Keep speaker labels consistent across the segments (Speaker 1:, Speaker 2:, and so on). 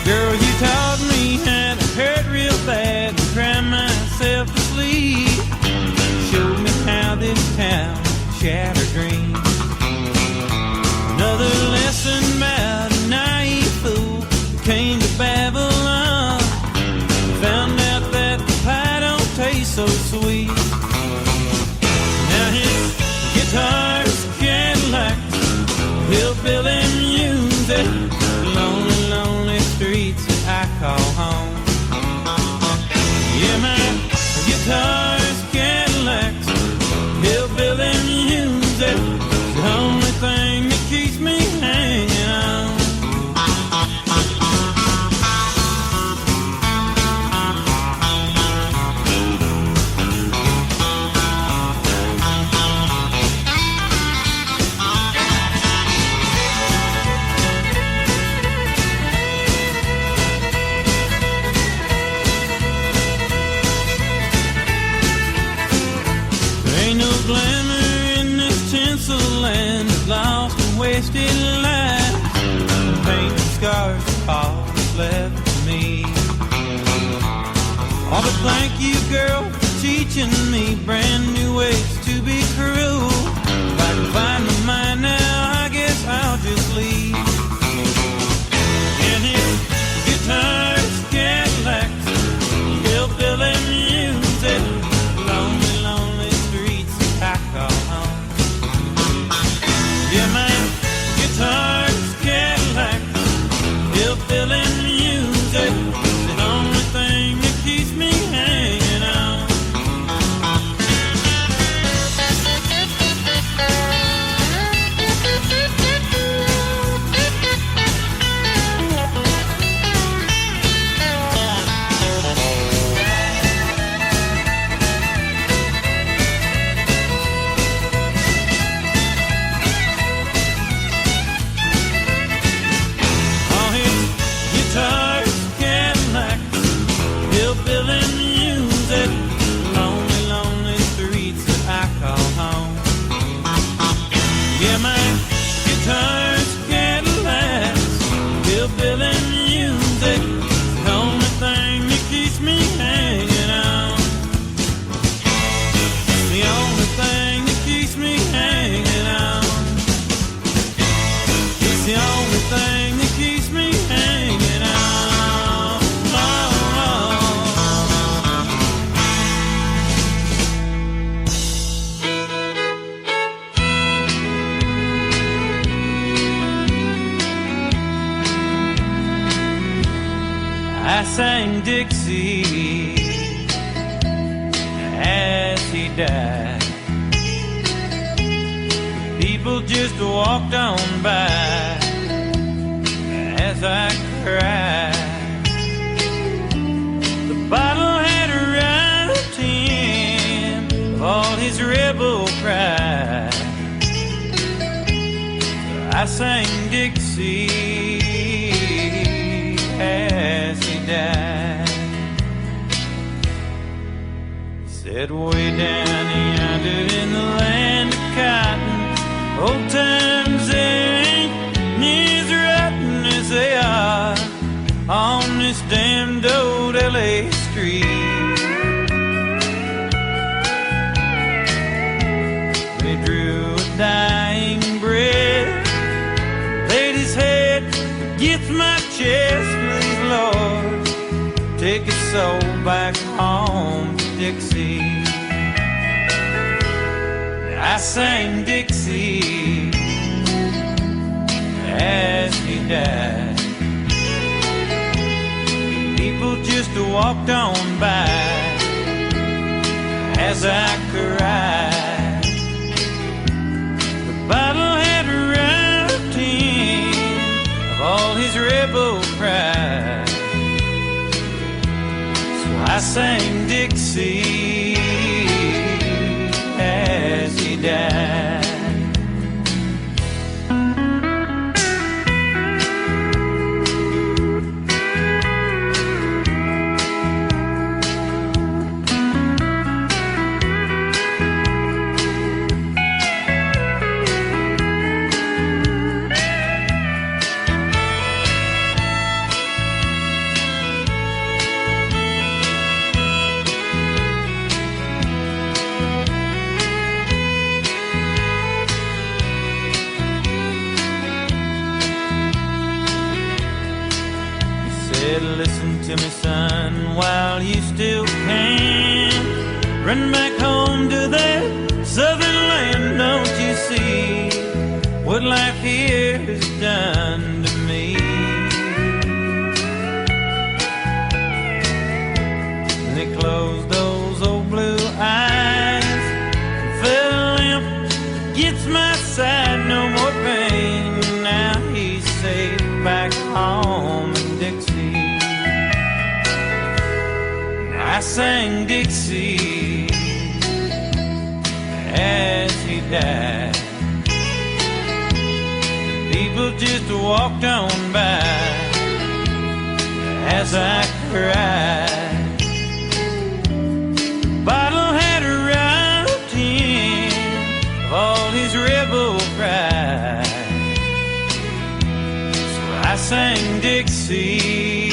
Speaker 1: Girl, you taught me how to hurt real bad and cry myself to sleep. Showed me how this town shatter dreams. Another lesson about a naive fool who came to Babylon. Found out that the pie don't taste so sweet. Now his guitar's Cadillac, hillbilly music, lonely, lonely streets that I call home. Yeah, my guitar's Cadillac, hillbilly music, the only thing that keeps me hanging on. Ain't no glamour in this tinsel land of lost and wasted life. Paint and scars are all that's left of me. Oh, but thank you, girl, for teaching me brand new ways to be cruel. If I can find my mind now, I guess I'll just leave. And his guitar's Cadillac, hillbilly music, lonely, lonely streets I call home. Yeah, my guitar's Cadillac, hillbilly music, the only thing that keeps me hanging on. All his guitar's Cadillac, hillbilly music, lonely, lonely streets that I call home. Yeah, my guitar's Cadillac, hillbilly music, the only thing that keeps me hanging on. The only thing that keeps me hanging on. It's the only thing that keeps me hanging on. I sang Dixie as he died. People just walked on by as I cried. The bottle had robbed him of all his rebel pride. I sang Dixie as he died. Said way down yonder in the land of cotton, old times there ain't near as rotten as they are on this damned old LA street. They drew a dying breath, laid his head against my chest, please Lord, take his soul back home to Dixie. I sang Dixie as he died. People just walked on by as I cried. The bottle had robbed him of all his rebel pride. So I sang Dixie as he died. you still can run back home to that southern land. Don't you see what life here has done to me? And they closed those old blue eyes and fell limp against my side. No more pain. Now he's safe back home in Dixie. I sang Dixie as he died. People just walked on by as I cried. Bottle had robbed him of all his rebel pride. So I sang Dixie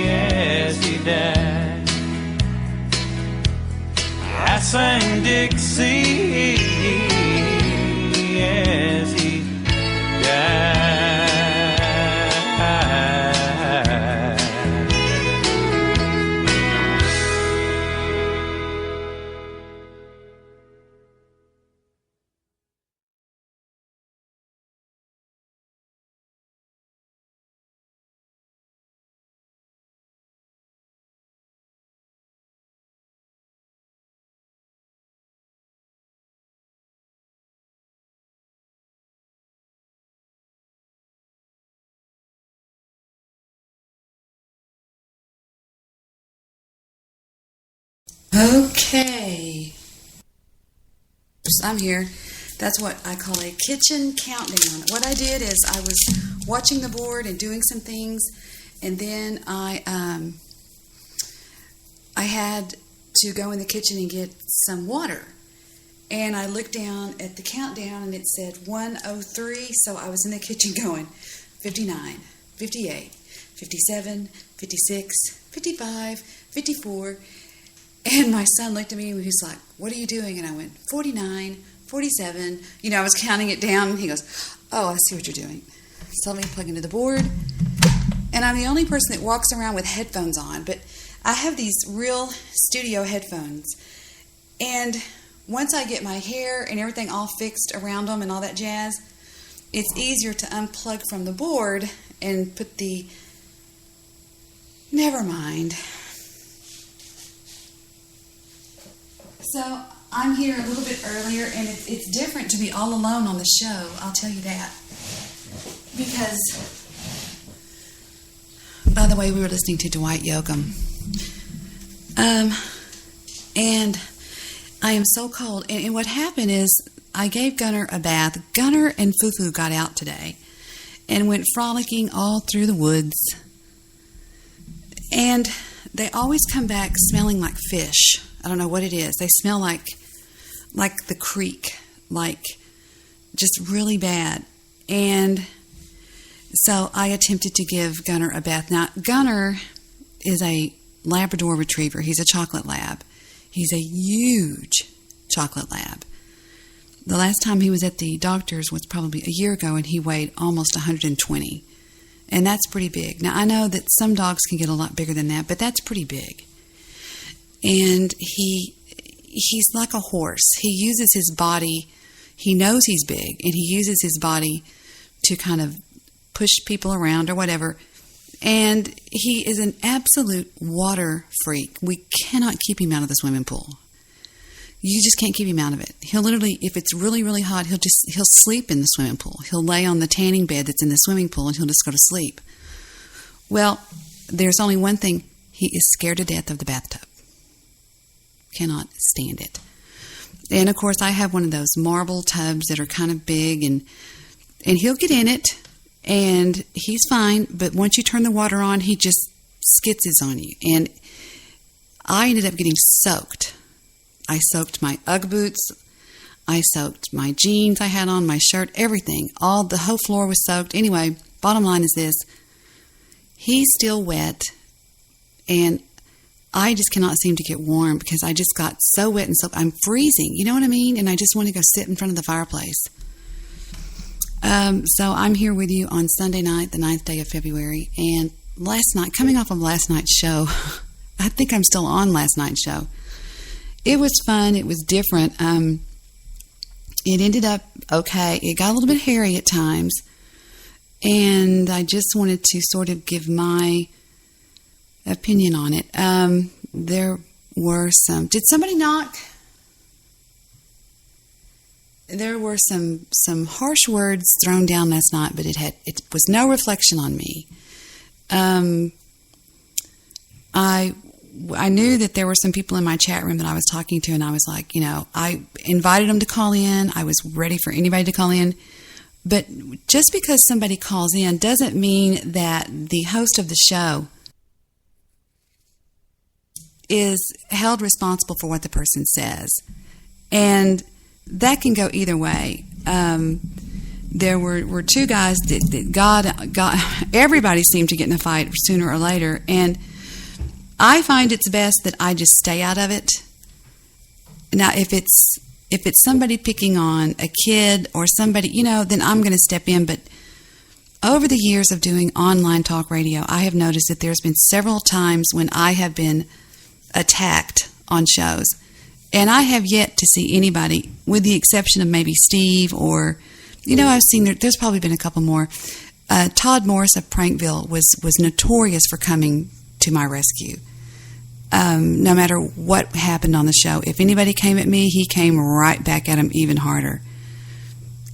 Speaker 1: as he died. I sang Dixie as he died.
Speaker 2: Okay, I'm here. That's what I call a kitchen countdown. What I did is I was watching the board and doing some things, and then I had to go in the kitchen and get some water. And I looked down at the countdown and it said 103, so I was in the kitchen going 59, 58, 57, 56, 55, 54. And my son looked at me and he was like, "What are you doing?" And I went, 49, 47. You know, I was counting it down. And he goes, "Oh, I see what you're doing." So let me plug into the board. And I'm the only person that walks around with headphones on, but I have these real studio headphones. And once I get my hair and everything all fixed around them and all that jazz, it's easier to unplug from the board and put the... Never mind. So I'm here a little bit earlier, and it's different to be all alone on the show, I'll tell you that. Because, by the way, we were listening to Dwight Yoakam. And I am so cold. And what happened is I gave Gunner a bath. Gunner and Fufu got out today and went frolicking all through the woods. And they always come back smelling like fish. I don't know what it is. They smell like the creek, like just really bad. And so I attempted to give Gunner a bath. Now, Gunner is a Labrador Retriever. He's a chocolate lab. He's a huge chocolate lab. The last time he was at the doctor's was probably a year ago, and he weighed almost 120. And that's pretty big. Now, I know that some dogs can get a lot bigger than that, but that's pretty big. And he's like a horse. He uses his body. He knows he's big, and he uses his body to kind of push people around or whatever. And he is an absolute water freak. We cannot keep him out of the swimming pool. You just can't keep him out of it. He'll literally, if it's really, really hot, he'll sleep in the swimming pool. He'll lay on the tanning bed that's in the swimming pool, and he'll just go to sleep. Well, there's only one thing. He is scared to death of the bathtub. Cannot stand it. And of course, I have one of those marble tubs that are kind of big, and he'll get in it, and he's fine. But once you turn the water on, he just skitzes on you. And I ended up getting soaked. I soaked my Ugg boots. I soaked my jeans I had on, my shirt, everything. The whole floor was soaked. Anyway, bottom line is this. He's still wet, and I just cannot seem to get warm because I just got so wet and so I'm freezing. You know what I mean? And I just want to go sit in front of the fireplace. So I'm here with you on Sunday night, the 9th day of February, and last night, coming off of last night's show, I think I'm still on last night's show. It was fun. It was different. It ended up okay. It got a little bit hairy at times. And I just wanted to sort of give my opinion on it. There were some... Did somebody knock? There were some harsh words thrown down last night, but it was no reflection on me. I knew that there were some people in my chat room that I was talking to, and I was like, I invited them to call in. I was ready for anybody to call in. But just because somebody calls in doesn't mean that the host of the show is held responsible for what the person says. And that can go either way. There were two guys that God, everybody seemed to get in a fight sooner or later. And I find it's best that I just stay out of it. Now, if it's somebody picking on a kid or somebody, then I'm going to step in. But over the years of doing online talk radio, I have noticed that there's been several times when I have been attacked on shows. And I have yet to see anybody, with the exception of maybe Steve or, I've seen there's probably been a couple more. Todd Morris of Prankville was notorious for coming to my rescue. No matter what happened on the show, if anybody came at me, he came right back at him even harder.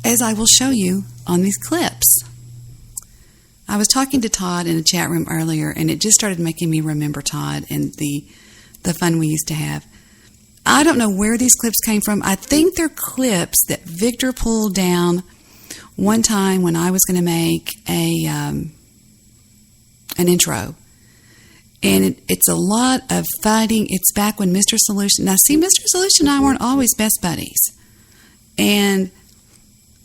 Speaker 2: As I will show you on these clips. I was talking to Todd in a chat room earlier, and it just started making me remember Todd and the fun we used to have. I don't know where these clips came from. I think they're clips that Victor pulled down one time when I was going to make an intro. And it's a lot of fighting. It's back when Mr. Solution... Now, see, Mr. Solution and I weren't always best buddies. And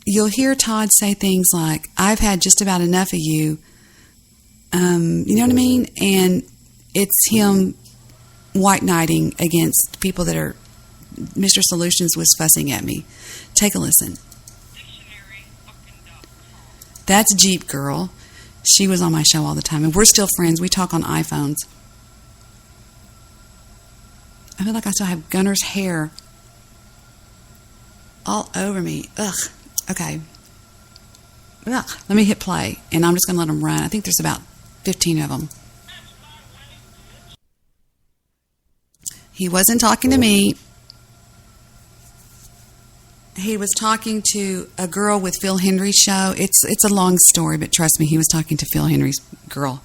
Speaker 2: you'll hear Todd say things like, I've had just about enough of you. You know what I mean? And it's him white knighting against people that are... Mr. Solutions was fussing at me. Take a listen. That's Jeep Girl. She was on my show all the time, and we're still friends. We talk on iPhones. I feel like I still have Gunner's hair all over me. Ugh. Okay. Ugh. Let me hit play, and I'm just going to let them run. I think there's about 15 of them. He wasn't talking to me. He was talking to a girl with Phil Henry's show. It's a long story, but trust me, he was talking to Phil Henry's girl.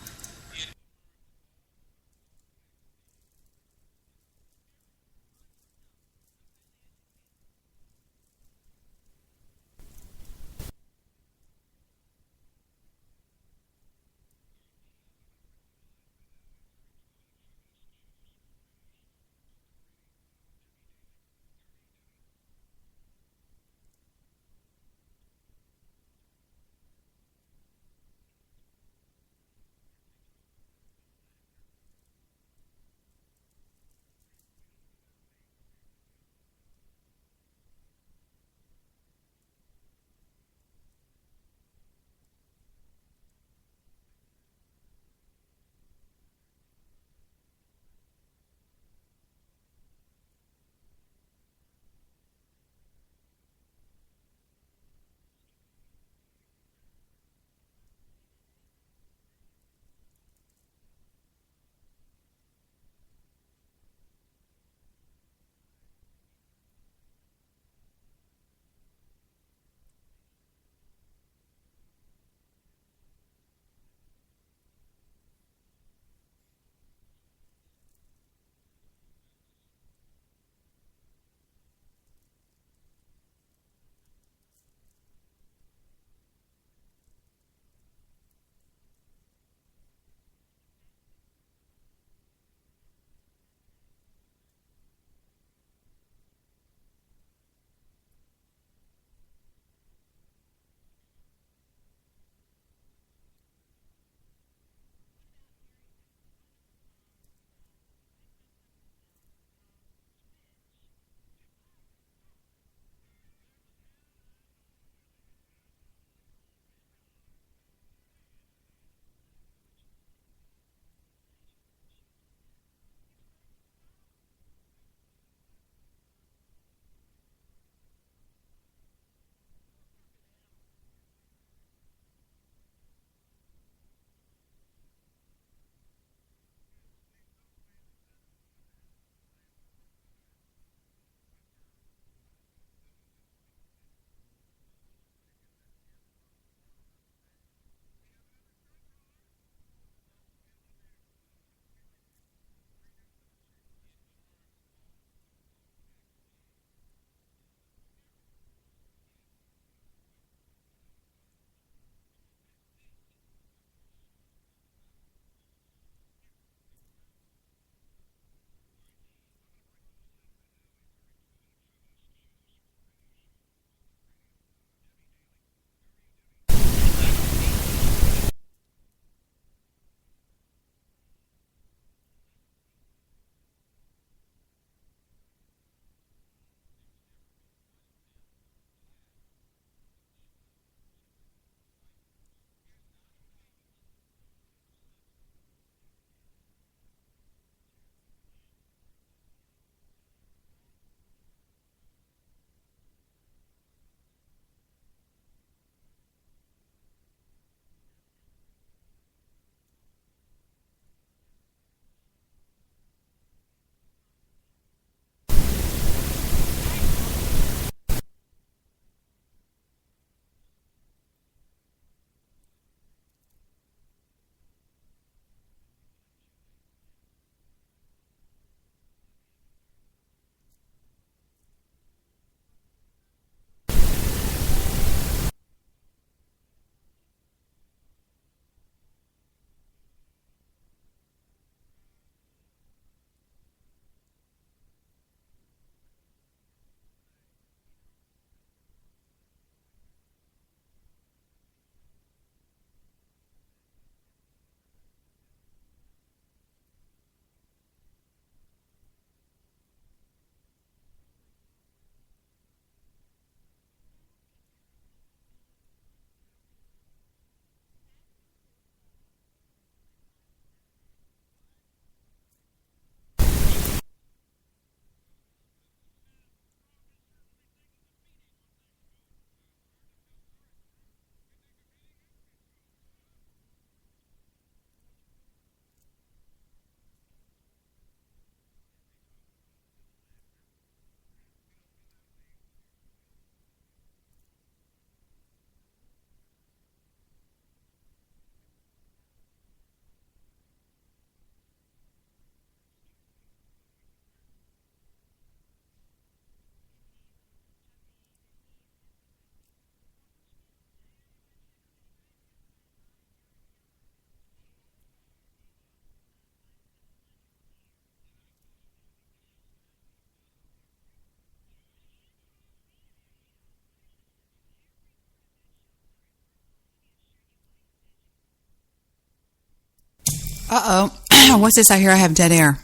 Speaker 2: Uh-oh. What's this I hear? I have dead air.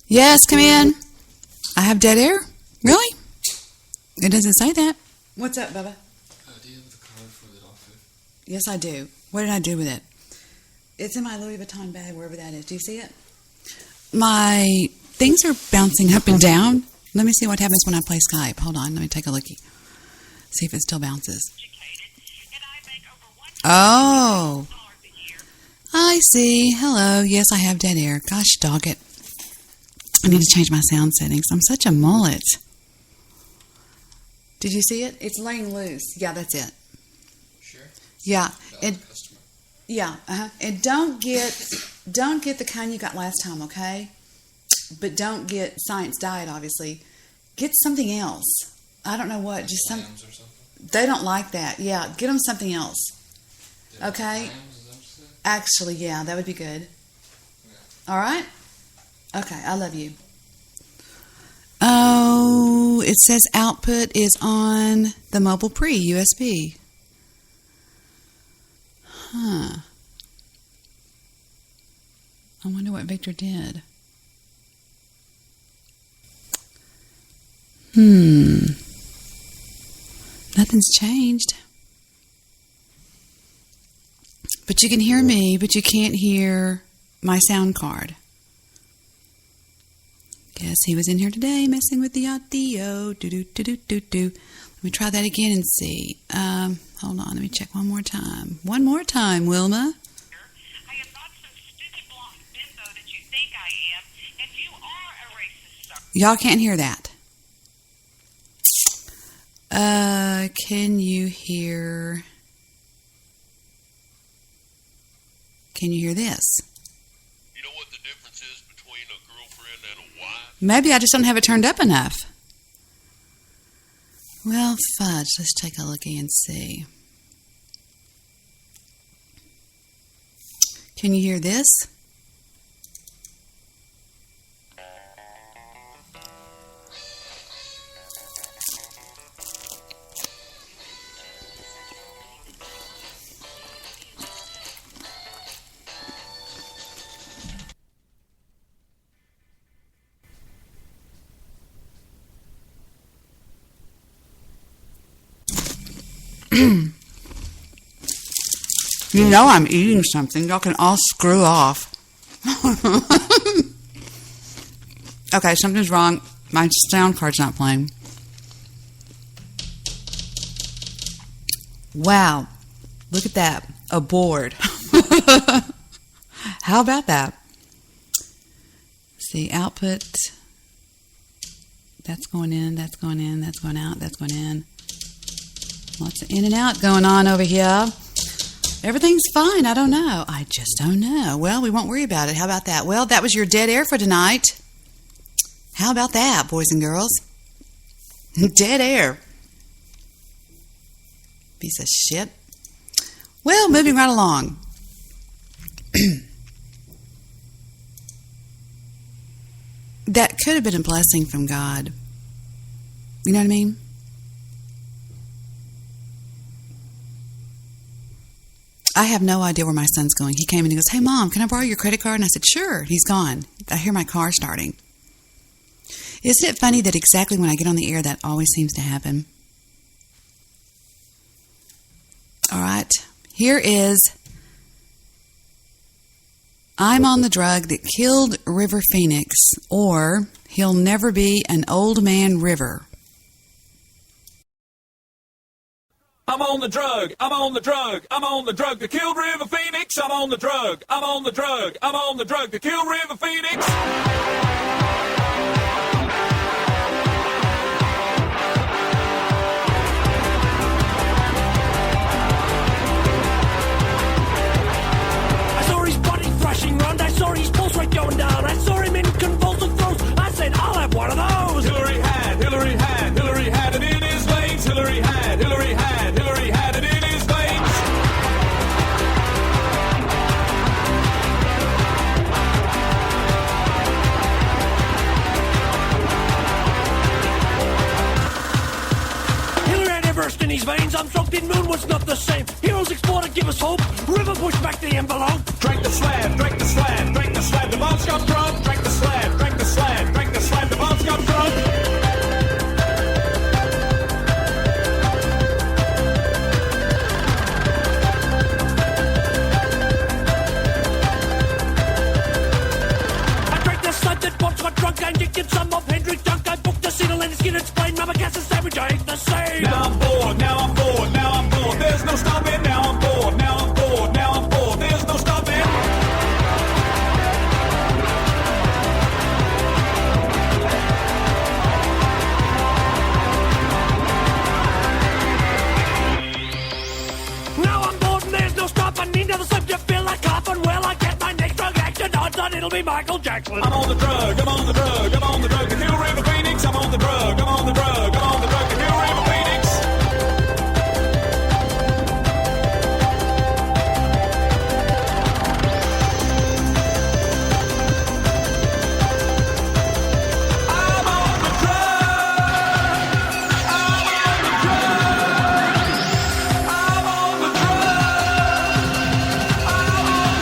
Speaker 2: Yes, come in. I have dead air? Really? It doesn't say that. What's up, Bubba?
Speaker 3: Do you have the card for the dog food?
Speaker 2: Yes, I do. What did I do with it? It's in my Louis Vuitton bag, wherever that is. Do you see it? My things are bouncing up and down. Let me see what happens when I play Skype. Hold on. Let me take a lookie. See if it still bounces. Oh. I see. Hello. Yes, I have dead air. Gosh, dog it. I need to change my sound settings. I'm such a mullet. Did you see it? It's laying loose. Yeah, that's it.
Speaker 3: Sure.
Speaker 2: Yeah. Yeah. And don't get the kind you got last time, okay? But don't get Science Diet, obviously. Get something else. I don't know what. Just some. They don't like that. Yeah, get them something else. Okay. Actually, yeah, that would be good. All right. Okay, I love you. Oh, it says output is on the mobile pre-USB. Huh. I wonder what Victor did. Nothing's changed. But you can hear me, but you can't hear my sound card. Guess he was in here today messing with the audio. Do. Let me try that again and see. Hold on, let me check one more time. One more time, Wilma.
Speaker 4: I am not some stupid block bimbo that you think I am, and you are a racist, sir.
Speaker 2: Y'all can't hear that. Can you hear this?
Speaker 5: You know what the difference is between a girlfriend and a wife?
Speaker 2: Maybe I just don't have it turned up enough. Well, fudge. Let's take a look and see. Can you hear this? You know I'm eating something. Y'all can all screw off. Okay, something's wrong. My sound card's not playing. Wow. Look at that. A board. How about that? See, output. That's going in, that's going in, that's going out, that's going in. Lots of in and out going on over here. Everything's fine. I don't know. I just don't know. Well, we won't worry about it. How about that? Well, that was your dead air for tonight. How about that, boys and girls? Dead air. Piece of shit. Well, moving right along. That could have been a blessing from God. You know what I mean? I have no idea where my son's going. He came and he goes, "Hey, Mom, can I borrow your credit card?" And I said, "Sure." He's gone. I hear my car starting. Isn't it funny that exactly when I get on the air, that always seems to happen? All right. Here is I'm on the drug that killed River Phoenix, or he'll never be an old man river.
Speaker 6: I'm on the drug, I'm on the drug, I'm on the drug to kill River Phoenix. I'm on the drug, I'm on the drug, I'm on the drug to kill River Phoenix.
Speaker 7: I saw his body thrashing round, I saw his pulse rate going down, I saw him in convulsive throes. I said, I'll have one of those.
Speaker 6: Hillary had it in his veins. Hillary had it in his veins.
Speaker 7: Hillary had Everest in his veins, I'm soaked in moon was not the same. Heroes explored to give us hope, River pushed back the envelope.
Speaker 6: Drank the slab, drank the slab, drank the slab. The boss got drunk, drank the slab, drank the slab, drank the slab. The boss got drunk.
Speaker 7: I drank the slab that once got drunk. I injected some of Hendrix junk. I booked the seal and the skin and spine. Mama gas and sandwich, I ate the same.
Speaker 6: Now I'm bored, now I'm bored, now I'm bored. There's no stopping, now I'm bored, now I'm bored, now I'm bored. There's no stopping.
Speaker 7: Now I'm bored and there's no stopping. Into the slab, you feel like coughing. Well, I get my next drug action. Odds on it'll be Michael Jackson.
Speaker 6: I'm on the drug, I'm on the drug, I'm on the drug to kill River Phoenix. I'm on the drug, I'm on the drug, I'm on the drug to kill River Phoenix. I'm on the drug, I'm on the drug, I'm on the drug, I'm on the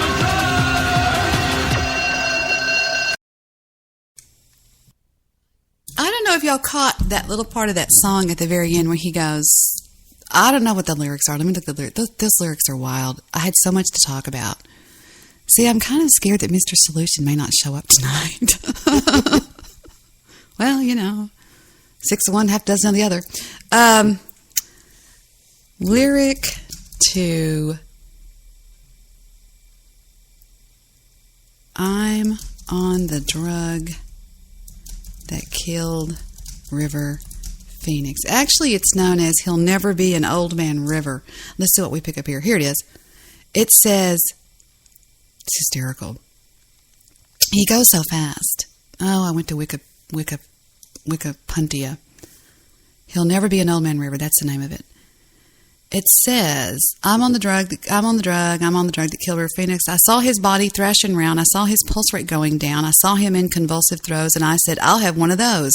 Speaker 6: drug.
Speaker 2: I don't know if y'all caught that little part of that song at the very end where he goes, I don't know what the lyrics are. Let me look at the lyrics. Those lyrics are wild. I had so much to talk about. See, I'm kind of scared that Mr. Solution may not show up tonight. Well, you know, 6 of one, half dozen of the other. Lyric to I'm on the drug that killed River Phoenix. Actually, it's known as He'll Never Be an Old Man River. Let's see what we pick up here. Here it is. It says, it's hysterical. He goes so fast. Oh, I went to Wikipuntia. He'll Never Be an Old Man River. That's the name of it. It says, I'm on the drug that killed River Phoenix. I saw his body thrashing round. I saw his pulse rate going down. I saw him in convulsive throes, and I said, I'll have one of those.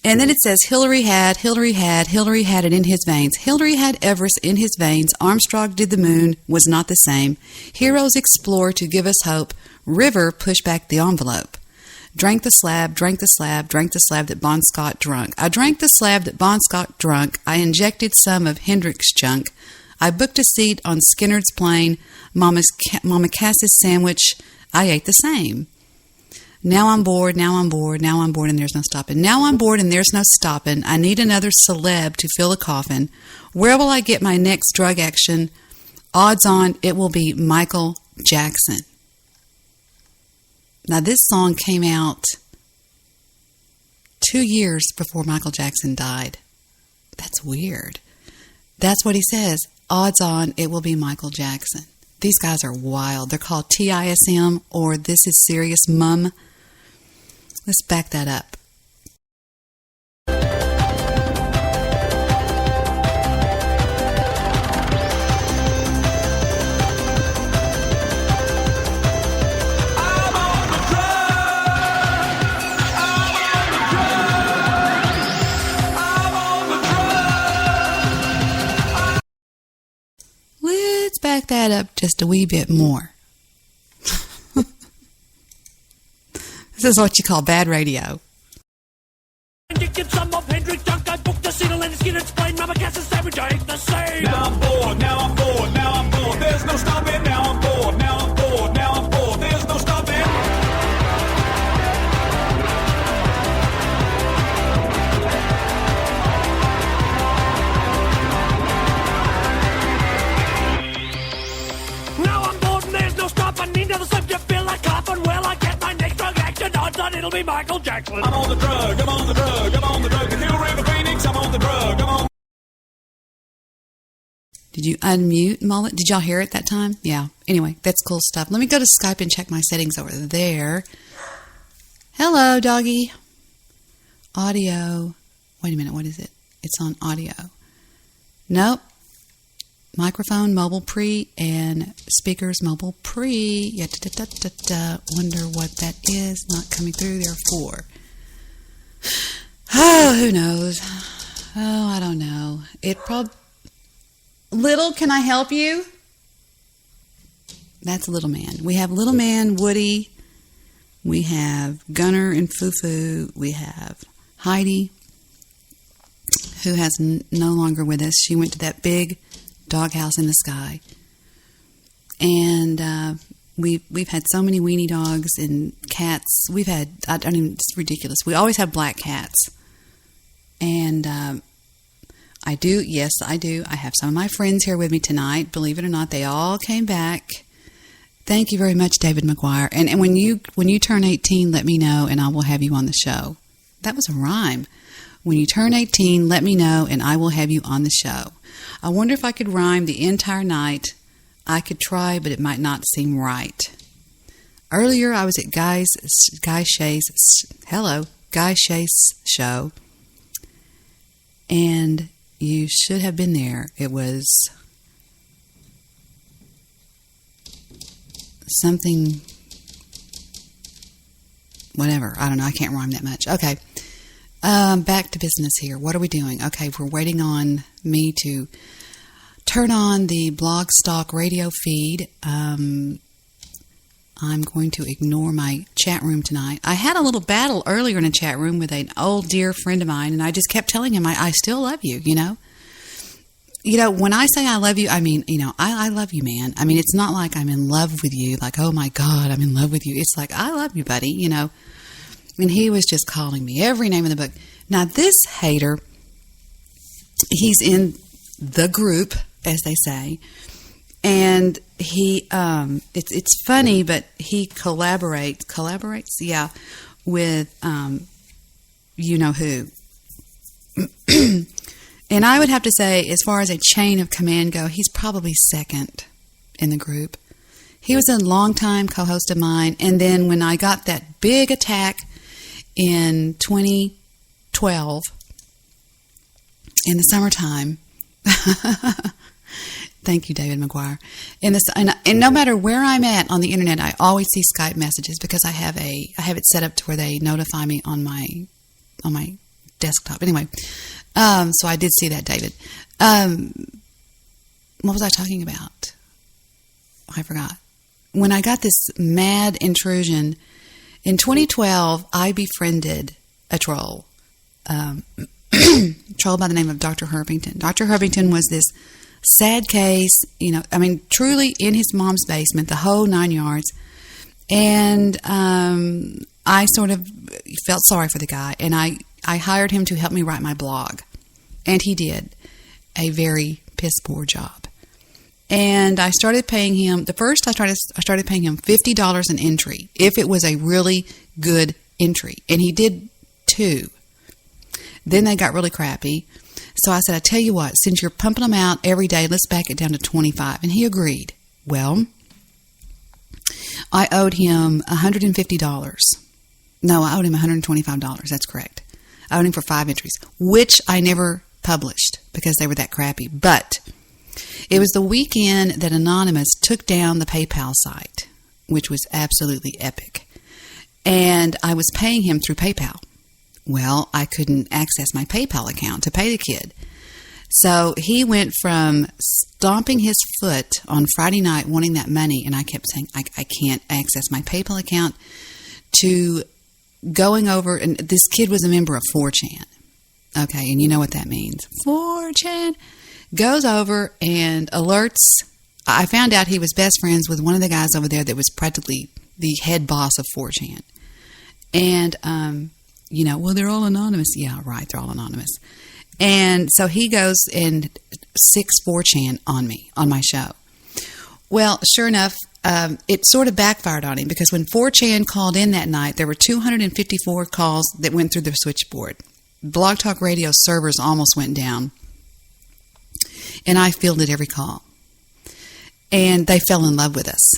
Speaker 2: And then it says, Hillary had it in his veins. Hillary had Everest in his veins. Armstrong did the moon, was not the same. Heroes explore to give us hope. River pushed back the envelope. Drank the slab that Bon Scott drunk. I drank the slab that Bon Scott drunk. I injected some of Hendrix junk. I booked a seat on Skinner's plane. Mama Cass's sandwich. I ate the same. Now I'm bored, and there's no stopping. Now I'm bored and there's no stopping. I need another celeb to fill a coffin. Where will I get my next drug action? Odds on it will be Michael Jackson. Now this song came out 2 years before Michael Jackson died. That's weird. That's what he says. Odds on it will be Michael Jackson. These guys are wild. They're called TISM or This Is Serious Mum. Let's back that up. Let's back that up just a wee bit more. This is what you call bad radio.
Speaker 7: Injected some of Hendrix junk. I booked the seal and the skin and spine. Mama gas and sandwich, I ate the same.
Speaker 6: Now I'm bored, now I'm bored, now I'm bored. There's no stopping, now I'm bored, now I'm bored, now I'm bored. There's no stopping.
Speaker 7: Now I'm bored and there's no stopping. Into the slab, you feel like coughing. Well, I get my next drug action. Odds on it'll be Michael Jackson.
Speaker 6: I'm on the drug, I'm on the drug, I'm on the drug to kill River Phoenix. I'm on the drug, I'm on.
Speaker 2: Did you unmute, Mullet? Did y'all hear it that time? Yeah. Anyway, that's cool stuff. Let me go to Skype and check my settings over there. Hello, doggy. Audio. Wait a minute. What is it? It's on audio. Nope. Microphone, mobile pre, and speakers, mobile pre. Wonder what that is. Not coming through. Therefore. Oh, who knows? Oh, I don't know. It probably... Little, can I help you? That's Little Man. We have Little Man, Woody. We have Gunner and Fufu. We have Heidi, who has no longer with us. She went to that big doghouse in the sky. And we've had so many weenie dogs and cats. We've had, I don't even, it's ridiculous. We always have black cats. And I do, yes, I do. I have some of my friends here with me tonight. Believe it or not, they all came back. Thank you very much, David McGuire. And when you turn 18, let me know, and I will have you on the show. That was a rhyme. When you turn 18, let me know, and I will have you on the show. I wonder if I could rhyme the entire night. I could try, but it might not seem right. Earlier, I was at Guy Shea's show, and you should have been there. It was something, whatever. I don't know. I can't rhyme that much. Okay. Back to business here. What are we doing? Okay, we're waiting on me to turn on the Blog Stock radio feed. I'm going to ignore my chat room tonight. I had a little battle earlier in a chat room with an old dear friend of mine, and I just kept telling him, I still love you, you know. You know, when I say I love you, I mean, you know, I love you, man. I mean, it's not like I'm in love with you, like, oh my God, I'm in love with you. It's like, I love you, buddy, you know. And he was just calling me every name in the book. Now, this hater, he's in the group, as they say, and he, it's funny, but he collaborates, yeah, with, you know who. And I would have to say, as far as a chain of command go, he's probably second in the group. He was a longtime co-host of mine, and then when I got that big attack in 2012, in the summertime, thank you, David McGuire. And no matter where I'm at on the internet, I always see Skype messages because I have it set up to where they notify me on my desktop. Anyway, so I did see that, David. What was I talking about? I forgot. When I got this mad intrusion in 2012, I befriended a troll. Troll by the name of Dr. Herpington. Dr. Herpington was this sad case, you know, I mean, truly in his mom's basement, the whole 9 yards. And I sort of felt sorry for the guy, and I hired him to help me write my blog. And he did a very piss-poor job. And I started paying him, I started paying him $50 an entry, if it was a really good entry. And he did 2. Then they got really crappy. So I said, I tell you what, since you're pumping them out every day, let's back it down to 25. And he agreed. Well, I owed him $150. No, I owed him $125. That's correct. I owed him for 5 entries, which I never published because they were that crappy. But it was the weekend that Anonymous took down the PayPal site, which was absolutely epic. And I was paying him through PayPal. Well, I couldn't access my PayPal account to pay the kid. So he went from stomping his foot on Friday night wanting that money, and I kept saying, I can't access my PayPal account, to going over, and this kid was a member of 4chan. Okay, and you know what that means. 4chan. Goes over and alerts. I found out he was best friends with one of the guys over there that was practically the head boss of 4chan. And, you know, well, they're all anonymous. Yeah, right, they're all anonymous. And so he goes and 4chan on me, on my show. Well, sure enough, it sort of backfired on him because when 4chan called in that night, there were 254 calls that went through the switchboard. Blog Talk Radio servers almost went down. And I fielded every call. And they fell in love with us.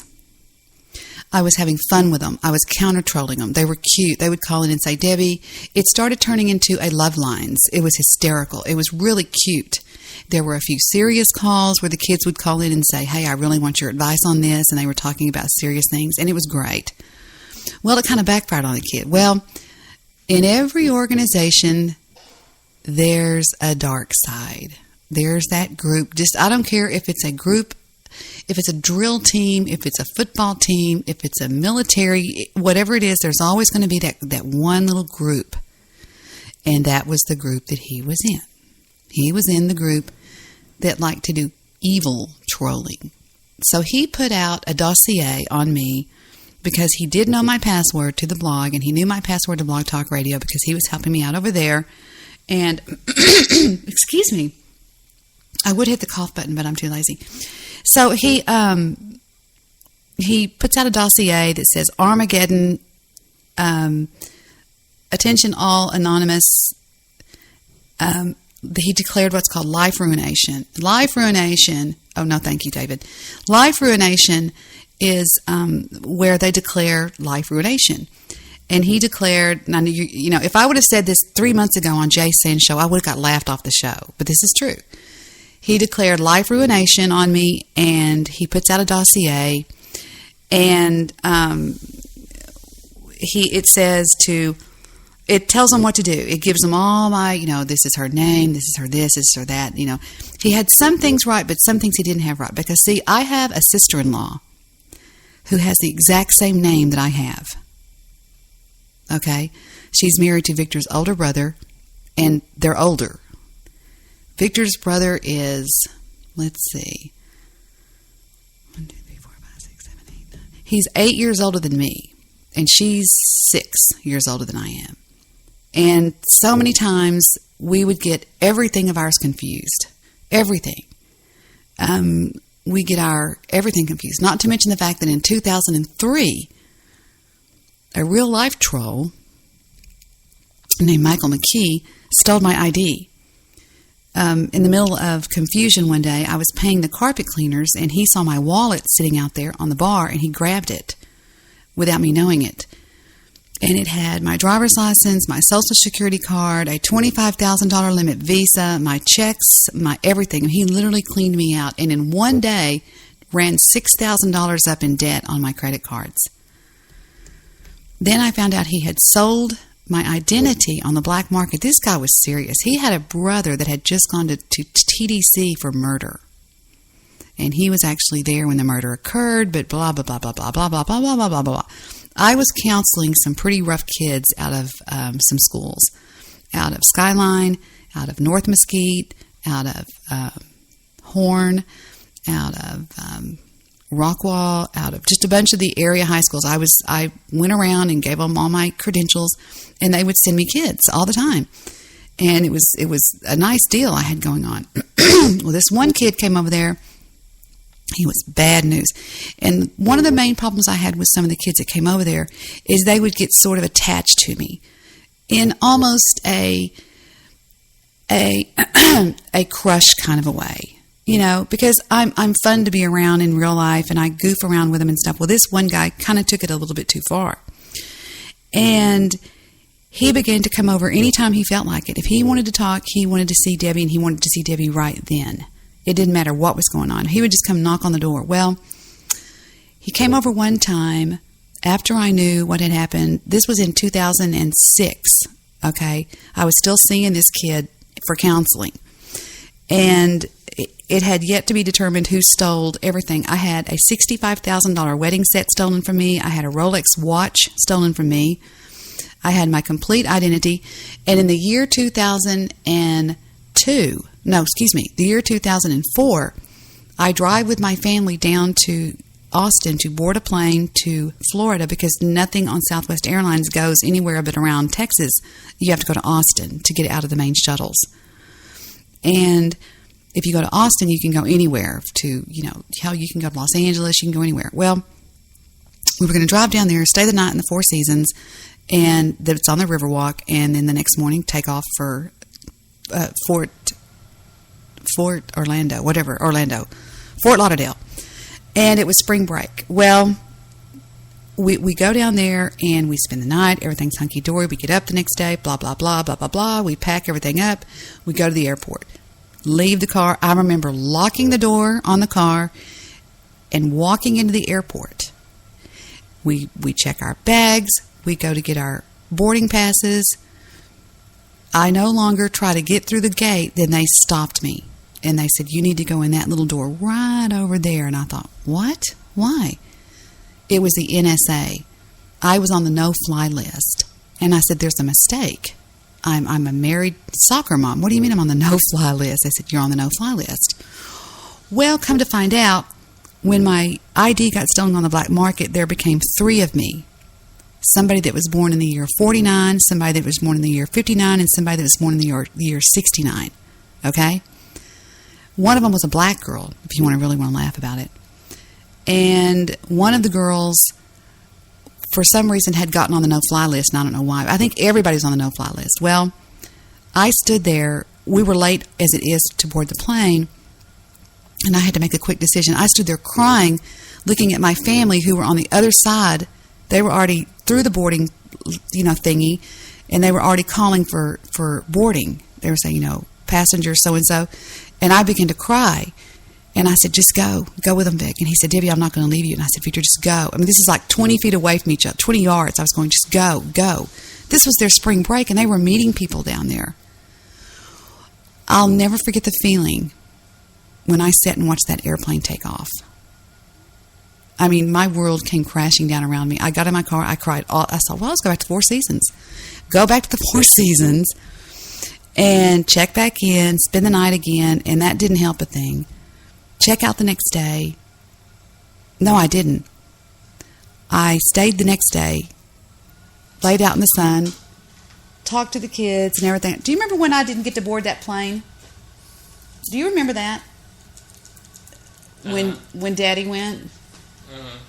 Speaker 2: I was having fun with them. I was counter-trolling them. They were cute. They would call in and say, Debbie, it started turning into a love lines. It was hysterical. It was really cute. There were a few serious calls where the kids would call in and say, hey, I really want your advice on this. And they were talking about serious things. And it was great. Well, it kind of backfired on the kid. Well, in every organization, there's a dark side. There's that group. Just, I don't care if it's a group a drill team, if it's a football team, if it's a military, whatever it is, there's always going to be that one little group. And that was the group that he was in. He was in the group that liked to do evil trolling. So he put out a dossier on me because he did know my password to the blog, and he knew my password to Blog Talk Radio because he was helping me out over there. And, excuse me, I would hit the cough button, but I'm too lazy. So he puts out a dossier that says Armageddon, attention all anonymous. He declared what's called life ruination. Life ruination, oh no, thank you, David. Life ruination is where they declare life ruination. And he declared, now, you know, if I would have said this 3 months ago on Jay Sand's show, I would have got laughed off the show. But this is true. He declared life ruination on me, and he puts out a dossier, and it tells them what to do. It gives them all my, you know, this is her name, this is her this is her that, you know. He had some things right, but some things he didn't have right. Because, see, I have a sister-in-law who has the exact same name that I have. Okay? She's married to Victor's older brother, and they're older. Victor's brother is, let's see, 1, 2, 3, 4, 5, 6, 7, 8, 9. He's 8 years older than me, and she's 6 years older than I am. And so many times we would get everything of ours confused. Everything. We get our everything confused. Not to mention the fact that in 2003, a real-life troll named Michael McKee stole my ID. In the middle of confusion one day, I was paying the carpet cleaners, and he saw my wallet sitting out there on the bar, and he grabbed it without me knowing it. And it had my driver's license, my Social Security card, a $25,000 limit Visa, my checks, my everything. He literally cleaned me out, and in one day ran $6,000 up in debt on my credit cards. Then I found out he had sold my identity on the black market. This guy was serious. He had a brother that had just gone to TDC for murder. And he was actually there when the murder occurred, but blah, blah, blah, blah, blah, blah, blah, blah, blah, blah, blah, blah. I was counseling some pretty rough kids out of some schools, out of Skyline, out of North Mesquite, out of Horn, out of Rockwall, out of just a bunch of the area high schools. I went around and gave them all my credentials, and they would send me kids all the time. And it was a nice deal I had going on. Well, this one kid came over there. He was bad news. And one of the main problems I had with some of the kids that came over there is they would get sort of attached to me in almost a crush kind of a way. You know, because I'm fun to be around in real life, and I goof around with them and stuff. Well, this one guy kind of took it a little bit too far. And he began to come over anytime he felt like it. If he wanted to talk, he wanted to see Debbie, and he wanted to see Debbie right then. It didn't matter what was going on. He would just come knock on the door. Well, he came over one time after I knew what had happened. This was in 2006, okay? I was still seeing this kid for counseling. And it had yet to be determined who stole everything. I had a $65,000 wedding set stolen from me. I had a Rolex watch stolen from me. I had my complete identity. And in the year 2004, I drive with my family down to Austin to board a plane to Florida because nothing on Southwest Airlines goes anywhere but around Texas. You have to go to Austin to get out of the main shuttles. And if you go to Austin, you can go anywhere to, you know, hell, you can go to Los Angeles, you can go anywhere. Well, we were going to drive down there, stay the night in the Four Seasons, and it's on the Riverwalk, and then the next morning take off for Fort Lauderdale. And it was spring break. Well, we go down there, and we spend the night. Everything's hunky-dory. We get up the next day, blah, blah, blah, blah, blah, blah. We pack everything up. We go to the airport. Leave the car. I remember locking the door on the car and walking into the airport. We check our bags. We go to get our boarding passes. I no longer try to get through the gate. Then they stopped me. And they said, you need to go in that little door right over there. And I thought, what? Why? It was the NSA. I was on the no-fly list. And I said, there's a mistake. I'm a married soccer mom. What do you mean I'm on the no-fly list? They said, you're on the no-fly list. Well, come to find out, when my ID got stolen on the black market, there became 3 of me. Somebody that was born in the year 49, somebody that was born in the year 59, and somebody that was born in the year 69. Okay? One of them was a black girl, if you really want to laugh about it. And one of the girls, for some reason, had gotten on the no-fly list, and I don't know why. I think everybody's on the no-fly list. Well, I stood there. We were late, as it is, to board the plane, and I had to make a quick decision. I stood there crying, looking at my family who were on the other side. They were already through the boarding, thingy, and they were already calling for boarding. They were saying, passenger so-and-so. And I began to cry. And I said, just go. Go with them, Vic. And he said, Debbie, I'm not going to leave you. And I said, Victor, just go. I mean, this is like 20 feet away from each other, 20 yards. I was going, just go, go. This was their spring break, and they were meeting people down there. I'll never forget the feeling when I sat and watched that airplane take off. I mean, my world came crashing down around me. I got in my car. I cried. I thought, well, let's go back to Four Seasons. Go back to the Four Seasons and check back in, spend the night again, and that didn't help a thing. Check out the next day. No, I didn't. I stayed the next day, laid out in the sun, talked to the kids and everything. Do you remember when I didn't get to board that plane? Do you remember that? When Daddy went?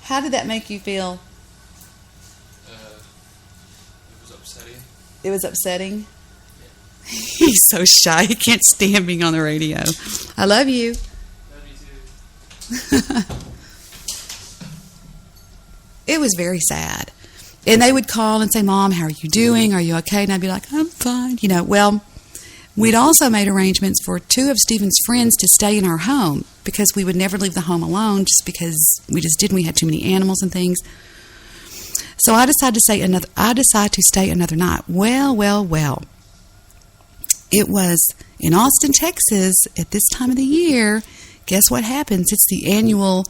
Speaker 2: How did that make you feel?
Speaker 3: It was upsetting.
Speaker 2: It was upsetting? Yeah. He's so shy. He can't stand being on the radio. I love you.
Speaker 3: Love you too.
Speaker 2: It was very sad. And they would call and say, Mom, how are you doing? Are you okay? And I'd be like, I'm fine. Well, we'd also made arrangements for 2 of Stephen's friends to stay in our home because we would never leave the home alone just because we just didn't. We had too many animals and things. So I decided to stay another night. Well. It was in Austin, Texas at this time of the year. Guess what happens? It's the annual,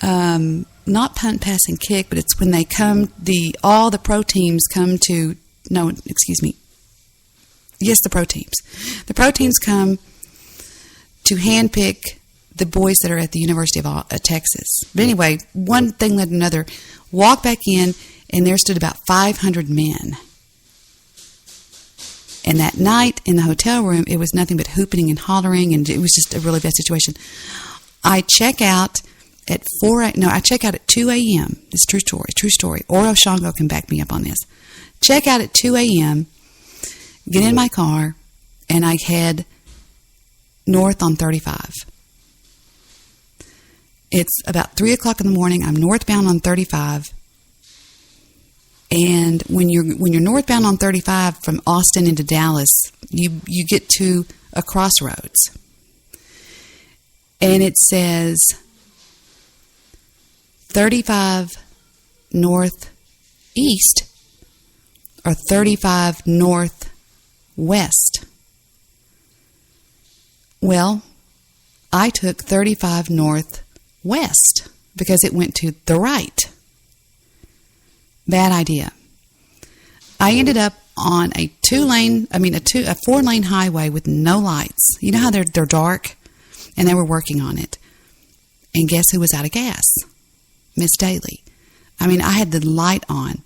Speaker 2: not punt, pass, and kick, but it's when they come, all the pro teams come to, no, excuse me. Yes, the pro teams. The pro teams come to handpick the boys that are at the University of Texas. But anyway, one thing led to another. Walked back in, and there stood about 500 men. And that night in the hotel room, it was nothing but hooping and hollering, and it was just a really bad situation. I check out at 2 a.m. It's true story. Oro Shango can back me up on this. Check out at 2 a.m., get in my car, and I head north on 35. It's about 3 o'clock in the morning. I'm northbound on 35. And when you're northbound on 35 from Austin into Dallas, you get to a crossroads. And it says 35 northeast or 35 northwest. Well, I took 35 northwest because it went to the right. Bad idea. I ended up on a 4-lane highway with no lights. You know how they're dark? And they were working on it. And guess who was out of gas? Miss Daly. I had the light on.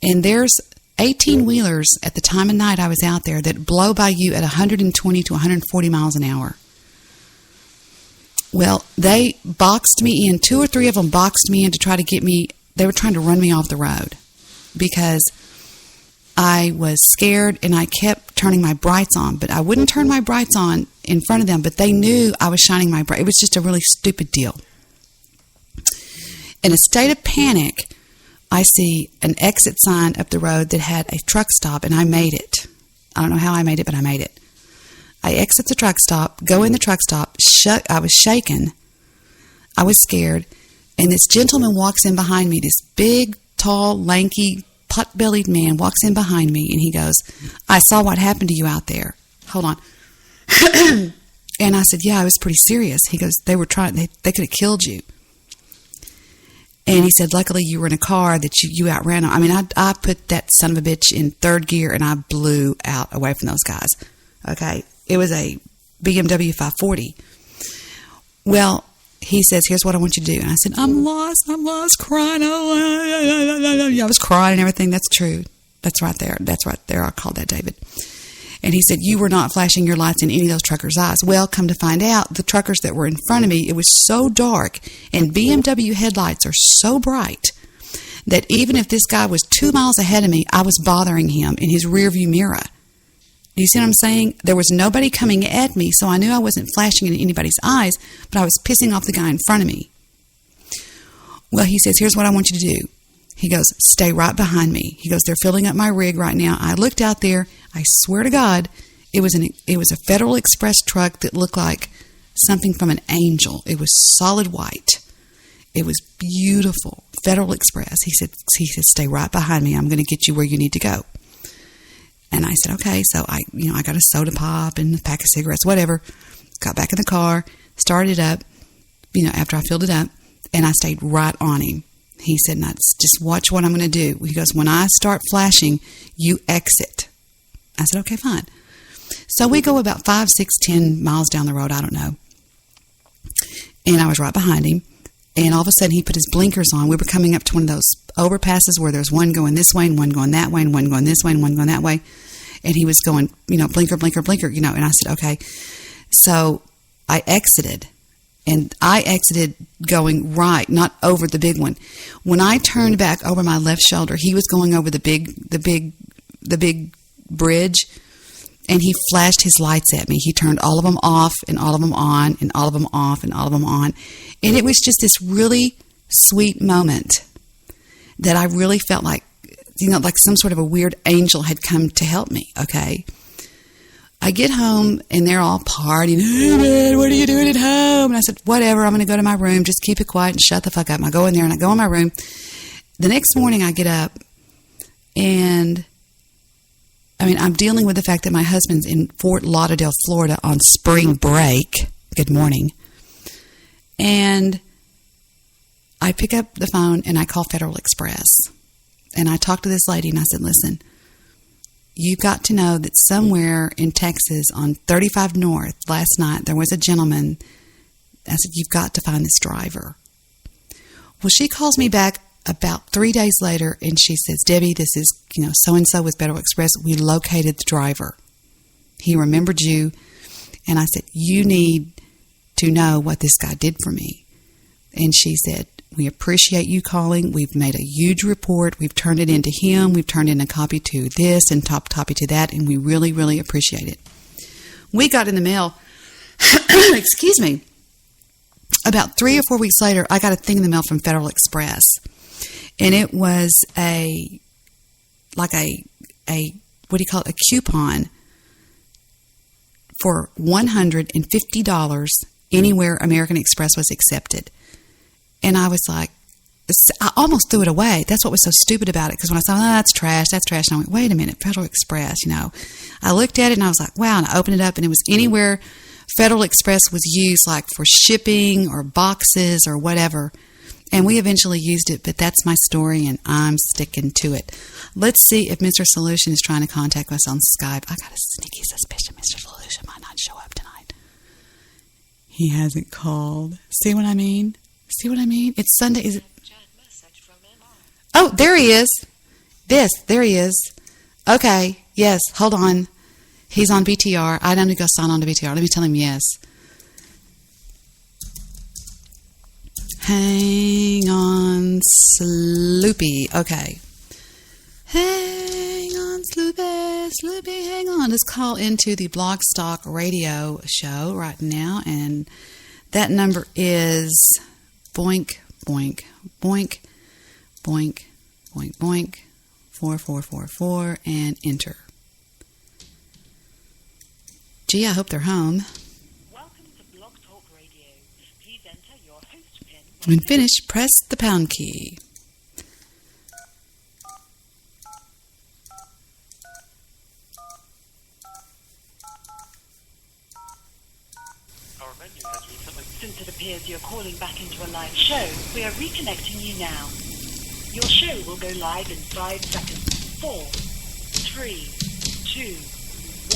Speaker 2: And there's 18-wheelers at the time of night I was out there that blow by you at 120 to 140 miles an hour. Well, they boxed me in. 2 or 3 of them boxed me in to try to get me. They were trying to run me off the road because I was scared and I kept turning my brights on. But I wouldn't turn my brights on in front of them, but they knew I was shining my bright. It was just a really stupid deal. In a state of panic, I see an exit sign up the road that had a truck stop, and I made it. I don't know how I made it, but I made it. I exit the truck stop, go in the truck stop. I was shaken. I was scared. And this gentleman walks in behind me, this big, tall, lanky, pot-bellied man walks in behind me, and he goes, I saw what happened to you out there. Hold on. And I said, yeah, I was pretty serious. He goes, they could have killed you. And he said, luckily you were in a car that you outran them. I mean, I put that son of a bitch in third gear and I blew out away from those guys. Okay. It was a BMW 540. Well, he says, here's what I want you to do. And I said, I'm lost, crying. I was crying and everything. That's true. That's right there. I called that David. And he said, you were not flashing your lights in any of those truckers' eyes. Well, come to find out, the truckers that were in front of me, it was so dark, and BMW headlights are so bright that even if this guy was 2 miles ahead of me, I was bothering him in his rearview mirror. Do you see what I'm saying? There was nobody coming at me, so I knew I wasn't flashing in anybody's eyes, but I was pissing off the guy in front of me. Well, he says, here's what I want you to do. He goes, stay right behind me. He goes, they're filling up my rig right now. I looked out there. I swear to God, it was a Federal Express truck that looked like something from an angel. It was solid white. It was beautiful. Federal Express. He said, stay right behind me. I'm going to get you where you need to go. And I said, okay. So I got a soda pop and a pack of cigarettes, whatever. Got back in the car, started it up, after I filled it up, and I stayed right on him. He said, now just watch what I'm going to do. He goes, when I start flashing, you exit. I said, okay, fine. So we go about 5, 6, 10 miles down the road. I don't know. And I was right behind him. And all of a sudden, he put his blinkers on. We were coming up to one of those overpasses where there's one going this way and one going that way and one going this way and one going that way. And he was going, blinker, blinker, blinker, and I said, okay. So I exited. And I exited going right, not over the big one. When I turned back over my left shoulder, he was going over the big bridge, and he flashed his lights at me. He turned all of them off and all of them on and all of them off and all of them on. And it was just this really sweet moment that I really felt like, like some sort of a weird angel had come to help me, okay? I get home, and they're all partying. Hey, man, what are you doing at home? And I said, whatever, I'm going to go to my room. Just keep it quiet and shut the fuck up. And I go in there, and I go in my room. The next morning, I get up, and, I'm dealing with the fact that my husband's in Fort Lauderdale, Florida on spring break. Good morning. And I pick up the phone, and I call Federal Express. And I talk to this lady, and I said, listen, you've got to know that somewhere in Texas on 35 North last night, there was a gentleman. I said, you've got to find this driver. Well, she calls me back about 3 days later, and she says, Debbie, this is, so-and-so with Federal Express. We located the driver. He remembered you. And I said, you need to know what this guy did for me. And she said, we appreciate you calling. We've made a huge report. We've turned it into him. We've turned in a copy to this and copy to that, and we really, really appreciate it. We got in the mail, excuse me, about 3 or 4 weeks later, I got a thing in the mail from Federal Express, and it was a coupon for $150 anywhere American Express was accepted. And I was like, I almost threw it away. That's what was so stupid about it. Because when I saw, that's trash. And I went, wait a minute, Federal Express, I looked at it and I was like, wow. And I opened it up and it was anywhere Federal Express was used, like for shipping or boxes or whatever. And we eventually used it, but that's my story and I'm sticking to it. Let's see if Mr. Solution is trying to contact us on Skype. I got a sneaky suspicion Mr. Solution might not show up tonight. He hasn't called. See what I mean? It's Sunday. Is it? Oh, there he is. There he is. Okay. Yes. Hold on. He's on BTR. I need to go sign on to BTR. Let me tell him yes. Hang on, Sloopy. Okay. Hang on, Sloopy, hang on. Let's call into the Blogstock radio show right now. And that number is boink, boink, boink, boink, boink, boink, 4444, and enter. Gee, I hope they're home.
Speaker 4: Welcome to Blog Talk Radio. Please enter your host pin.
Speaker 2: When finished, press the pound key.
Speaker 4: Since it appears you're calling back into a live show, we are reconnecting you now. Your show will go live in 5 seconds. 4, 3, 2,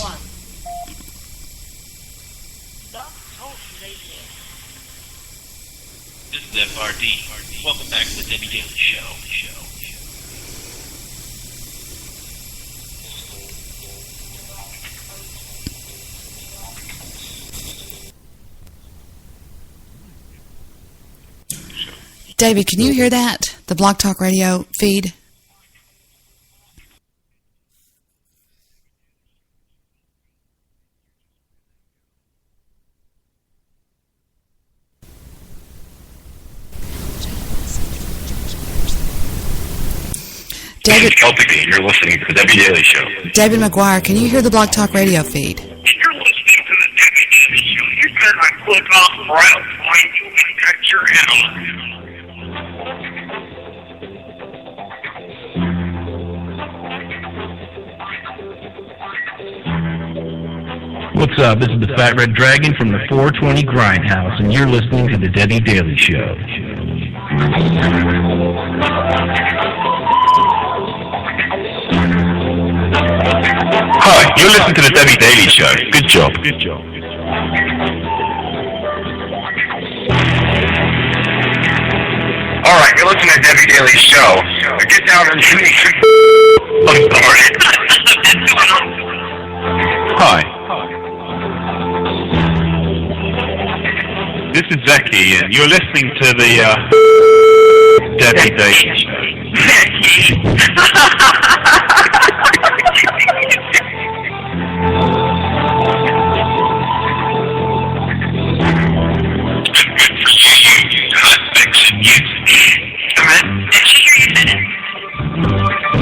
Speaker 4: 1. Stop talking radio.
Speaker 8: This is FRD. Welcome back to the Debi Daly Show.
Speaker 2: David, can you hear that? The Blog Talk Radio feed? David,
Speaker 5: You're listening to the Debi Daly Show.
Speaker 2: David McGuire, can you hear the Blog Talk Radio feed?
Speaker 5: You're listening to the Debi Daly Show. You better not click off right point and cut your head off.
Speaker 9: What's up? This is the Fat Red Dragon from the 420 Grindhouse, and you're listening to the Debi Daly Show.
Speaker 5: Hi, you're listening to the Debi Daly Show. Good job. Alright, you're listening to the Debi Daly Show. Get down and shoot me. I'm sorry. Hi. This is Zeki, and you're listening to the Debi Daly Show.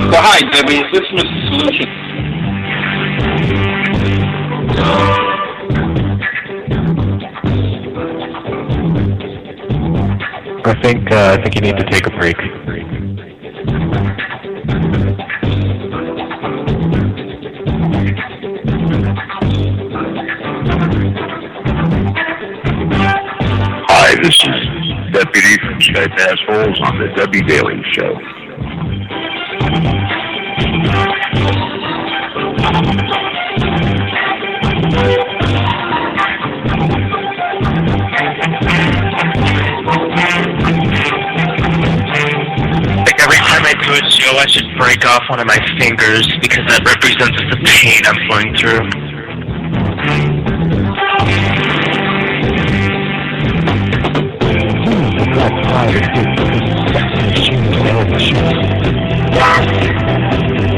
Speaker 10: Well, hi, Debbie. Is this Miss Solution?
Speaker 9: I think you need to take a break.
Speaker 5: Hi, this is Deputy from Skype Assholes on the Debi Daly Show.
Speaker 8: Every time I do a show, I should break off one of my fingers because that represents the pain I'm going through.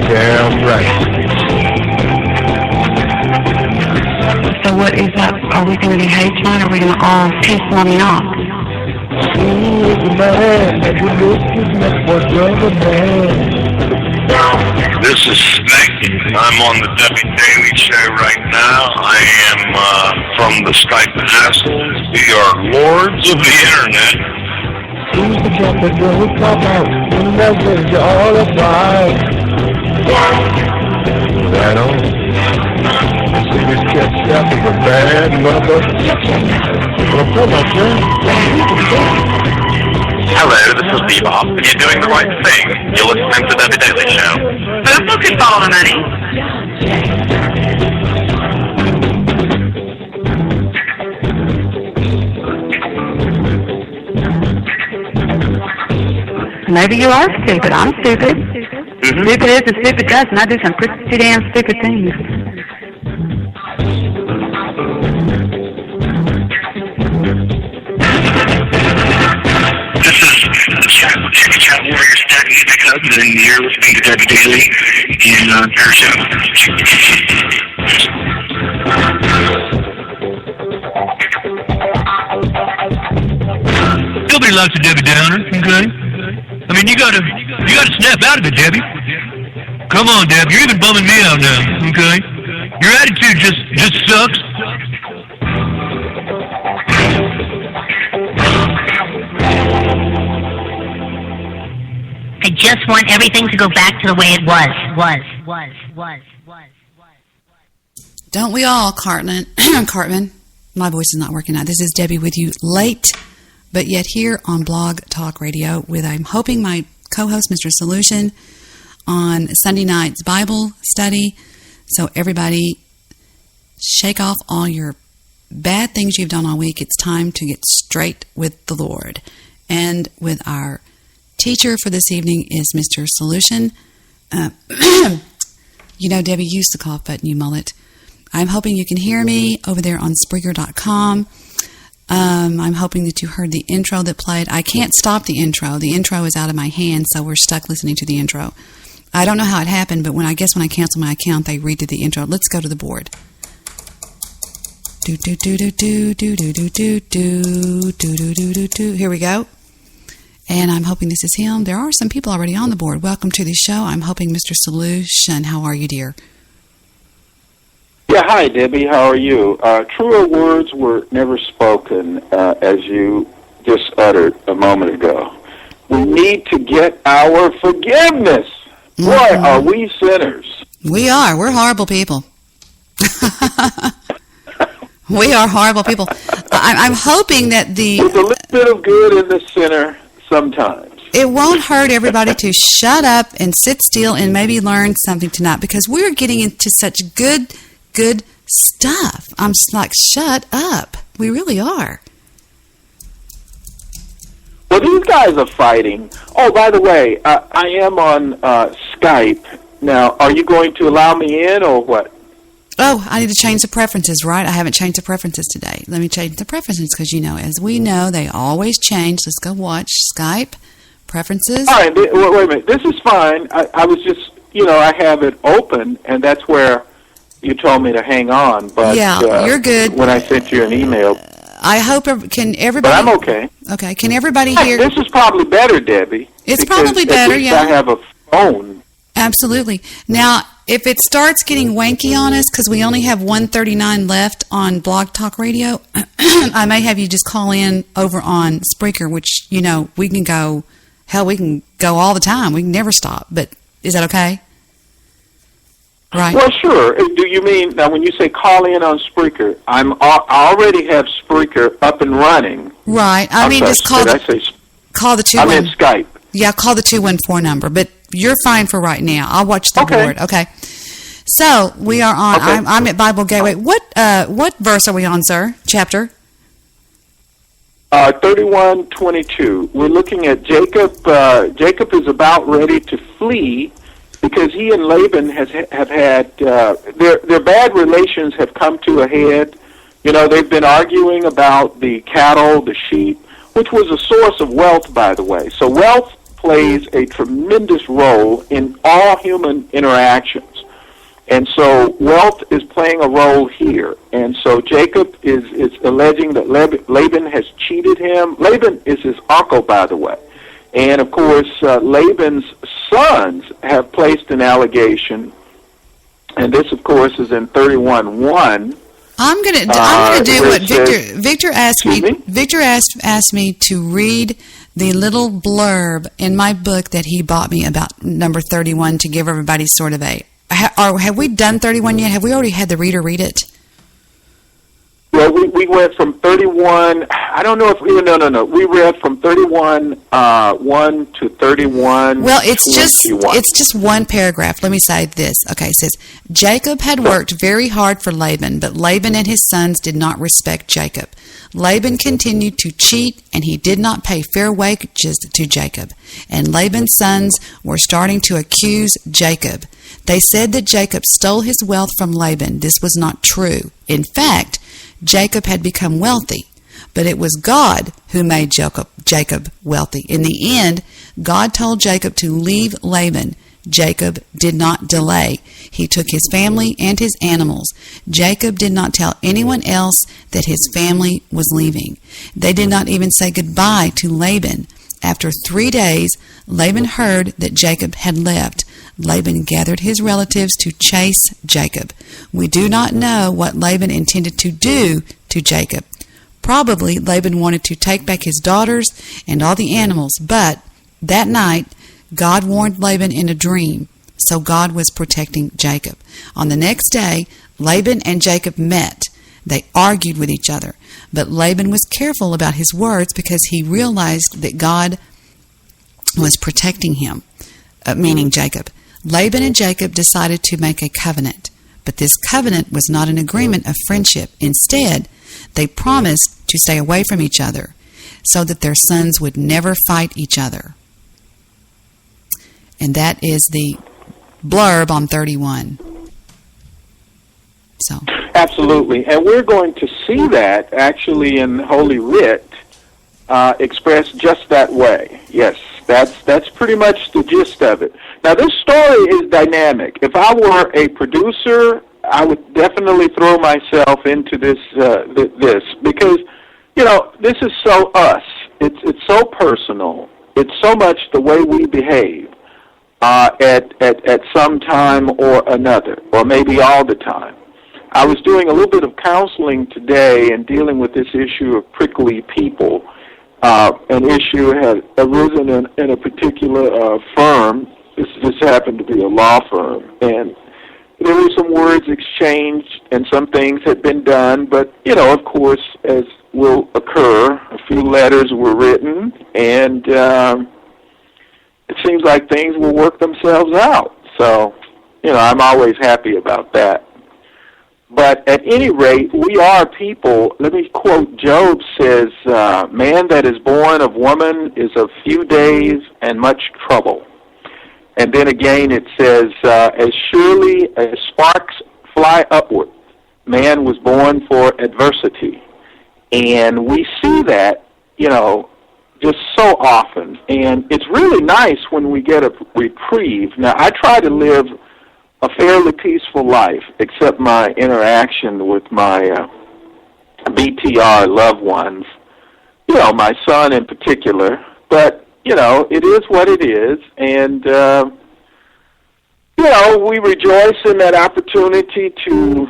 Speaker 9: Damn right.
Speaker 11: So what is that? Are we going to be hate tonight, or are we going to all piss mommy off?
Speaker 5: This is Snake. I'm on the Debi Daly Show right now. I am from the Skype Assholes. We are lords of the internet.
Speaker 12: Who's the champion? Who's come out? Who knows you're all about? Right on. See this cat stuff is a bad mother. Well, come on, friend.
Speaker 8: Hello, this is Bebop, and you're doing the right thing. You're listening to the Debi Daly Show. Who's looking for all the money?
Speaker 11: Maybe you are stupid. I'm stupid. Stupid is and stupid does, and I do some pretty damn stupid things.
Speaker 5: This is Chat Warrior Static Music Hub, and you're listening to Debi Daly in their show.
Speaker 9: Nobody likes a Debbie Downer, okay? I mean, you gotta snap out of it, Debbie. Come on, Deb, you're even bumming me out now, okay? Your attitude just sucks.
Speaker 13: I just want everything to go back to the way it was.
Speaker 2: Don't we all, Cartman? Cartman. My voice is not working out. This is Debbie with you late, but yet here on Blog Talk Radio with, I'm hoping, my co-host, Mr. Solution, on Sunday night's Bible study. So everybody, shake off all your bad things you've done all week. It's time to get straight with the Lord. And with our teacher for this evening is Mr. Solution. You know, Debbie, use the cough button, you mullet. I'm hoping you can hear me over there on Spreaker.com. I'm hoping that you heard the intro that played. I can't stop the intro. The intro is out of my hands, so we're stuck listening to the intro. I don't know how it happened, but when I cancel my account, they redo the intro. Let's go to the board. Do do do do do do do do do do do do do do do. Here we go. And I'm hoping this is him. There are some people already on the board. Welcome to the show. I'm hoping Mr. Solution. How are you, dear?
Speaker 10: Yeah, hi, Debbie. How are you? Truer words were never spoken, as you just uttered a moment ago. We need to get our forgiveness. Mm-hmm. Boy, are we sinners.
Speaker 2: We are. We're horrible people. We are horrible people. I'm hoping that
Speaker 10: there's a little bit of good in the sinner sometimes.
Speaker 2: It won't hurt everybody to shut up and sit still and maybe learn something tonight, because we're getting into such good stuff. I'm just like, shut up. We really are.
Speaker 10: Well, these guys are fighting. Oh, by the way, I am on Skype. Now, are you going to allow me in or what?
Speaker 2: Oh, I need to change the preferences, right? I haven't changed the preferences today. Let me change the preferences because, you know, as we know, they always change. Let's go watch Skype preferences.
Speaker 10: All right, wait a minute. This is fine. I was just, I have it open, and that's where you told me to hang on, but
Speaker 2: yeah, you're good.
Speaker 10: When I sent you an email.
Speaker 2: I hope, can everybody...
Speaker 10: But I'm okay.
Speaker 2: Okay, can everybody hear...
Speaker 10: This is probably better, Debbie.
Speaker 2: It's probably better, yeah.
Speaker 10: I have a phone.
Speaker 2: Absolutely. Now, if it starts getting wanky on us, because we only have 139 left on Blog Talk Radio, I may have you just call in over on Spreaker, which, we can go... Hell, we can go all the time. We can never stop. But is that okay? Right.
Speaker 10: Well, sure. Do you mean, now when you say call in on Spreaker, I already have Spreaker up and running.
Speaker 2: Right. Just call the 214.
Speaker 10: I'm in Skype.
Speaker 2: Yeah, call the 214 number, but you're fine for right now. I'll watch the board. Okay. So, we are on, okay. I'm at Bible Gateway. What verse are we on, sir? Chapter?
Speaker 10: 31:22. We're looking at Jacob. Jacob is about ready to flee, because he and Laban have had their bad relations have come to a head. They've been arguing about the cattle, the sheep, which was a source of wealth, by the way. So wealth plays a tremendous role in all human interactions. And so wealth is playing a role here. And so Jacob is alleging that Laban has cheated him. Laban is his uncle, by the way. And, of course, Laban's sons have placed an allegation, and this, of course, is in 31:1.
Speaker 2: I'm gonna do what Victor asked me. Victor asked me to read the little blurb in my book that he bought me about number 31 to give everybody sort of a. Have we done 31 yet? Have we already had the reader read it?
Speaker 10: Well, we went from 31. I don't know if no. We read from 31 1 to 31.
Speaker 2: Well, it's just one paragraph. Let me say this. Okay, it says Jacob had worked very hard for Laban, but Laban and his sons did not respect Jacob. Laban continued to cheat, and he did not pay fair wages to Jacob. And Laban's sons were starting to accuse Jacob. They said that Jacob stole his wealth from Laban. This was not true. In fact, Jacob had become wealthy, but it was God who made Jacob wealthy. In the end, God told Jacob to leave Laban. Jacob did not delay. He took his family and his animals. Jacob did not tell anyone else that his family was leaving. They did not even say goodbye to Laban. After 3 days, Laban heard that Jacob had left. Laban gathered his relatives to chase Jacob. We do not know what Laban intended to do to Jacob. Probably Laban wanted to take back his daughters and all the animals, but that night God warned Laban in a dream, so God was protecting Jacob. On the next day, Laban and Jacob met. They argued with each other. But Laban was careful about his words because he realized that God was protecting him, meaning Jacob. Laban and Jacob decided to make a covenant. But this covenant was not an agreement of friendship. Instead, they promised to stay away from each other so that their sons would never fight each other. And that is the blurb on 31. So
Speaker 10: absolutely, and we're going to see that actually in Holy Writ expressed just that way. Yes, that's pretty much the gist of it. Now, this story is dynamic. If I were a producer, I would definitely throw myself into this because, you know, this is so us. It's so personal. It's so much the way we behave at some time or another, or maybe all the time. I was doing a little bit of counseling today and dealing with this issue of prickly people. An issue had arisen in a particular firm. This happened to be a law firm, and there were some words exchanged and some things had been done, but, you know, of course, as will occur, a few letters were written, and it seems like things will work themselves out. So, you know, I'm always happy about that. But at any rate, we are people. Let me quote Job says, man that is born of woman is of few days and much trouble. And then again it says, as surely as sparks fly upward, man was born for adversity. And we see that, you know, just so often. And it's really nice when we get a reprieve. Now, I try to live a fairly peaceful life, except my interaction with my BTR loved ones, you know, my son in particular. But, you know, it is what it is, and, you know, we rejoice in that opportunity to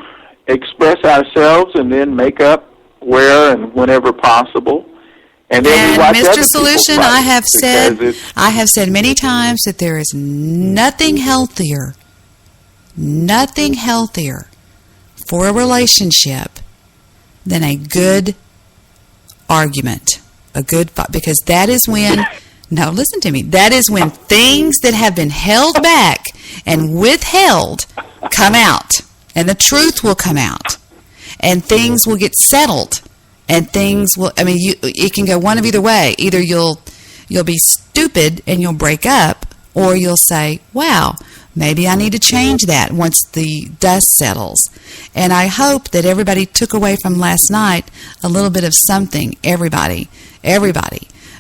Speaker 10: express ourselves and then make up where and whenever possible. And then
Speaker 2: Mr. Solution, I have said many times that there is nothing healthier for a relationship than a good argument, a good fight, because that is when, no, listen to me, that is when things that have been held back and withheld come out, and the truth will come out, and things will get settled, and things will, I mean, it can go one of either way. Either you'll be stupid and you'll break up, or you'll say, wow, maybe I need to change that once the dust settles. And I hope that everybody took away from last night a little bit of something, everybody.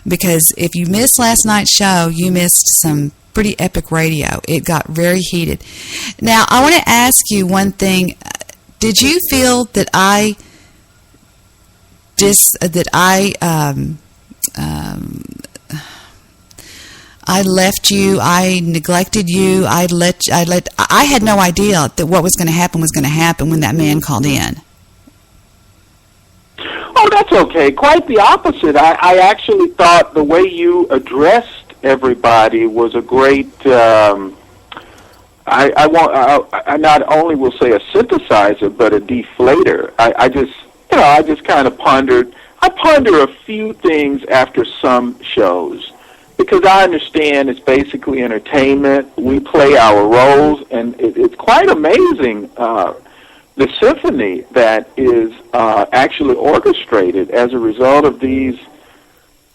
Speaker 2: Because if you missed last night's show, you missed some pretty epic radio. It got very heated. Now, I want to ask you one thing. Did you feel that I left you, I neglected you, I had no idea that what was going to happen when that man called in.
Speaker 10: Oh, that's okay. Quite the opposite. I actually thought the way you addressed everybody was a great, I not only will say a synthesizer, but a deflator. I just kind of pondered. I ponder a few things after some shows, because I understand it's basically entertainment. We play our roles, and it's quite amazing, the symphony that is actually orchestrated as a result of these.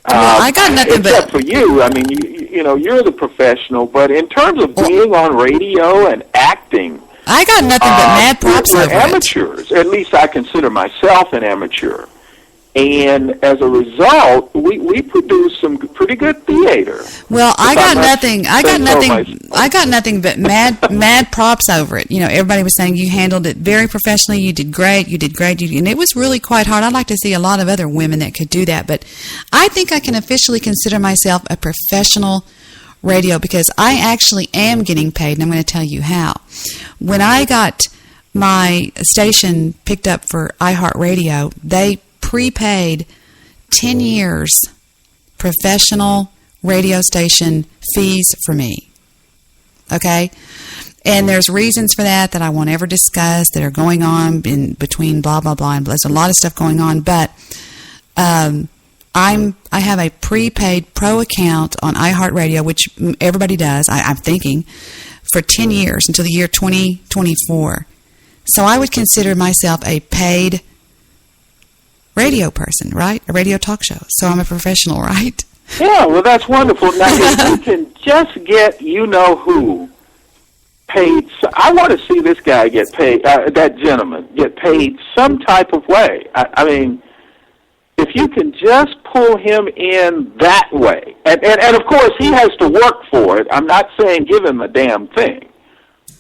Speaker 2: I got nothing
Speaker 10: except for you. I mean, you know, you're the professional, but in terms of being on radio and acting,
Speaker 2: I got nothing but mad props over it.
Speaker 10: We're amateurs. At least I consider myself an amateur. And as a result, we produce some pretty good theater.
Speaker 2: Well, I got nothing but mad props over it. You know, everybody was saying you handled it very professionally. You did great. And it was really quite hard. I'd like to see a lot of other women that could do that. But I think I can officially consider myself a professional radio because I actually am getting paid, and I'm going to tell you how. When I got my station picked up for iHeartRadio, they prepaid 10 years professional radio station fees for me. Okay? And there's reasons for that I won't ever discuss that are going on in between blah, blah, blah. And there's a lot of stuff going on. But I have a prepaid pro account on iHeartRadio, which everybody does, I'm thinking, for 10 years until the year 2024. So I would consider myself a paid radio person, right? A radio talk show. So I'm a professional, right?
Speaker 10: Yeah, well, that's wonderful. Now, if you can just get you-know-who paid, I want to see this guy get paid, that gentleman get paid some type of way. I mean, if you can just pull him in that way, and of course he has to work for it. I'm not saying give him a damn thing,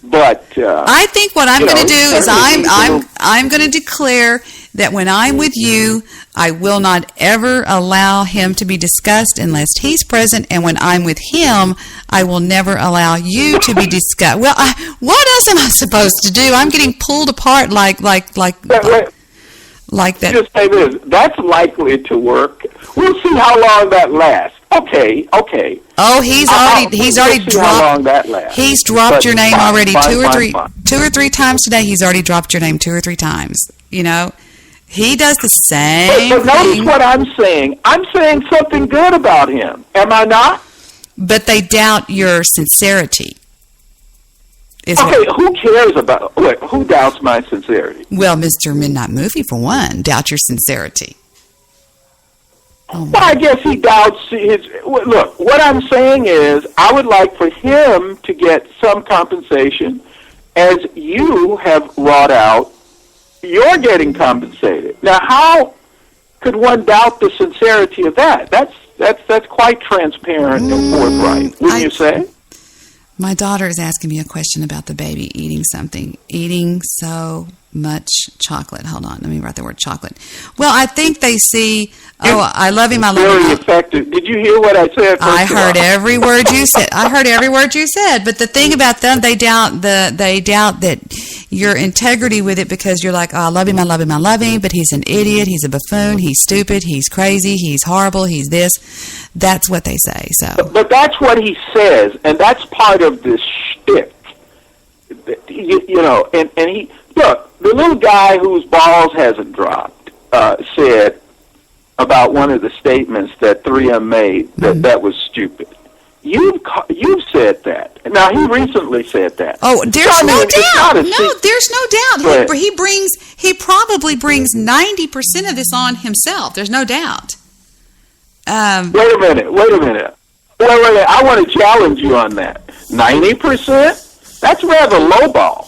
Speaker 10: but
Speaker 2: I think what I'm going to do is I'm going to declare that when I'm with you, I will not ever allow him to be discussed unless he's present, and when I'm with him, I will never allow you to be discussed. Well, what else am I supposed to do? I'm getting pulled apart like that.
Speaker 10: Just say this. That's likely to work. We'll see how long that lasts. Okay.
Speaker 2: Oh, he's already dropped.
Speaker 10: How long that lasts.
Speaker 2: He's dropped your name already two or three times today. He's already dropped your name 2 or 3 times. You know, he does the same.
Speaker 10: But notice what I'm saying. I'm saying something good about him. Am I not?
Speaker 2: But they doubt your sincerity.
Speaker 10: Who cares about... who doubts my sincerity?
Speaker 2: Well, Mr. Midnight Movie, for one, doubts your sincerity.
Speaker 10: Well, I guess he doubts his... Look, what I'm saying is I would like for him to get some compensation as you have wrought out. You're getting compensated. Now, how could one doubt the sincerity of that? That's quite transparent and forthright, wouldn't you say?
Speaker 2: My daughter is asking me a question about the baby eating something. Eating so much chocolate. Hold on. Let me write the word chocolate. Well, I think they see, I love him, I love him.
Speaker 10: Very effective. Did you hear what I said?
Speaker 2: I heard every word you said. But the thing about them, they doubt that your integrity with it, because you're like, I love him, but he's an idiot, he's a buffoon, he's stupid, he's crazy, he's horrible, he's this. That's what they say. So,
Speaker 10: but that's what he says, and that's part of this shtick. You know, and he, look, the little guy whose balls hasn't dropped said about one of the statements that 3M made that was stupid. You've said that. Now, he recently said that.
Speaker 2: Oh, there's no doubt. No, there's no doubt. He probably brings 90% of this on himself. There's no doubt.
Speaker 10: Wait a minute. Wait, I want to challenge you on that. 90%? That's rather lowball.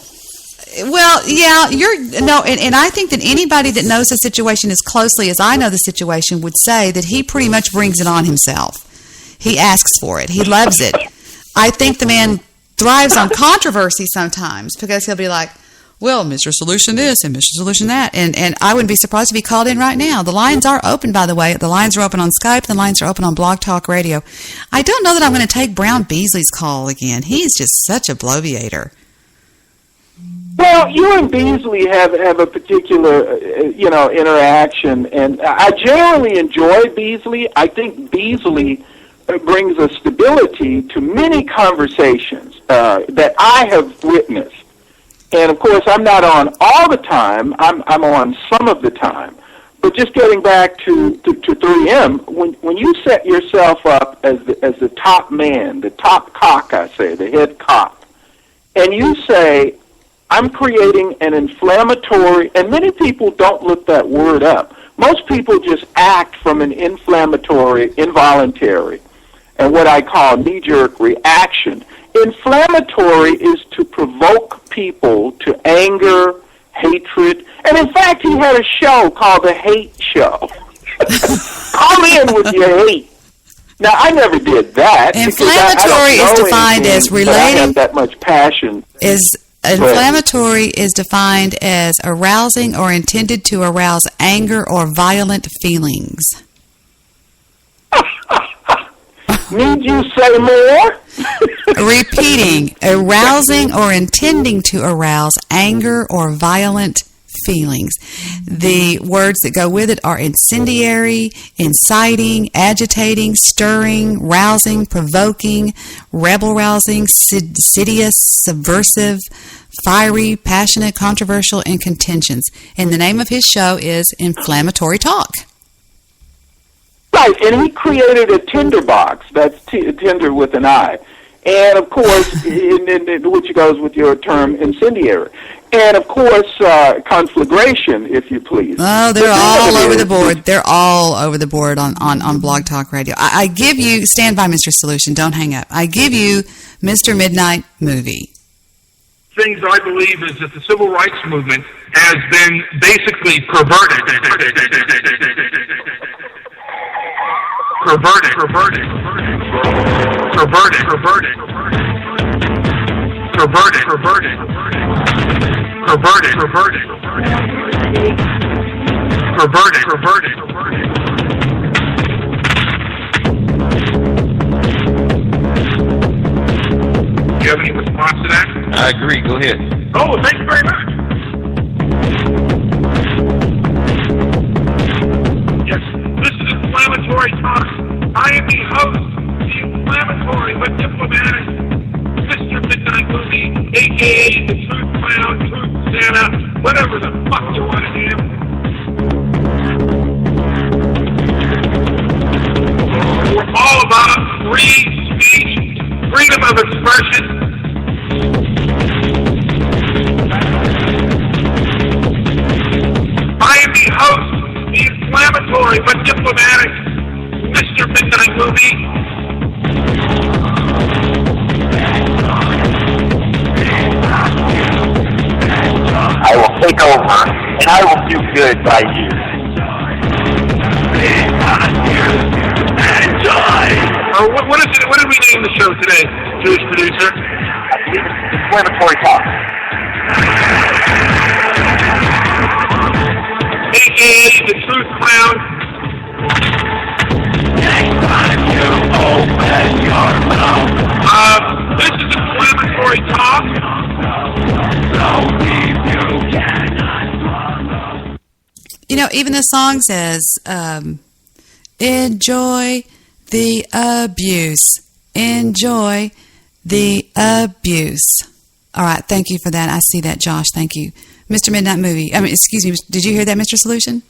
Speaker 2: Well, yeah, and I think that anybody that knows the situation as closely as I know the situation would say that he pretty much brings it on himself. He asks for it. He loves it. I think the man thrives on controversy sometimes because he'll be like, well, Mr. Solution this and Mr. Solution that. And I wouldn't be surprised if he called in right now. The lines are open, by the way. The lines are open on Skype. The lines are open on Blog Talk Radio. I don't know that I'm going to take Brown Beasley's call again. He's just such a bloviator.
Speaker 10: Well, you and Beasley have a particular, interaction, and I generally enjoy Beasley. I think Beasley brings a stability to many conversations that I have witnessed. And, of course, I'm not on all the time. I'm on some of the time. But just getting back to 3M, when you set yourself up as the top man, the top cock, I say, the head cock, and you say, I'm creating an inflammatory, and many people don't look that word up. Most people just act from an inflammatory, involuntary, and what I call knee-jerk reaction. Inflammatory is to provoke people to anger, hatred, and in fact, he had a show called The Hate Show. Call in with your hate. Now, I never did that.
Speaker 2: Inflammatory is defined as relating.
Speaker 10: I have that much passion.
Speaker 2: Inflammatory is defined as arousing or intended to arouse anger or violent feelings.
Speaker 10: Need you say more?
Speaker 2: Repeating, arousing or intending to arouse anger or violent feelings. The words that go with it are incendiary, inciting, agitating, stirring, rousing, provoking, rebel-rousing, insidious, subversive, fiery, passionate, controversial, and contentious. And the name of his show is Inflammatory Talk.
Speaker 10: Right, and he created a tinderbox. That's Tinder with an I. And, of course, which goes with your term incendiary. And, of course, conflagration, if you please.
Speaker 2: Oh, they're all over the board. They're all over the board on Blog Talk Radio. I give you, stand by, Mr. Solution, don't hang up. I give you Mr. Midnight Movie.
Speaker 14: Things I believe is that the civil rights movement has been basically perverted. Do you have any response to that?
Speaker 15: I agree. Go ahead.
Speaker 14: Oh, thank you very much. Yes, this is Inflammatory Talk. I am the host, the inflammatory but diplomatic Mr. Midnight Movie, a.k.a. the Truth Clown, Truth Santa, whatever the fuck you want to name. We're all about free speech, freedom of expression. I am the host, the inflammatory but diplomatic Mr. Midnight Movie.
Speaker 16: I will take over, and I will do good by you.
Speaker 14: What is it? What did we name the show today, Jewish producer?
Speaker 16: I believe it's Inflammatory Talk.
Speaker 14: A.k.a. the Truth Clown. This is Inflammatory Talk.
Speaker 2: You know, even the song says, enjoy the abuse. Enjoy the abuse. All right, thank you for that. I see that, Josh. Thank you. Mr. Midnight Movie. Excuse me. Did you hear that, Mr. Solution?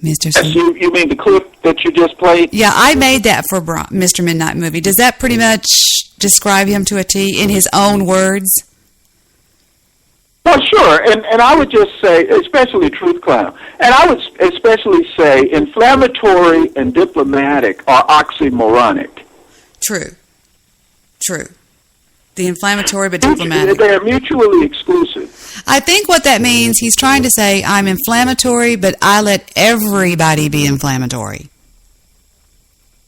Speaker 2: Mr. Solution.
Speaker 10: You mean the clip that you just played?
Speaker 2: Yeah, I made that for Mr. Midnight Movie. Does that pretty much describe him to a T in his own words?
Speaker 10: Well, sure, and I would just say, especially Truth Clown, and I would especially say inflammatory and diplomatic are oxymoronic.
Speaker 2: True. The inflammatory but diplomatic.
Speaker 10: They are mutually exclusive.
Speaker 2: I think what that means, he's trying to say, I'm inflammatory, but I let everybody be inflammatory.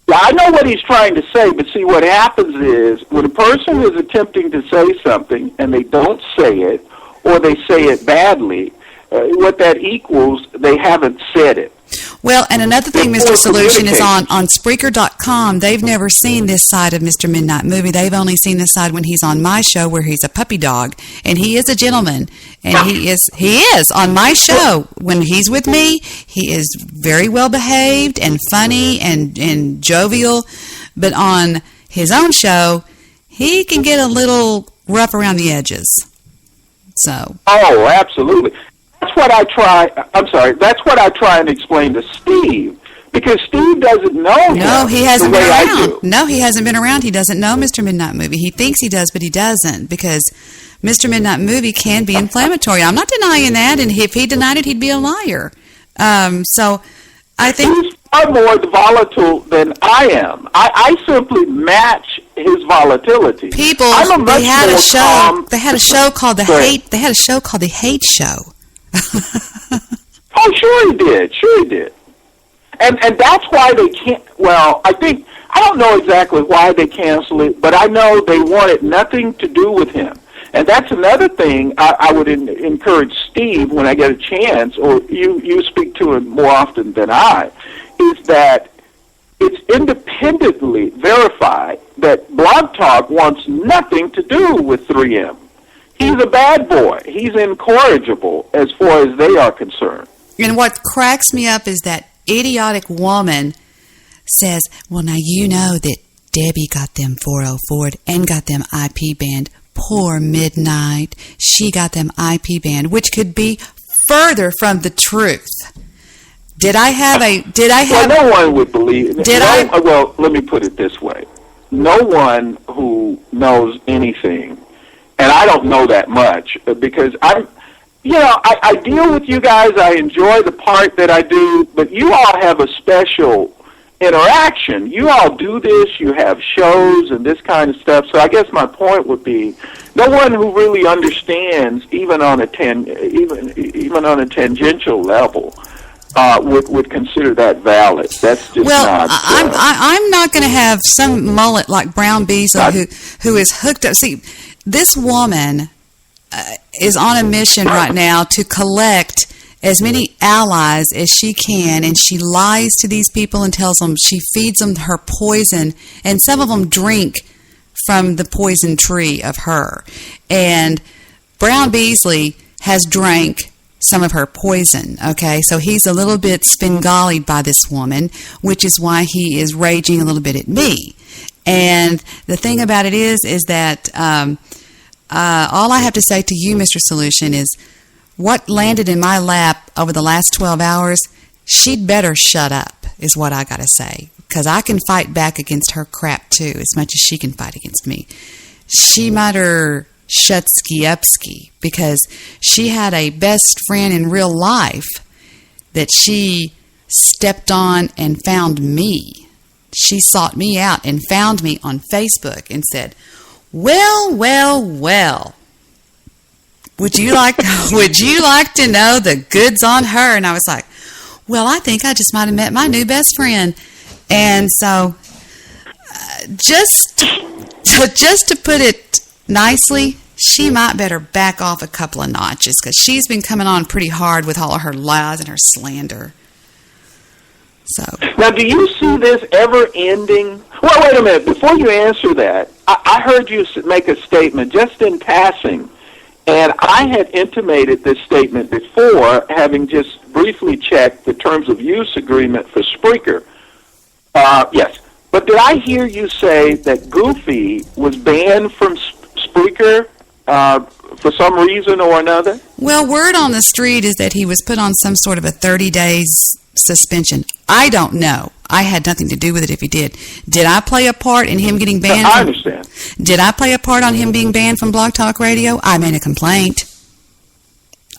Speaker 10: Yeah, I know what he's trying to say, but see, what happens is when a person is attempting to say something and they don't say it, or they say it badly, what that equals, they haven't said it.
Speaker 2: Well, and another thing, Mr. Solution, is on Spreaker.com, they've never seen this side of Mr. Midnight Movie. They've only seen this side when he's on my show where he's a puppy dog. And he is a gentleman. And he is on my show. When he's with me, he is very well behaved and funny and jovial. But on his own show, he can get a little rough around the edges. So.
Speaker 10: Oh, absolutely. That's what I try. I'm sorry. That's what I try and explain to Steve, because Steve doesn't know him.
Speaker 2: No, he hasn't been around. No, he hasn't been around. He doesn't know Mr. Midnight Movie. He thinks he does, but he doesn't, because Mr. Midnight Movie can be inflammatory. I'm not denying that, and if he denied it, he'd be a liar. So I think
Speaker 10: he's far more volatile than I am. I simply match his volatility.
Speaker 2: People, they had a show. They had a show called the Hate. They had a show called the Hate Show.
Speaker 10: Oh, sure he did. And that's why they can't. Well, I don't know exactly why they canceled it, but I know they wanted nothing to do with him. And that's another thing I would encourage Steve, when I get a chance, or you speak to him more often than I, is that it's independently verified that Blog Talk wants nothing to do with 3M. he's a bad boy. He's incorrigible as far as they are concerned.
Speaker 2: And what cracks me up is that idiotic woman says, well, now you know that Debbie got them 404'd and got them IP banned. Poor Midnight. She got them IP banned, which could be further from the truth.
Speaker 10: Well, no one would believe. Well, let me put it this way. No one who knows anything, and I don't know that much because I deal with you guys. I enjoy the part that I do, but you all have a special interaction. You all do this. You have shows and this kind of stuff. So I guess my point would be, no one who really understands, even on a tangential level, would consider that valid. That's just not.
Speaker 2: I'm not going to have some mullet like Brown Beasley who is hooked up. See, this woman is on a mission right now to collect as many allies as she can, and she lies to these people and tells them she feeds them her poison, and some of them drink from the poison tree of her. And Brown Beasley has drank some of her poison, okay? So he's a little bit Spengalied by this woman, which is why he is raging a little bit at me. And the thing about it is that all I have to say to you, Mr. Solution, is what landed in my lap over the last 12 hours, she'd better shut up, is what I got to say. Because I can fight back against her crap, too, as much as she can fight against me. She mighter Shutsky-upsky, because she had a best friend in real life that she stepped on and found me. She sought me out and found me on Facebook and said, well, would you like to know the goods on her? And I was like, well, I think I just might have met my new best friend. And so just to put it nicely, she might better back off a couple of notches, because she's been coming on pretty hard with all of her lies and her slander. So
Speaker 10: now, do you see this ever ending? Well, wait a minute. Before you answer that, I heard you make a statement just in passing, and I had intimated this statement before, having just briefly checked the terms of use agreement for Spreaker. Yes. But did I hear you say that Goofy was banned from Spreaker for some reason or another?
Speaker 2: Well, word on the street is that he was put on some sort of a 30 days suspension. I don't know. I had nothing to do with it if he did. Did I play a part in him getting banned?
Speaker 10: I understand.
Speaker 2: Did I play a part on him being banned from Blog Talk Radio? I made a complaint.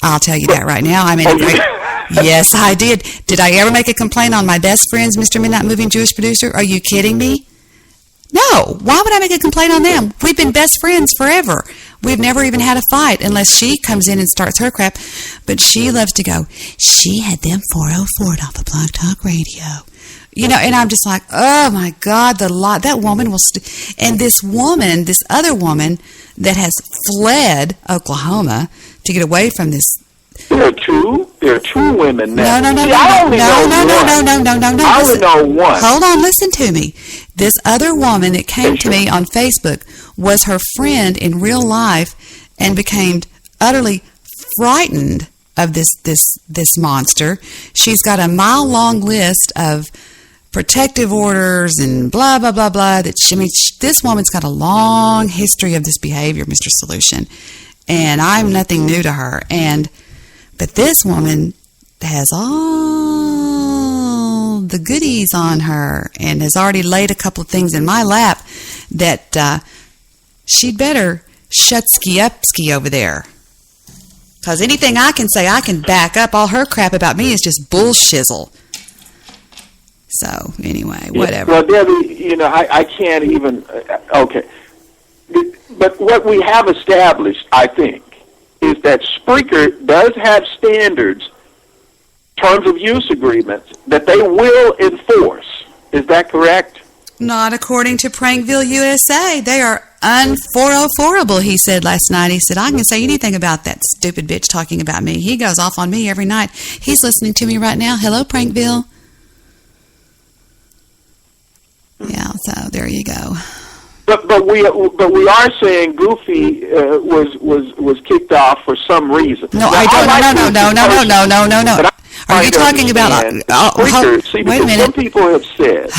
Speaker 2: I'll tell you that right now. I made a great... Yes, I did. Did I ever make a complaint on my best friend's Mr. Midnight Moving Jewish Producer? Are you kidding me? No. Why would I make a complaint on them? We've been best friends forever. We've never even had a fight unless she comes in and starts her crap. But she loves to go, she had them 404'd off of Blog Talk Radio. You know, and I'm just like, oh my God, that woman will... and this other woman that has fled Oklahoma to get away from this...
Speaker 10: There are two women now.
Speaker 2: No.
Speaker 10: I only know one.
Speaker 2: Hold on, listen to me. This other woman that came to me on Facebook was her friend in real life and became utterly frightened of this monster. She's got a mile-long list of protective orders and blah, blah, blah, blah. This woman's got a long history of this behavior, Mr. Solution, and I'm nothing new to her. But this woman has all the goodies on her and has already laid a couple of things in my lap that she'd better Shutsky-upsky over there. Because anything I can say, I can back up. All her crap about me is just bullshizzle. So, anyway, whatever.
Speaker 10: Well, Debbie, I can't even... okay. But what we have established, I think, is that Spreaker does have standards, terms of use agreements, that they will enforce. Is that correct?
Speaker 2: Not according to Prankville, USA. They are un-404able, he said last night. He said, I can say anything about that stupid bitch talking about me. He goes off on me every night. He's listening to me right now. Hello, Prankville. Yeah, so there you go.
Speaker 10: But we are saying Goofy was kicked off for some reason.
Speaker 2: No, I don't. No. Are you talking about? Wait a minute.
Speaker 10: Some people have said.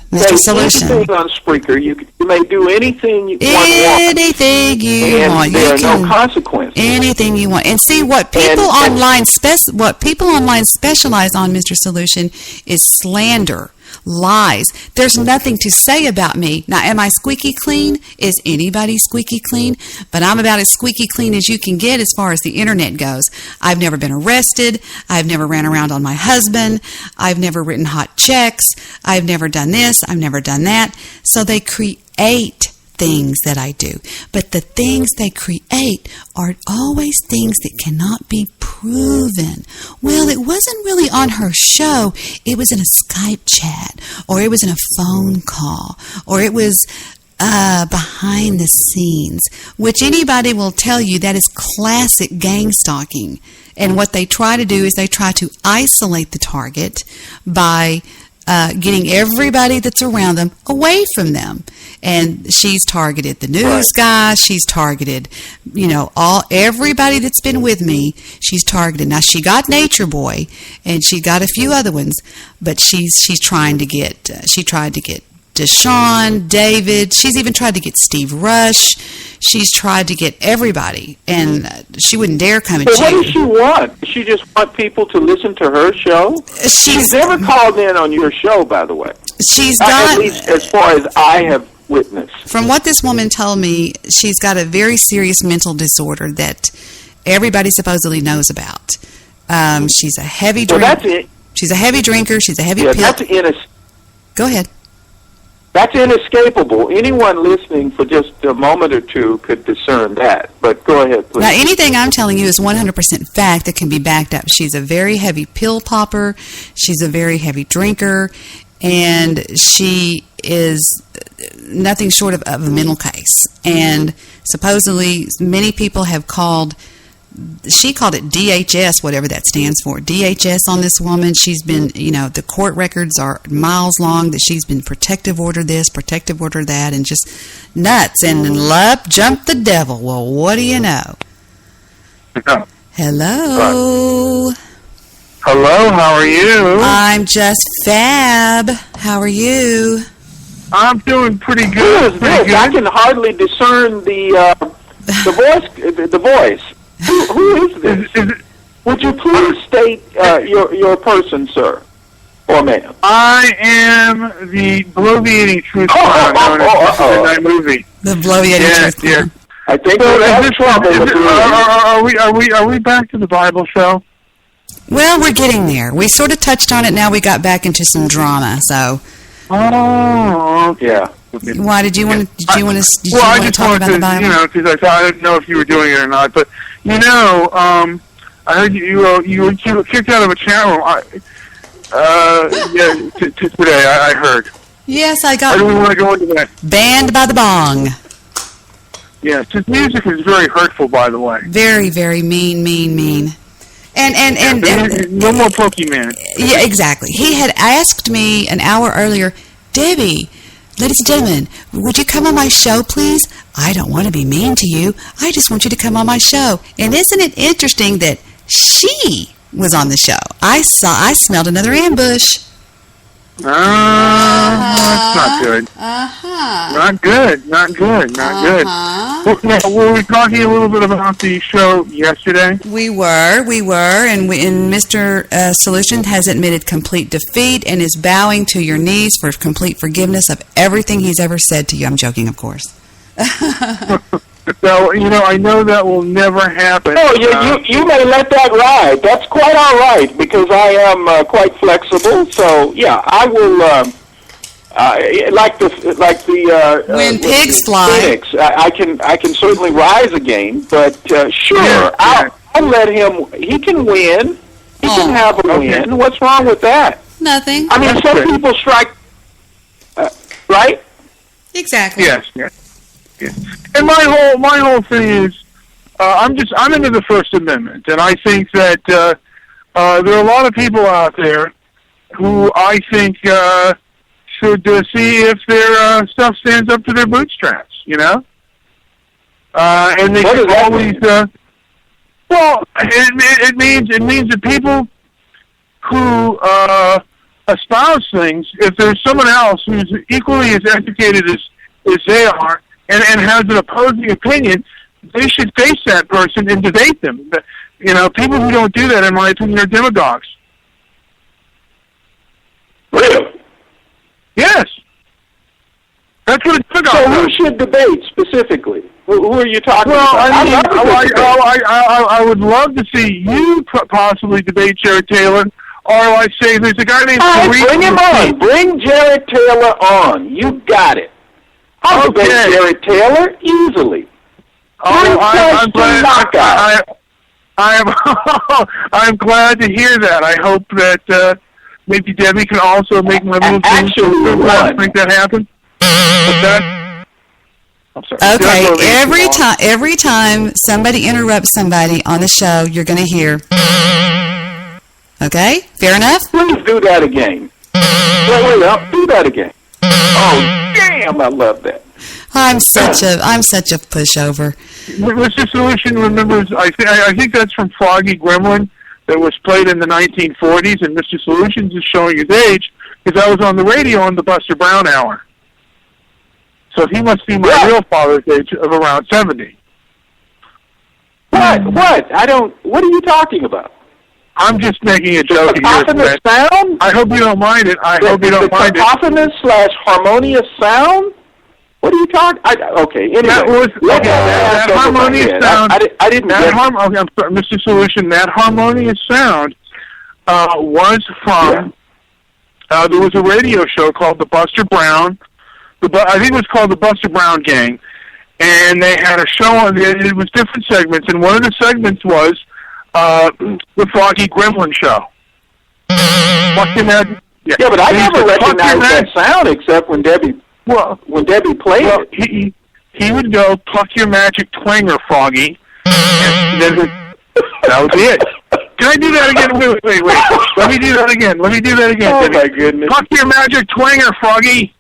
Speaker 2: Mr. Solution.
Speaker 10: On Spreaker, you may do anything you want.
Speaker 2: Anything you want.
Speaker 10: There are no consequences.
Speaker 2: Anything you want. And see, what people online specialize on, Mr. Solution, is slander. Lies. There's nothing to say about me. Now, am I squeaky clean? Is anybody squeaky clean? But I'm about as squeaky clean as you can get as far as the internet goes. I've never been arrested. I've never ran around on my husband. I've never written hot checks. I've never done this. I've never done that. So they create things that I do. But the things they create are always things that cannot be proven. Well, it wasn't really on her show. It was in a Skype chat, or it was in a phone call, or it was behind the scenes, which anybody will tell you that is classic gang stalking. And what they try to do is they try to isolate the target by getting everybody that's around them away from them. And she's targeted the news guy. She's targeted, everybody that's been with me. She's targeted. Now, she got Nature Boy, and she got a few other ones, but she's trying to get. She tried to get Deshaun, David. She's even tried to get Steve Rush. She's tried to get everybody, and she wouldn't dare come and
Speaker 10: check. What does she want? Does she just want people to listen to her show? She's never called in on your show, by the way.
Speaker 2: She's got,
Speaker 10: at least as far as I have witnessed.
Speaker 2: From what this woman told me, she's got a very serious mental disorder that everybody supposedly knows about. She's a heavy drinker.
Speaker 10: Well, that's it.
Speaker 2: She's a heavy drinker. She's a heavy pill. Go ahead.
Speaker 10: That's inescapable. Anyone listening for just a moment or two could discern that. But go ahead, please.
Speaker 2: Now, anything I'm telling you is 100% fact that can be backed up. She's a very heavy pill popper. She's a very heavy drinker. And she is nothing short of a mental case. And supposedly many people have called, she called it DHS, whatever that stands for. DHS on this woman. She's been, the court records are miles long that she's been protective order this, protective order that, and just nuts. And then up jumped the devil. Well, what do you know? Hello.
Speaker 15: Hello, how are you?
Speaker 2: I'm just fab. How are you?
Speaker 15: I'm doing pretty good.
Speaker 10: Who is this? I can hardly discern the voice. Who is this? Would you please state your person, sir, or ma'am?
Speaker 15: I am the bloviating truth clown known as the Midnight Movie.
Speaker 2: The bloviating truth clown.
Speaker 10: I think
Speaker 15: are we back to the Bible show?
Speaker 2: Well, we're getting there. We sort of touched on it. Now we got back into some drama. So.
Speaker 15: Oh,
Speaker 10: yeah.
Speaker 2: Why did you want to? Did you want to talk about the Bible?
Speaker 15: Because I didn't know if you were doing it or not. But I heard you were kicked out of a chat room. Today I heard.
Speaker 2: Yes, I got.
Speaker 15: Or do we want to go into that?
Speaker 2: Banned by the bong.
Speaker 15: Yes, his music is very hurtful, by the way.
Speaker 2: Very, very mean. And
Speaker 15: no more Pokemon.
Speaker 2: Yeah, exactly. He had asked me an hour earlier, Debbie, ladies and gentlemen, would you come on my show, please? I don't want to be mean to you. I just want you to come on my show. And isn't it interesting that she was on the show? I smelled another ambush.
Speaker 15: That's not good. Not good. Were we talking a little bit about the show yesterday?
Speaker 2: We were, and Mr. Solution has admitted complete defeat and is bowing to your knees for complete forgiveness of everything he's ever said to you. I'm joking, of course.
Speaker 15: So, I know that will never happen.
Speaker 10: No, you may let that ride. That's quite all right, because I am quite flexible. So, yeah, I will,
Speaker 2: when pigs fly.
Speaker 10: Phoenix, I can certainly rise again, but sure, I'll let him, he can win. He can have a win. What's wrong with that?
Speaker 2: Nothing.
Speaker 10: I mean, some people strike, right?
Speaker 2: Exactly.
Speaker 15: Yes. And my whole thing is, I'm into the First Amendment, and I think that there are a lot of people out there who I think to see if their stuff stands up to their bootstraps, you know? And they should always, well, it means that people who espouse things, if there's someone else who's equally as educated as they are and has an opposing opinion, they should face that person and debate them. But, you know, people who don't do that, in my opinion, are demagogues.
Speaker 10: Really?
Speaker 15: Yes. That's what it's about.
Speaker 10: So who should debate specifically? Who are you talking
Speaker 15: well,
Speaker 10: about?
Speaker 15: I would love to see you possibly debate Jared Taylor, or like say there's a guy named
Speaker 10: bring him on. Bring Jared Taylor on. You got it. I'll debate Jared Taylor easily.
Speaker 15: I'm glad to hear that. I hope that maybe Debbie can also make my little thing to make that happen.
Speaker 2: Okay, every time somebody interrupts somebody on the show, you're going to hear. Okay, fair enough?
Speaker 10: Please do that again. Wait, do that again. Oh, damn, I love that.
Speaker 2: I'm such a pushover.
Speaker 15: Mr. Solution remembers, I think that's from Froggy Gremlin that was played in the 1940s, and Mr. Solutions is showing his age because I was on the radio on the Buster Brown Hour. So he must be my real father's age of around 70.
Speaker 10: What? What are you talking about?
Speaker 15: I'm just making a joke.
Speaker 10: Cacophonous sound?
Speaker 15: I hope you don't mind it. I hope you don't mind it.
Speaker 10: Cacophonous / harmonious sound? What are you talking? Okay, anyway.
Speaker 15: That harmonious sound.
Speaker 10: I didn't get
Speaker 15: okay, I'm sorry, Mr. Solution, that harmonious sound was from, there was a radio show called the Buster Brown, I think it was called the Buster Brown Gang, and they had a show on it. It was different segments, and one of the segments was the Froggy Gremlin Show.
Speaker 10: Yeah, but I never recognized that sound except when Debbie played it.
Speaker 15: He would go, pluck your magic twanger, Froggy, and then that was it. Can I do that again? Wait. Let me do that again.
Speaker 10: Oh, my goodness.
Speaker 15: Pluck your magic twanger, Froggy.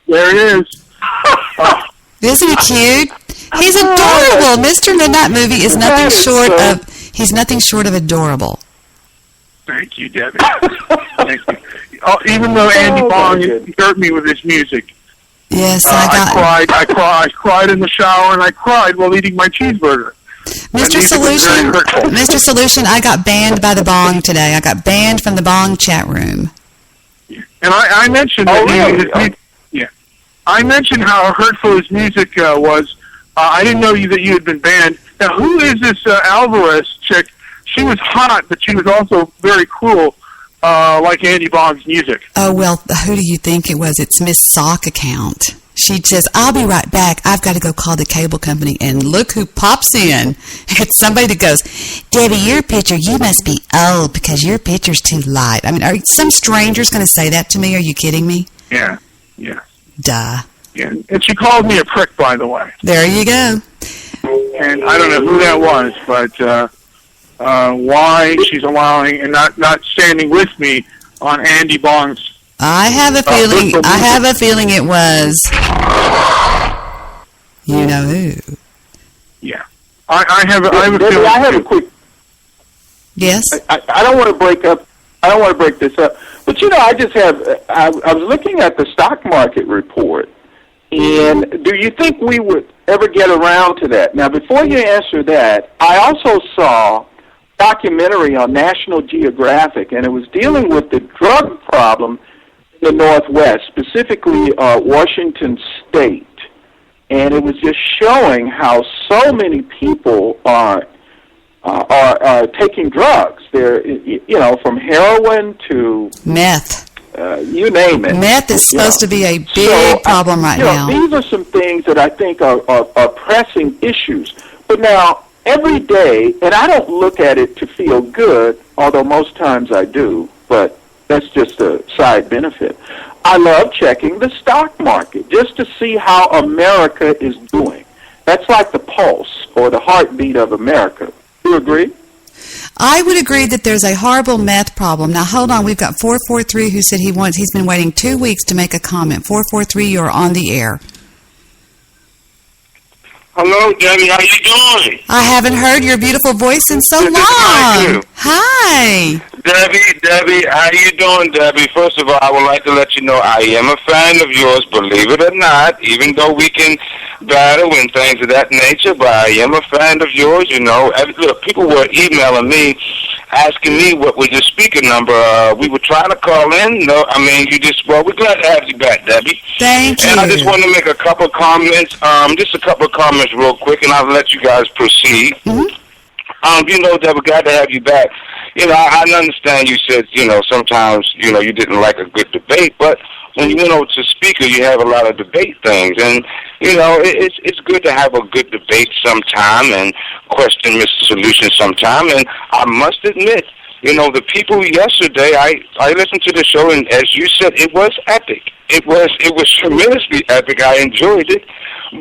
Speaker 15: There it is.
Speaker 2: Isn't he cute? He's adorable. Mr. Midnight Movie is nothing short of adorable.
Speaker 15: Thank you, Debbie. Thank you. Even though Andy Bong hurt me with his music.
Speaker 2: Yes,
Speaker 15: I cried in the shower, and I cried while eating my cheeseburger.
Speaker 2: Mr. Solution, I got banned by the Bong today. I got banned from the Bong chat room.
Speaker 15: And I mentioned I mentioned how hurtful his music was. I didn't know that you had been banned. Now, who is this Alvarez chick? She was hot, but she was also very cruel, like Andy Bong's music.
Speaker 2: Oh, well, who do you think it was? It's Miss Sock Account. She says, I'll be right back. I've got to go call the cable company. And look who pops in. It's somebody that goes, Debbie, your picture, you must be old because your picture's too light. I mean, are some strangers going to say that to me? Are you kidding me?
Speaker 15: Yeah.
Speaker 2: Duh.
Speaker 15: Yeah, and she called me a prick, by the way.
Speaker 2: There you go.
Speaker 15: And I don't know who that was, but why she's allowing and not standing with me on Andy Bong's.
Speaker 2: I have a feeling it was. You know who?
Speaker 15: Yeah, I have a feeling.
Speaker 10: I have a quick.
Speaker 2: Yes.
Speaker 10: I don't want to break up. I don't want to break this up, but you know, I just have. I was looking at the stock market report. And do you think we would ever get around to that? Now, before you answer that, I also saw a documentary on National Geographic, and it was dealing with the drug problem in the Northwest, specifically Washington State. And it was just showing how so many people are taking drugs. They're, from heroin to
Speaker 2: meth.
Speaker 10: You name it.
Speaker 2: Meth is supposed to be a big problem right now.
Speaker 10: These are some things that I think are pressing issues. But now, every day, and I don't look at it to feel good, although most times I do, but that's just a side benefit. I love checking the stock market just to see how America is doing. That's like the pulse or the heartbeat of America. Do you agree?
Speaker 2: I would agree that there's a horrible meth problem. Now, hold on. We've got 443 who said he's been waiting 2 weeks to make a comment. 443, you're on the air.
Speaker 5: Hello, Debbie. How you doing?
Speaker 2: I haven't heard your beautiful voice in so long. Hi.
Speaker 5: Debbie, how you doing, Debbie? First of all, I would like to let you know I am a fan of yours, believe it or not, even though we can battle and things of that nature, but I am a fan of yours, you know. Look, people were emailing me, asking me what was your speaker number. We were trying to call in. No, I mean, we're glad to have you back, Debbie.
Speaker 2: Thank you.
Speaker 5: And I just want to make a couple of comments, real quick, and I'll let you guys proceed.
Speaker 2: Mm-hmm.
Speaker 5: You know, Debbie, glad to have you back. You know, I understand you said, you know, sometimes, you know, you didn't like a good debate, but when you went over to speaker, you have a lot of debate things, and, you know, it's good to have a good debate sometime and question Mr. Solution sometime, and I must admit, you know, the people yesterday, I listened to the show, and as you said, it was epic. It was tremendously epic. I enjoyed it.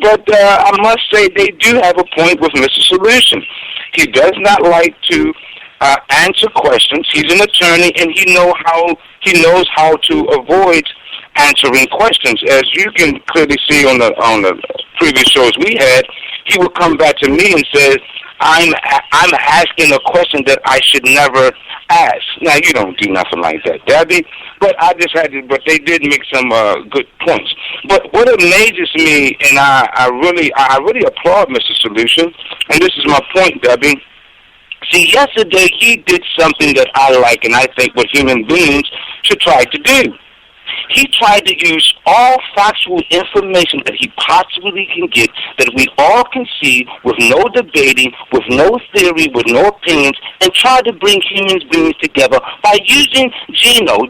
Speaker 5: But I must say they do have a point with Mr. Solution. He does not like to answer questions. He's an attorney, and he knows how to avoid answering questions. As you can clearly see on the previous shows we had, he would come back to me and say, I'm asking a question that I should never ask. Now, you don't do nothing like that, Debbie, but but they did make some good points. But what amazes me, and I really applaud Mr. Solution, and this is my point, Debbie. See, yesterday he did something that I like, and I think what human beings should try to do. He tried to use all factual information that he possibly can get, that we all can see, with no debating, with no theory, with no opinions, and try to bring human beings together by using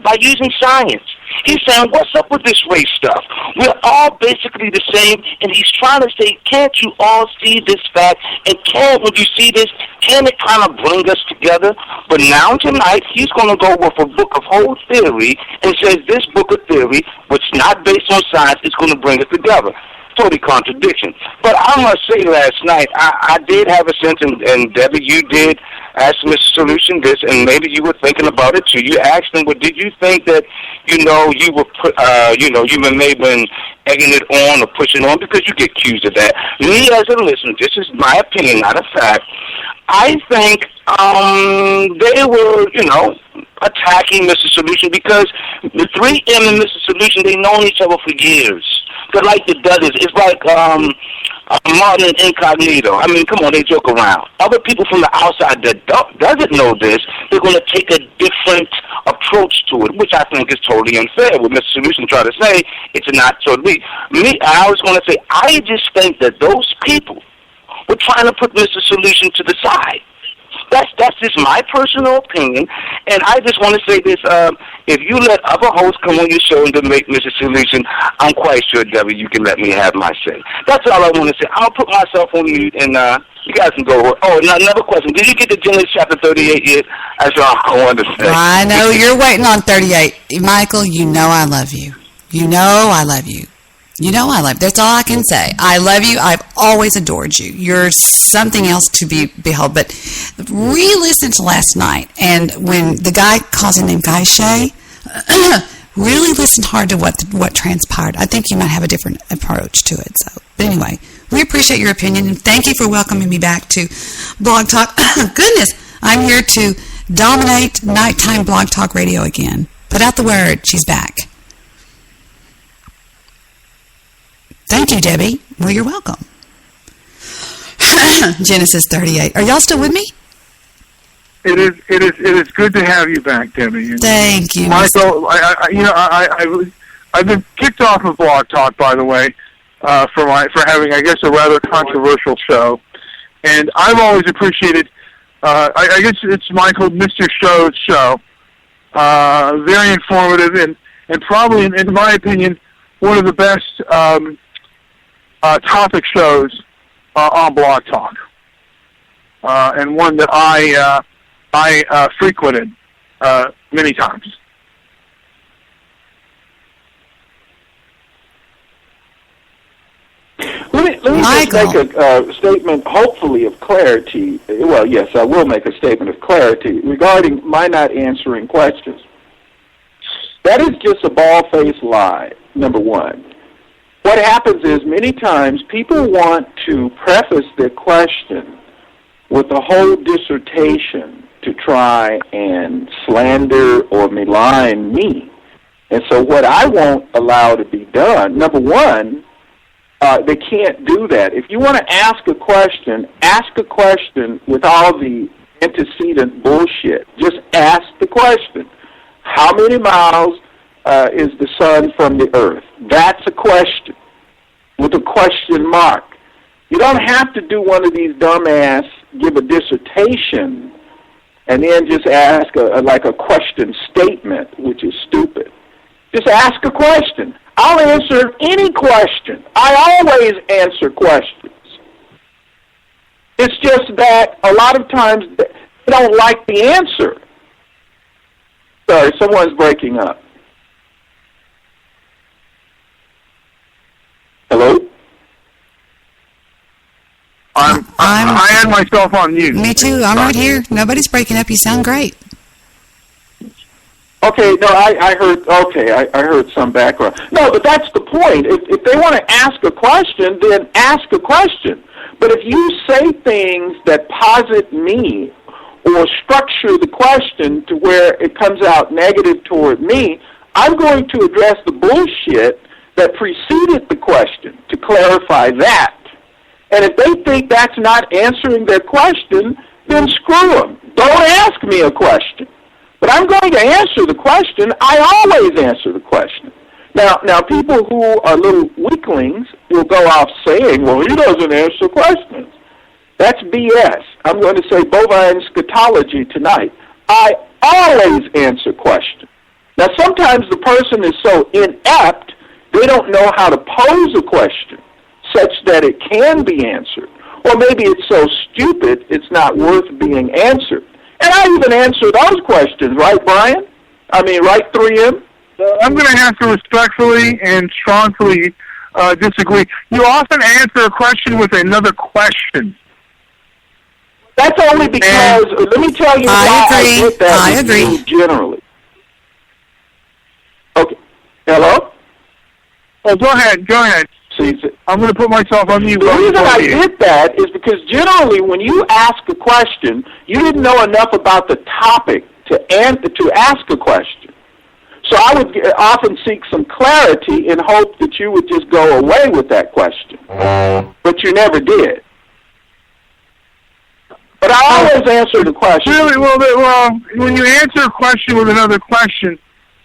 Speaker 5: by using science. He's saying, what's up with this race stuff? We're all basically the same, and he's trying to say, can't you all see this fact? And when you see this, can it kind of bring us together? But now tonight, he's going to go with a book of whole theory and says this book of theory, which is not based on science, is going to bring us together. Totally contradiction. But I must say last night, I did have a sense, and Debbie, you did ask Mr. Solution this, and maybe you were thinking about it too. You asked him, well, did you think that, you were maybe egging it on or pushing on, because you get accused of that. Me as a listener, this is my opinion, not a fact. I think they were, attacking Mr. Solution because the 3M and Mr. Solution, they've known each other for years. They're like the Duggars. It's like Martin and Incognito. I mean, come on, they joke around. Other people from the outside that doesn't know this, they're going to take a different approach to it, which I think is totally unfair. What Mr. Solution tried to say, it's not totally. I was going to say, I just think that those people were trying to put Mr. Solution to the side. That's just my personal opinion, and I just want to say this: if you let other hosts come on your show and debate Mr. Solution, I'm quite sure, Debbie, you can let me have my say. That's all I want to say. I'll put myself on mute, and you guys can go. Oh, now another question: did you get to Genesis chapter 38 yet? That's all I want to say.
Speaker 2: I know you're waiting on 38, Michael. You know I love you. You know I love you. You know I love you. That's all I can say. I love you. I've always adored you. You're something else to behold. But re-listen to last night, and when the guy calls his name Guy Shea, really listen hard to what transpired. I think you might have a different approach to it. So, but anyway, we appreciate your opinion, and thank you for welcoming me back to Blog Talk. Goodness, I'm here to dominate nighttime Blog Talk radio again. Put out the word. She's back. Thank you, Debbie. Well, you're welcome. Genesis 38. Are y'all still with me?
Speaker 15: It is good to have you back, Debbie.
Speaker 2: Thank you,
Speaker 15: Michael. I've been kicked off of Blog Talk, by the way, for having, I guess, a rather controversial show, and I've always appreciated. I guess it's Michael, Mr. Show's show. Very informative and probably, in my opinion, one of the best topic shows on Blog Talk, and one that I frequented many times.
Speaker 10: Let me just make a statement, hopefully of clarity. Well, yes, I will make a statement of clarity regarding my not answering questions. That is just a bald-faced lie, number one. What happens is many times people want to preface their question with a whole dissertation to try and slander or malign me. And so what I won't allow to be done, number one, they can't do that. If you want to ask a question with all the antecedent bullshit. Just ask the question. How many miles is the sun from the earth? That's a question with a question mark. You don't have to do one of these dumbass, give a dissertation, and then just ask a question statement, which is stupid. Just ask a question. I'll answer any question. I always answer questions. It's just that a lot of times they don't like the answer. Sorry, someone's breaking up. Hello?
Speaker 15: I had myself on mute.
Speaker 2: Me too. I'm right here. Nobody's breaking up. You sound great.
Speaker 10: Okay, no, I heard. Okay, I heard some background. No, but that's the point. If they want to ask a question, then ask a question. But if you say things that posit me or structure the question to where it comes out negative toward me, I'm going to address the bullshit that preceded the question to clarify that. And if they think that's not answering their question, then screw them. Don't ask me a question. But I'm going to answer the question. I always answer the question. Now, people who are little weaklings will go off saying, well, he doesn't answer questions. That's BS. I'm going to say bovine scatology tonight. I always answer questions. Now, sometimes the person is so inept, they don't know how to pose a question such that it can be answered. Or maybe it's so stupid it's not worth being answered. And I even answer those questions, right, Brian? I mean, right, 3M?
Speaker 15: I'm going to have to respectfully and strongly disagree. You often answer a question with another question.
Speaker 10: That's only because, let me tell you why I did that. I agree. Generally. Okay. Hello?
Speaker 15: Oh, go ahead. I'm going to put myself on mute.
Speaker 10: The reason I did that is because generally when you ask a question, you didn't know enough about the topic to ask a question. So I would often seek some clarity in hope that you would just go away with that question. But you never did. But I always answer the question.
Speaker 15: Really? Well, when you answer a question with another question,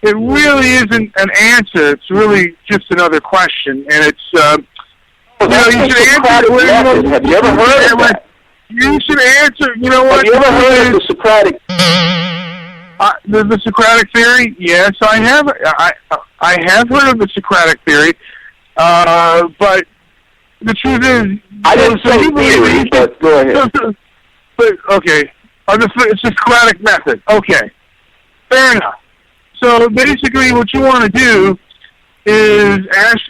Speaker 15: it really isn't an answer. It's really just another question, and it's you should answer it with.
Speaker 10: Have you ever heard of that?
Speaker 15: You should answer. You know what?
Speaker 10: Have you ever heard of the Socratic?
Speaker 15: The Socratic theory? Yes, I have. I have heard of the Socratic theory, but the truth is,
Speaker 10: I didn't say theory, but go ahead.
Speaker 15: But okay, it's the Socratic method. Okay, fair enough. So basically what you want to do is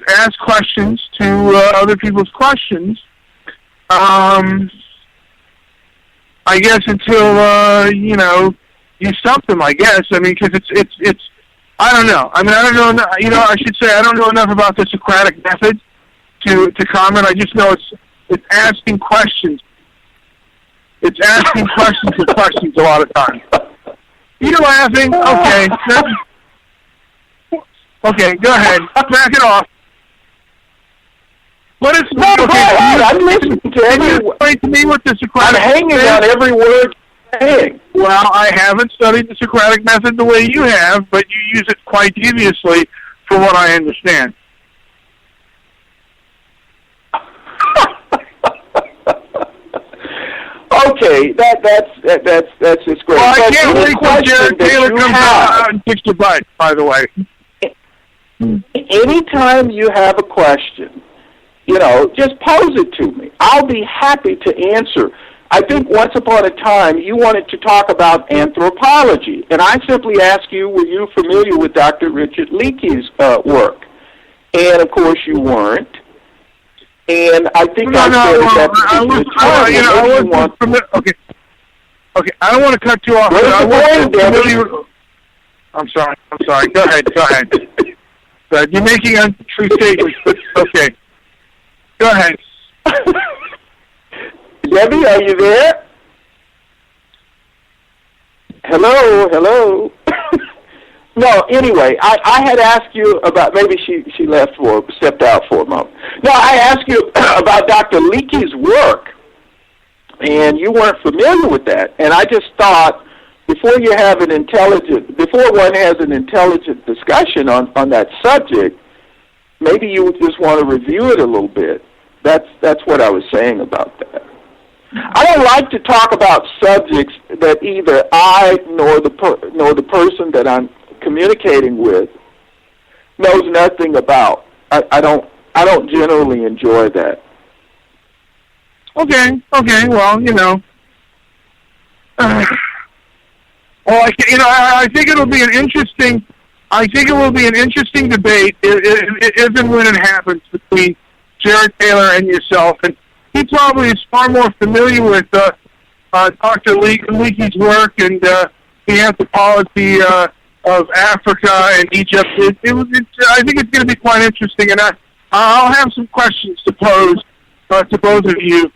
Speaker 15: ask questions to other people's questions, I guess until, you stump them, I guess. I mean, because it's I don't know. I mean, I don't know, I should say I don't know enough about the Socratic method to comment. I just know it's asking questions. It's asking questions and questions a lot of times. You're laughing? Okay. Okay, go ahead. Back it off. What is...
Speaker 10: I'm listening to
Speaker 15: explain to me what the Socratic...
Speaker 10: I'm hanging on every word you're saying.
Speaker 15: Well, I haven't studied the Socratic method the way you have, but you use it quite deviously for what I understand.
Speaker 10: Okay, that's just great.
Speaker 15: Well, I can't wait till Jared Taylor comes out and kicks your butt, by the way.
Speaker 10: Anytime you have a question, just pose it to me. I'll be happy to answer. I think once upon a time you wanted to talk about anthropology, and I simply asked you, were you familiar with Dr. Richard Leakey's work? And, of course, you weren't. And I think
Speaker 15: I don't want to cut you off. I'm sorry. Go ahead. You're making untrue statements, but okay. Go ahead.
Speaker 10: Debbie, are you there? Hello. No, anyway, I had asked you about, maybe she stepped out for a moment. No, I asked you about Dr. Leakey's work, and you weren't familiar with that. And I just thought, before one has an intelligent discussion on that subject, maybe you would just want to review it a little bit. That's what I was saying about that. I don't like to talk about subjects that either I nor the person that I'm communicating with knows nothing about. I don't generally enjoy that.
Speaker 15: Okay. Well, I think it will be an interesting. I think it will be an interesting debate if and when it happens between Jared Taylor and yourself. And he probably is far more familiar with Dr. Leakey's work and the anthropology of Africa and Egypt. I think it's going to be quite interesting, and I'll have some questions to pose to both of you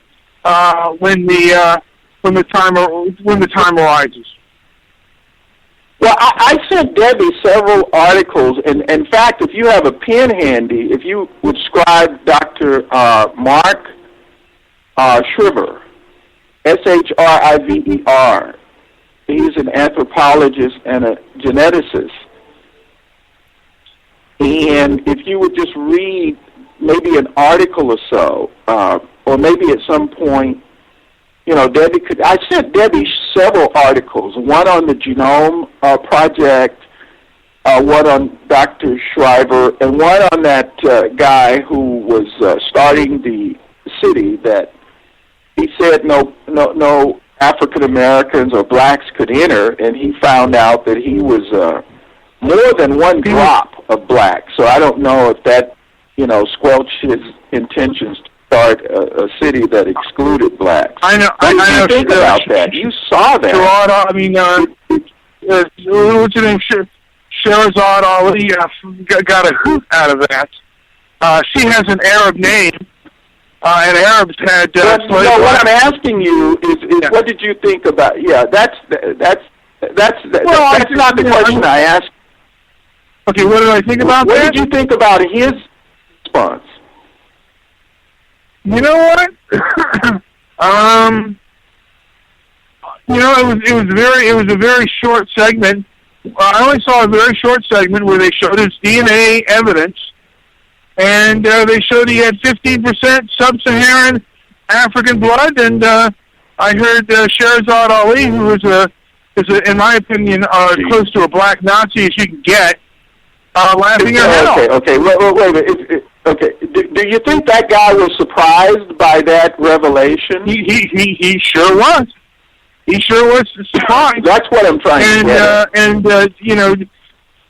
Speaker 15: when the time arises.
Speaker 10: Well, I sent Debbie several articles, and in fact, if you have a pen handy, if you would scribe Dr. Mark Shriver, Shriver. He's an anthropologist and a geneticist. And if you would just read maybe an article or so, or maybe at some point, Debbie I sent Debbie several articles, one on the Genome Project, one on Dr. Shriver, and one on that guy who was starting the city that he said no African Americans or blacks could enter, and he found out that he was more than one drop of black. So I don't know if that, squelched his intentions to start a city that excluded blacks.
Speaker 15: I know.
Speaker 10: What did you think about that? You saw that.
Speaker 15: What's her name? Sherazad Ali got a hoot out of that. She has an Arab name. And Arabs had slaves.
Speaker 10: No, what I'm asking you is what did you think about? Yeah, that's not the question I asked.
Speaker 15: Okay, what did I think about
Speaker 10: that?
Speaker 15: What
Speaker 10: did you think about his response?
Speaker 15: You know what? It was a very short segment. I only saw a very short segment where they showed his DNA evidence. And they showed he had 15% sub-Saharan African blood, and I heard Sherazad Ali, who is in my opinion, close to a black Nazi as you can get, laughing her head off.
Speaker 10: Okay, wait a minute. Okay, do you think that guy was surprised by that revelation?
Speaker 15: He sure was. He sure was surprised.
Speaker 10: That's what I'm trying to get at.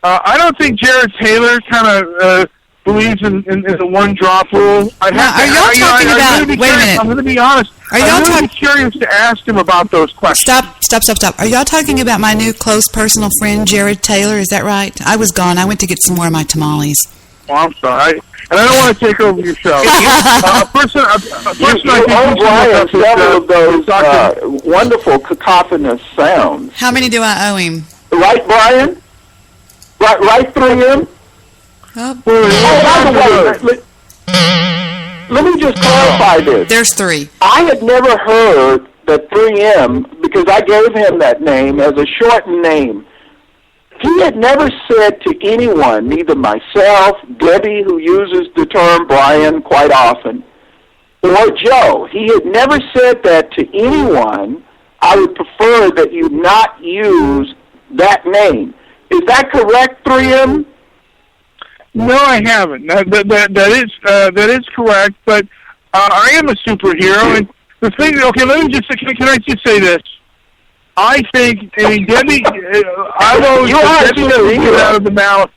Speaker 15: I don't think Jared Taylor kind of believes in the one-drop rule.
Speaker 2: Are y'all talking about... Wait a minute.
Speaker 15: I'm going to be honest. I'm really curious to ask him about those questions.
Speaker 2: Stop. Are y'all talking about my new close personal friend, Jared Taylor? Is that right? I was gone. I went to get some more of my tamales.
Speaker 15: Oh, I'm sorry. And I don't want to take over your show.
Speaker 10: You owe Brian several of those wonderful cacophonous sounds.
Speaker 2: How many do I owe him?
Speaker 10: Right, Brian? Right, 3M? By the way, let me just clarify this.
Speaker 2: There's 3.
Speaker 10: I had never heard that 3M, because I gave him that name as a shortened name. He had never said to anyone, neither myself, Debbie, who uses the term Brian quite often, or Joe. He had never said that to anyone. I would prefer that you not use that name. Is that correct, 3M?
Speaker 15: No, I haven't. That is correct. But I am a superhero, and the thing. Okay, let me just. Can I just say this? I think. I mean, Debbie. I've always Debbie doesn't do it out of the malice.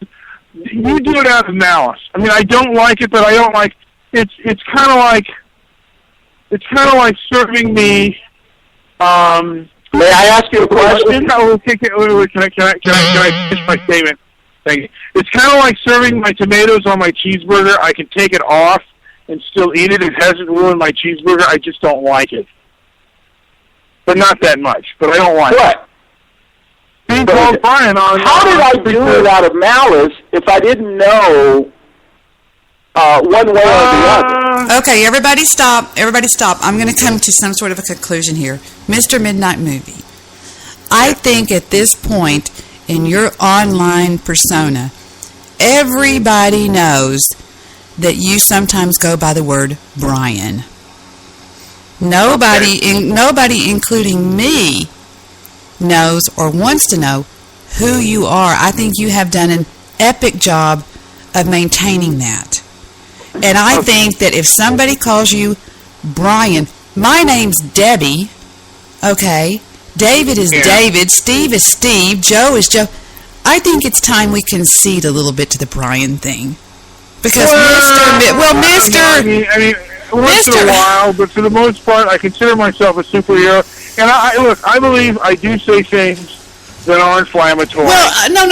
Speaker 15: You do it out of malice. I mean, I don't like it, but I don't like it's kind of like serving me.
Speaker 10: May I ask you a question?
Speaker 15: Can I finish my statement? Thank you. It's kind of like serving my tomatoes on my cheeseburger. I can take it off and still eat it. It hasn't ruined my cheeseburger. I just don't like it. But not that much. But I don't like it. Being called Brian on...
Speaker 10: How did I do it out of malice if I didn't know one way or the other?
Speaker 2: Okay, everybody stop. Everybody stop. I'm going to come to some sort of a conclusion here. Mr. Midnight Movie, I think at this point in your online persona, everybody knows that you sometimes go by the word Brian. Nobody, including me, knows or wants to know who you are. I think you have done an epic job of maintaining that. And I think that if somebody calls you Brian, my name's Debi, okay? David is David, Steve is Steve, Joe is Joe. I think it's time we concede a little bit to the Brian thing. Because
Speaker 15: I mean, once in a while, but for the most part, I consider myself a superhero. And I believe I do say things that are inflammatory.
Speaker 2: Well, no.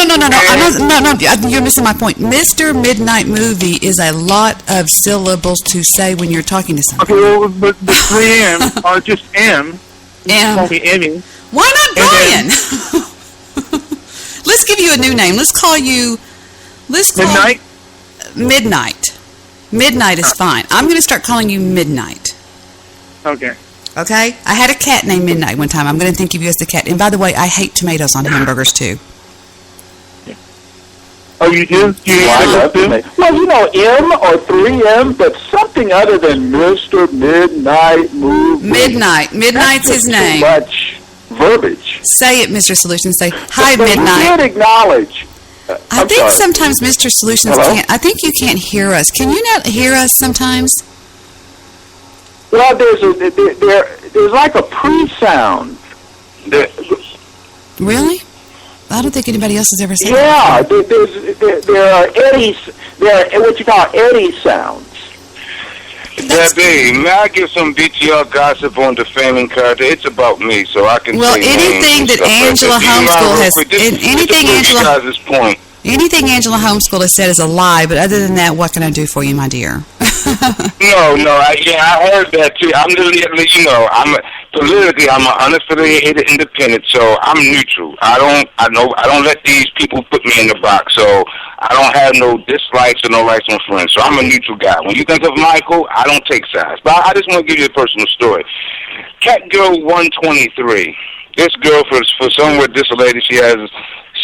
Speaker 2: You're missing my point. Mr. Midnight Movie is a lot of syllables to say when you're talking to somebody.
Speaker 15: Okay, well, but the 3 M are just M. Call me Emmy.
Speaker 2: Why not Brian? Let's give you a new name. Let's call
Speaker 15: Midnight?
Speaker 2: Midnight. Midnight is fine. I'm going to start calling you Midnight.
Speaker 15: Okay.
Speaker 2: Okay? I had a cat named Midnight one time. I'm going to think of you as the cat. And by the way, I hate tomatoes on hamburgers too.
Speaker 15: Oh, you do?
Speaker 10: I love tomatoes. Well, M or 3M, but something other than Mr. Midnight Movie.
Speaker 2: Midnight. Midnight's his name.
Speaker 10: Too much verbiage.
Speaker 2: Say it, Mr. Solution. Say, hi,
Speaker 10: but
Speaker 2: Midnight.
Speaker 10: You can't acknowledge.
Speaker 2: I think sometimes Mr. Solutions can't. I think you can't hear us. Can you not hear us sometimes?
Speaker 10: Well, there's like a pre-sound.
Speaker 2: Really? I don't think anybody else has ever said
Speaker 10: that. Yeah, there are eddies. There are what you call eddy sounds.
Speaker 5: Debi, may I give some BTR gossip on defaming character? It's about me, so I can.
Speaker 2: Well, anything that Angela Homeschool has, anything Angela Homeschool has said is a lie. But other than that, what can I do for you, my dear?
Speaker 5: I heard that too. I'm politically, I'm an unaffiliated independent, so I'm neutral. I don't let these people put me in the box. So I don't have no dislikes or no likes on friends. So I'm a neutral guy. When you think of Michael, I don't take sides. But I just want to give you a personal story. Catgirl 123. This girl, for somewhere disolated, she has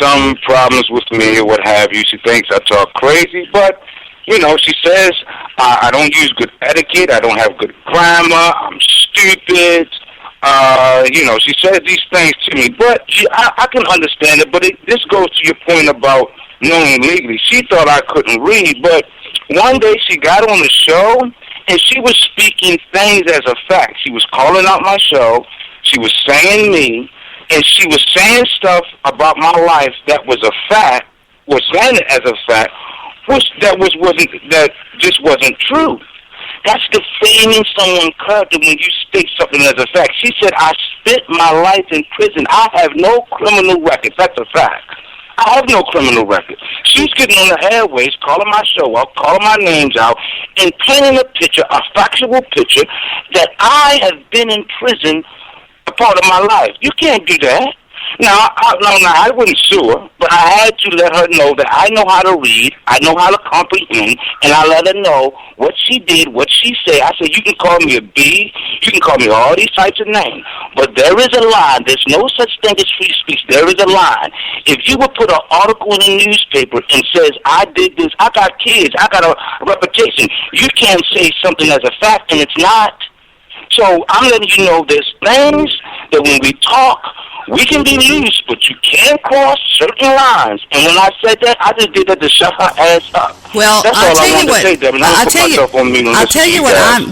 Speaker 5: some problems with me or what have you. She thinks I talk crazy, but she says I don't use good etiquette. I don't have good grammar. I'm stupid. She said these things to me, but I can understand it. But this goes to your point about knowing legally. She thought I couldn't read, but one day she got on the show and she was speaking things as a fact. She was calling out my show. She was saying me, and she was saying stuff about my life that was a fact, was saying it as a fact, that just wasn't true. That's defaming someone's character when you state something as a fact. She said, I spent my life in prison. I have no criminal record. That's a fact. I have no criminal record. She's getting on the airways, calling my show out, calling my names out, and painting a picture, a factual picture, that I have been in prison a part of my life. You can't do that. Now, I wouldn't sue her, but I had to let her know that I know how to read, I know how to comprehend, and I let her know what she did, what she said. I said, you can call me a B, you can call me all these types of names, but there is a line. There's no such thing as free speech. There is a line. If you would put an article in the newspaper and says, I did this, I got kids, I got a reputation, you can't say something as a fact, and it's not. So I'm letting you know there's things that when we talk, we can be loose, but you can't cross certain lines. And when I said that, I just did that to shut her ass up.
Speaker 2: Well,
Speaker 5: that's all I wanted to say, Debi.
Speaker 2: I'll tell you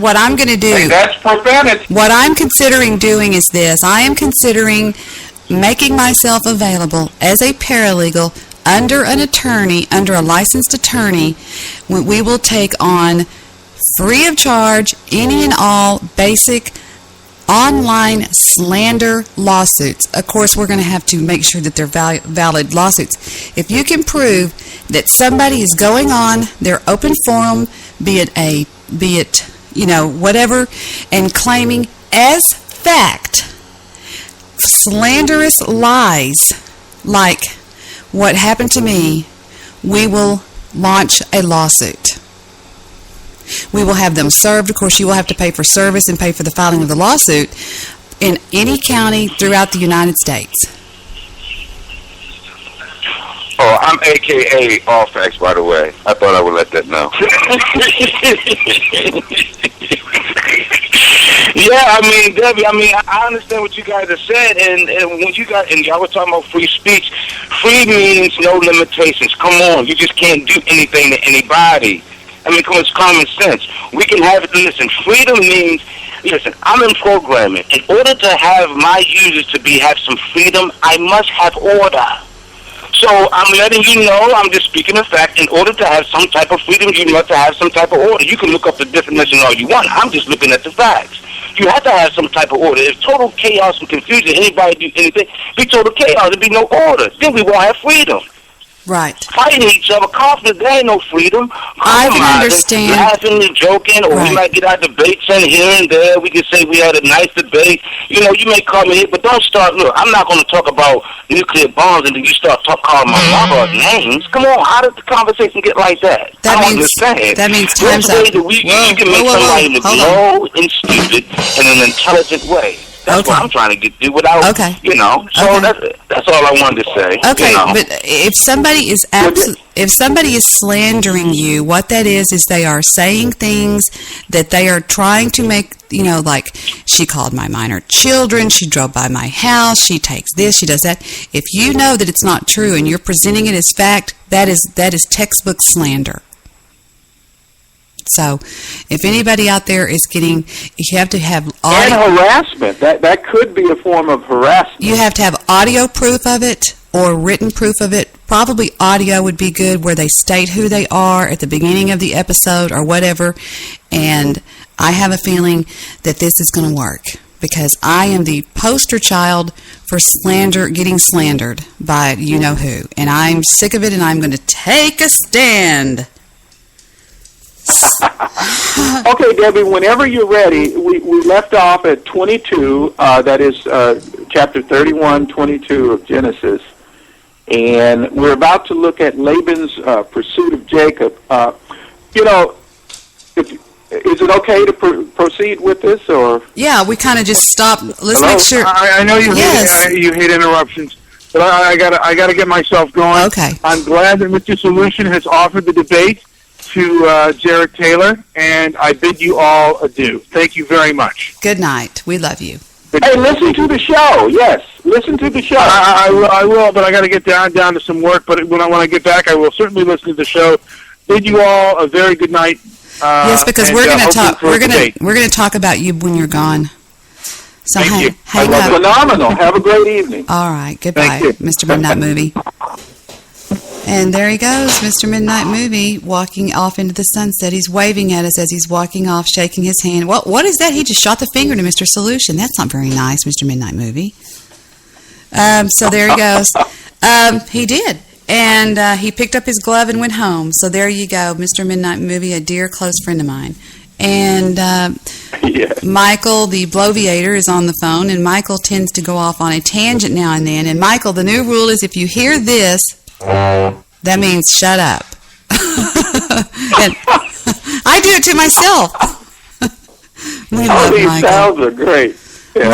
Speaker 2: what I'm going to do.
Speaker 5: Hey, that's profanity.
Speaker 2: What I'm considering doing is this. I am considering making myself available as a paralegal under an attorney, under a licensed attorney, when we will take on free of charge, any and all basic online slander lawsuits. Of course, we're going to have to make sure that they're valid lawsuits. If you can prove that somebody is going on their open forum, be it whatever, and claiming as fact slanderous lies like what happened to me, we will launch a lawsuit. We will have them served. Of course, you will have to pay for service and pay for the filing of the lawsuit in any county throughout the United States.
Speaker 5: Oh, I'm AKA All Facts, by the way. I thought I would let that know. Yeah, I mean, Debbie, I understand what you guys have said, and when y'all were talking about free speech, free means no limitations. Come on, you just can't do anything to anybody. I mean, it's common sense. We can have it. Listen, freedom means, I'm in programming. In order to have my users to have some freedom, I must have order. So I'm letting you know, I'm just speaking of fact, in order to have some type of freedom, you must have some type of order. You can look up the definition all you want. I'm just looking at the facts. You have to have some type of order. If total chaos and confusion, anybody do anything, be total chaos, there'd be no order. Then we won't have freedom.
Speaker 2: Right.
Speaker 5: Fighting each other, conflict, there ain't no freedom.
Speaker 2: I can understand.
Speaker 5: Laughing and joking, or we might get our debates in here and there. We can say we had a nice debate. You may call me here, but don't start. Look, I'm not going to talk about nuclear bombs and then you start calling my mama names. Come on, how did the conversation get like that? I don't understand.
Speaker 2: That means time's up.
Speaker 5: You can make somebody look low and stupid in an intelligent way. That's what I'm trying to do without, So that's all I wanted to say.
Speaker 2: Okay, but if somebody is slandering you, what that is they are saying things that they are trying to make, like she called my minor children, she drove by my house, she takes this, she does that. If you know that it's not true and you're presenting it as fact, that is textbook slander. So, if anybody out there is getting, you have to have audio.
Speaker 10: And harassment. That could be a form of harassment.
Speaker 2: You have to have audio proof of it or written proof of it. Probably audio would be good where they state who they are at the beginning of the episode or whatever. And I have a feeling that this is going to work because I am the poster child for getting slandered by you-know-who. And I'm sick of it and I'm going to take a stand.
Speaker 10: Okay, Debbie, whenever you're ready, we left off at 22, that is chapter 31, 22 of Genesis, and we're about to look at Laban's pursuit of Jacob. Is it okay to proceed with this, or?
Speaker 2: Yeah, we kind of just stopped. Let's make sure.
Speaker 15: I know you hate interruptions, but I gotta get myself going.
Speaker 2: Okay.
Speaker 15: I'm glad that Mr. Solution has offered the debate to Jared Taylor, and I bid you all adieu. Thank you very much.
Speaker 2: Good night. We love you.
Speaker 10: Hey, listen to the show. Yes, listen to the show.
Speaker 15: I will, but I got to get down to some work. But when I get back, I will certainly listen to the show. Bid you all a very good night.
Speaker 2: Yes, because we're going to talk. We're going to talk about you when you're gone. So
Speaker 15: Thank you.
Speaker 2: hang up.
Speaker 10: Phenomenal. Have a great evening.
Speaker 2: All right. Goodbye, Mr. Midnight Movie. And there he goes, Mr. Midnight Movie, walking off into the sunset. He's waving at us as he's walking off, shaking his hand. What is that? He just shot the finger to Mr. Solution. That's not very nice, Mr. Midnight Movie. So there he goes. He did. And he picked up his glove and went home. So there you go, Mr. Midnight Movie, a dear close friend of mine. And Michael, the bloviator, is on the phone, and Michael tends to go off on a tangent now and then. And Michael, the new rule is if you hear this, that means shut up. And I do it to myself. We love
Speaker 10: these
Speaker 2: Michael.
Speaker 10: sounds are great. Yeah.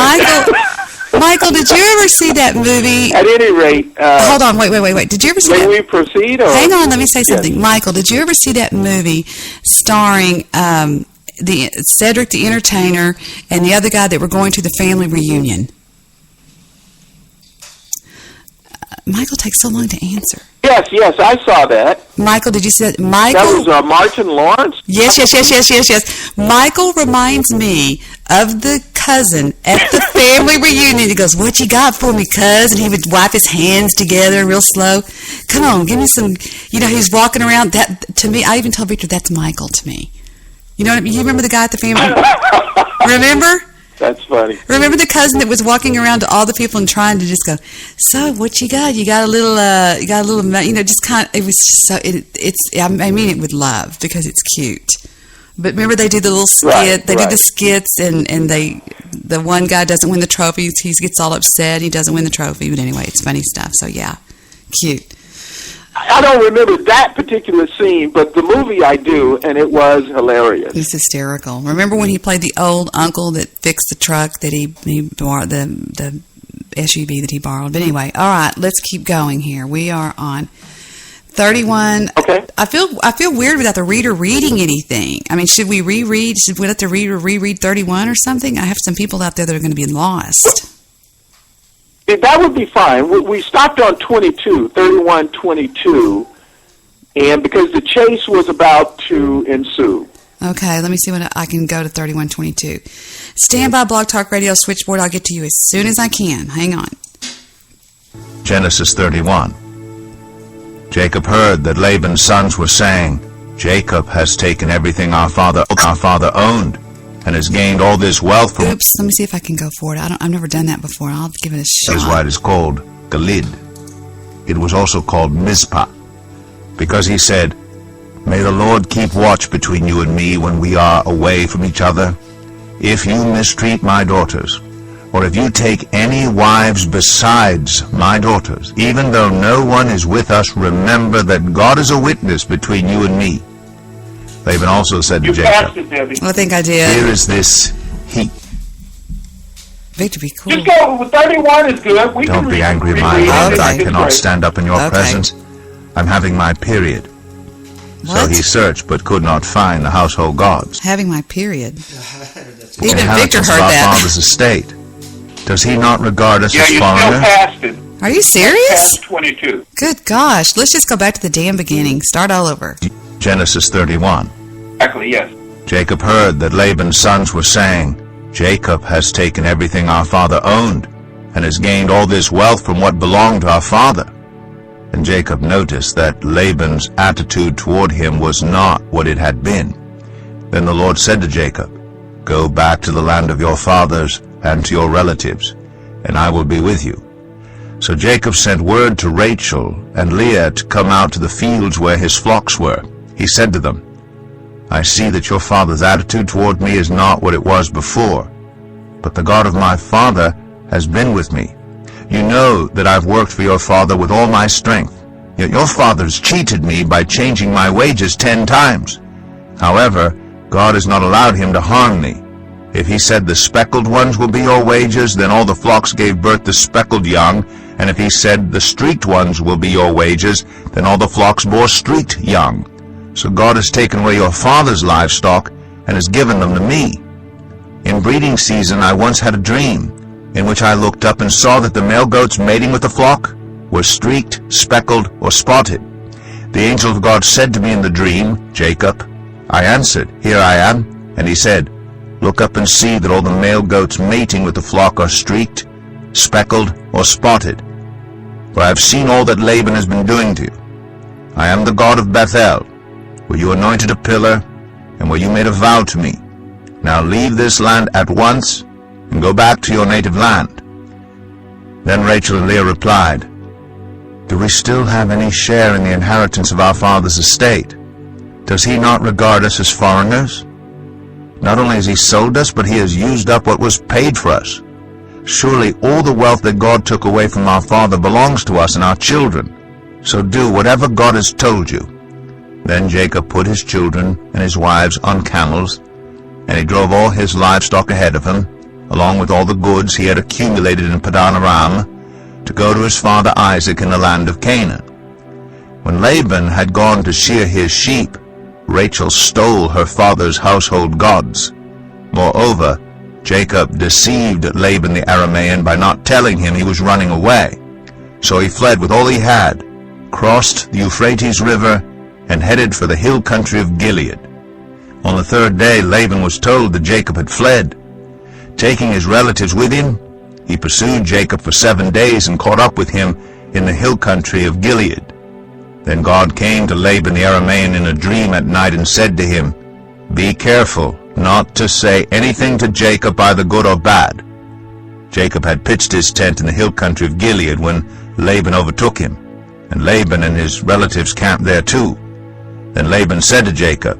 Speaker 2: Michael, did you ever see that movie?
Speaker 10: At any rate,
Speaker 2: hold on, wait. Did you ever see that?
Speaker 10: May we proceed? Or?
Speaker 2: Hang on, let me say something. Yes. Michael, did you ever see that movie starring the Cedric the Entertainer and the other guy that were going to the family reunion? Michael takes so long to answer.
Speaker 10: Yes, I saw that.
Speaker 2: Michael, did you see that? Michael,
Speaker 10: that was Martin Lawrence?
Speaker 2: Yes. Michael reminds me of the cousin at the family reunion. He goes, "What you got for me, cuz?" And he would wipe his hands together real slow. Come on, give me some, he's walking around. That, to me, I even told Victor, that's Michael to me. You know what I mean? You remember the guy at the family? Remember?
Speaker 10: That's funny.
Speaker 2: Remember the cousin that was walking around to all the people and trying to just go, so what you got? You got a little, just kind of, it was just so, I mean it with love because it's cute. But remember they do the little skit, do the skits and the one guy doesn't win the trophy, he gets all upset, he doesn't win the trophy, but anyway, it's funny stuff, so yeah, cute.
Speaker 10: I don't remember that particular scene, but the movie I do, and it was hilarious.
Speaker 2: It's hysterical. Remember when he played the old uncle that fixed the truck that he borrowed, the SUV that he borrowed? But anyway, all right, let's keep going here. We are on 31.
Speaker 10: Okay.
Speaker 2: I feel weird without the reader reading anything. I mean, should we reread? Should we let the reader reread 31 or something? I have some people out there that are going to be lost.
Speaker 10: That would be fine. We stopped on 31:22, and because the chase was about to ensue.
Speaker 2: Okay, let me see when I can go to 31:22. Stand by, Blog Talk Radio switchboard. I'll get to you as soon as I can. Hang on.
Speaker 17: Genesis 31. Jacob heard that Laban's sons were saying, Jacob has taken everything our father owned, and has gained all this wealth from...
Speaker 2: Oops, let me see if I can go forward. I've never done that before. I'll give it a shot.
Speaker 17: That is why it is called Galid. It was also called Mizpah, because he said, May the Lord keep watch between you and me when we are away from each other. If you mistreat my daughters, or if you take any wives besides my daughters, even though no one is with us, remember that God is a witness between you and me. Laban also said to Jacob,
Speaker 10: passed it, Debbie.
Speaker 2: I think I did.
Speaker 17: Here is this heap.
Speaker 2: Victor, be cool.
Speaker 10: Just go with 31 is good.
Speaker 17: Don't be angry, my lord. I cannot stand up in your presence. I'm having my period.
Speaker 2: What?
Speaker 17: So he searched, but could not find the household gods.
Speaker 2: Having my period.
Speaker 17: The
Speaker 2: Even Victor
Speaker 17: inheritance
Speaker 2: heard
Speaker 17: of our
Speaker 2: that.
Speaker 17: father's estate. Does he not regard us as
Speaker 10: you still
Speaker 17: foreigners?
Speaker 10: passed it.
Speaker 2: Are you serious?
Speaker 10: Past 22.
Speaker 2: Good gosh. Let's just go back to the damn beginning. Start all over.
Speaker 17: Genesis 31.
Speaker 10: Exactly, yes.
Speaker 17: Jacob heard that Laban's sons were saying, Jacob has taken everything our father owned, and has gained all this wealth from what belonged to our father. And Jacob noticed that Laban's attitude toward him was not what it had been. Then the Lord said to Jacob, Go back to the land of your fathers and to your relatives, and I will be with you. So Jacob sent word to Rachel and Leah to come out to the fields where his flocks were. He said to them, I see that your father's attitude toward me is not what it was before, but the God of my father has been with me. You know that I've worked for your father with all my strength, yet your father's cheated me by changing my wages 10 times. However, God has not allowed him to harm me. If he said the speckled ones will be your wages, then all the flocks gave birth to speckled young, and if he said the streaked ones will be your wages, then all the flocks bore streaked young. So God has taken away your father's livestock and has given them to me. In breeding season I once had a dream, in which I looked up and saw that the male goats mating with the flock were streaked, speckled, or spotted. The angel of God said to me in the dream, Jacob. I answered, Here I am. And he said, Look up and see that all the male goats mating with the flock are streaked, speckled, or spotted. For I have seen all that Laban has been doing to you. I am the God of Bethel, where you anointed a pillar, and where you made a vow to me. Now leave this land at once, and go back to your native land. Then Rachel and Leah replied, Do we still have any share in the inheritance of our father's estate? Does he not regard us as foreigners? Not only has he sold us, but he has used up what was paid for us. Surely all the wealth that God took away from our father belongs to us and our children. So do whatever God has told you. Then Jacob put his children and his wives on camels, and he drove all his livestock ahead of him, along with all the goods he had accumulated in Padan Aram, to go to his father Isaac in the land of Canaan. When Laban had gone to shear his sheep, Rachel stole her father's household gods. Moreover, Jacob deceived Laban the Aramean by not telling him he was running away. So he fled with all he had, crossed the Euphrates River, and headed for the hill country of Gilead. On the 3rd day, Laban was told that Jacob had fled. Taking his relatives with him, he pursued Jacob for 7 days and caught up with him in the hill country of Gilead. Then God came to Laban the Aramean in a dream at night and said to him, Be careful not to say anything to Jacob, either good or bad. Jacob had pitched his tent in the hill country of Gilead when Laban overtook him, and Laban and his relatives camped there too. Then Laban said to Jacob,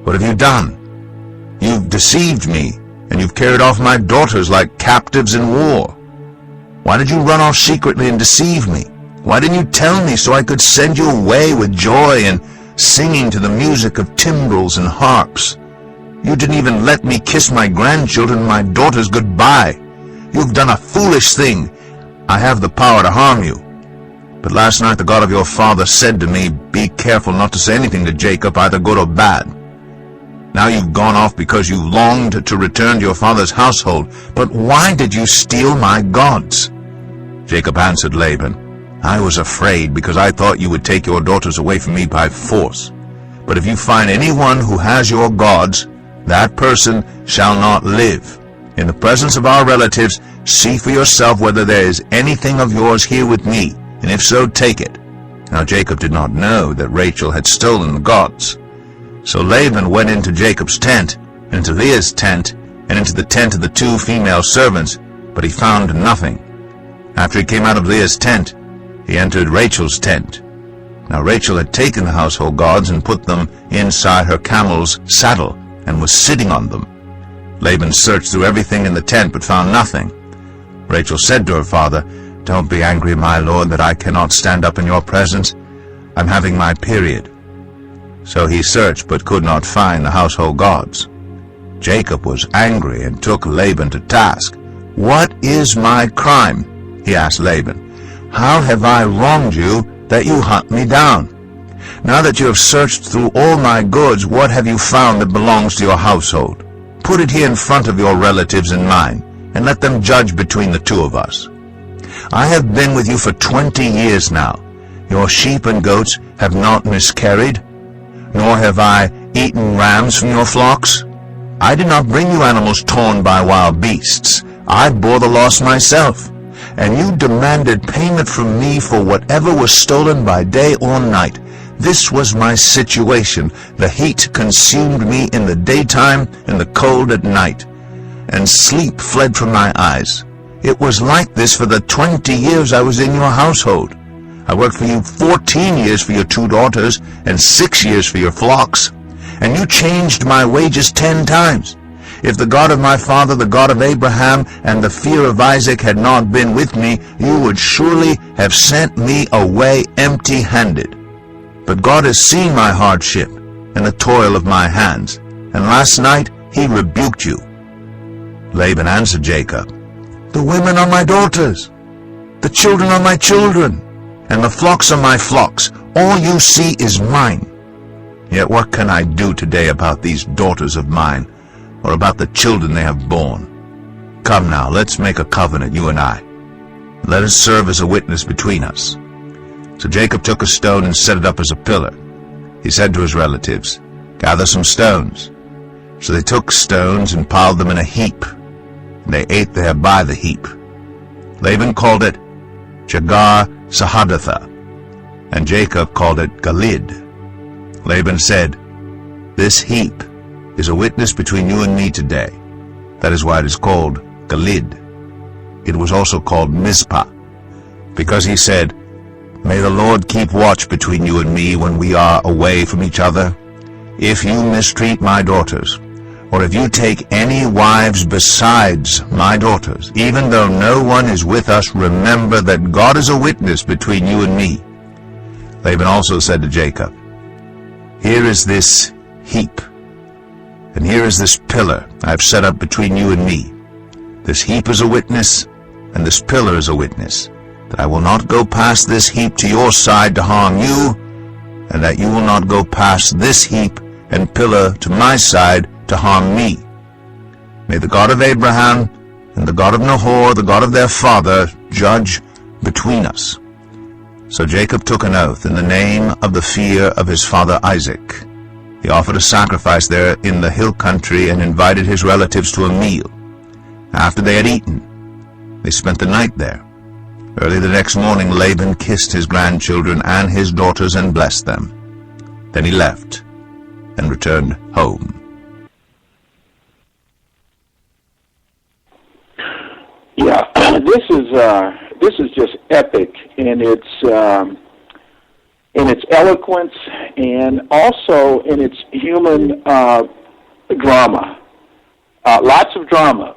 Speaker 17: "What have you done? You've deceived me, and you've carried off my daughters like captives in war. Why did you run off secretly and deceive me? Why didn't you tell me so I could send you away with joy and singing to the music of timbrels and harps? You didn't even let me kiss my grandchildren and my daughters goodbye. You've done a foolish thing. I have the power to harm you. But last night the God of your father said to me, 'Be careful not to say anything to Jacob, either good or bad.' Now you've gone off because you longed to return to your father's household. But why did you steal my gods?" Jacob answered Laban, "I was afraid because I thought you would take your daughters away from me by force. But if you find anyone who has your gods, that person shall not live. In the presence of our relatives, see for yourself whether there is anything of yours here with me, and if so, take it." Now Jacob did not know that Rachel had stolen the gods. So Laban went into Jacob's tent, and into Leah's tent, and into the tent of the 2 female servants, but he found nothing. After he came out of Leah's tent, he entered Rachel's tent. Now Rachel had taken the household gods and put them inside her camel's saddle, and was sitting on them. Laban searched through everything in the tent, but found nothing. Rachel said to her father, "Don't be angry, my lord, that I cannot stand up in your presence. I'm having my period." So he searched, but could not find the household gods. Jacob was angry and took Laban to task. "What is my crime?" he asked Laban. "How have I wronged you that you hunt me down? Now that you have searched through all my goods, what have you found that belongs to your household? Put it here in front of your relatives and mine, and let them judge between the 2 of us. I have been with you for 20 years now. Your sheep and goats have not miscarried, nor have I eaten rams from your flocks. I did not bring you animals torn by wild beasts. I bore the loss myself. And you demanded payment from me for whatever was stolen by day or night. This was my situation. The heat consumed me in the daytime and the cold at night, and sleep fled from my eyes. It was like this for the 20 years I was in your household. I worked for you 14 years for your 2 daughters and 6 years for your flocks, and you changed my wages 10 times. If the God of my father, the God of Abraham, and the fear of Isaac had not been with me, you would surely have sent me away empty-handed. But God has seen my hardship and the toil of my hands, and last night he rebuked you." Laban answered Jacob, "The women are my daughters, the children are my children, and the flocks are my flocks. All you see is mine. Yet what can I do today about these daughters of mine, or about the children they have borne? Come now, let's make a covenant, you and I. Let us serve as a witness between us." So Jacob took a stone and set it up as a pillar. He said to his relatives, "Gather some stones." So they took stones and piled them in a heap, and they ate there by the heap. Laban called it Jegar-Sahadutha, and Jacob called it Gilead. Laban said, "This heap is a witness between you and me today." That is why it is called Gilead. It was also called Mizpah, because he said, "May the Lord keep watch between you and me when we are away from each other. If you mistreat my daughters, or if you take any wives besides my daughters, even though no one is with us, remember that God is a witness between you and me." Laban also said to Jacob, "Here is this heap, and here is this pillar I have set up between you and me. This heap is a witness, and this pillar is a witness, that I will not go past this heap to your side to harm you, and that you will not go past this heap and pillar to my side to harm me. May the God of Abraham and the God of Nahor, the God of their father, judge between us." So Jacob took an oath in the name of the fear of his father Isaac. He offered a sacrifice there in the hill country and invited his relatives to a meal. After they had eaten, they spent the night there. Early the next morning Laban kissed his grandchildren and his daughters and blessed them. Then he left and returned home.
Speaker 10: this is just epic in its eloquence and also in its human drama. Lots of drama.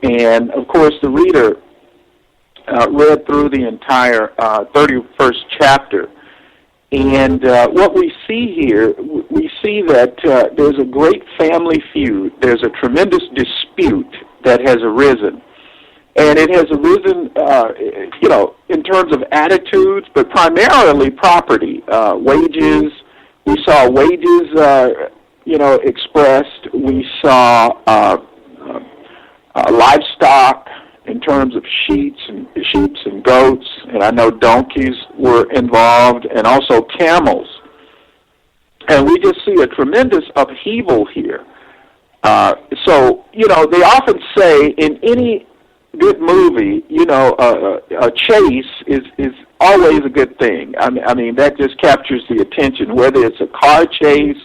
Speaker 10: And, of course, the reader read through the entire 31st chapter. And what we see here, we see that there's a great family feud. There's a tremendous dispute that has arisen. And it has arisen, in terms of attitudes, but primarily property, wages. We saw wages, expressed. We saw livestock in terms of sheep and goats, and I know donkeys were involved, and also camels. And we just see a tremendous upheaval here. So, they often say in any good movie, a chase is always a good thing. I mean, that just captures the attention, whether it's a car chase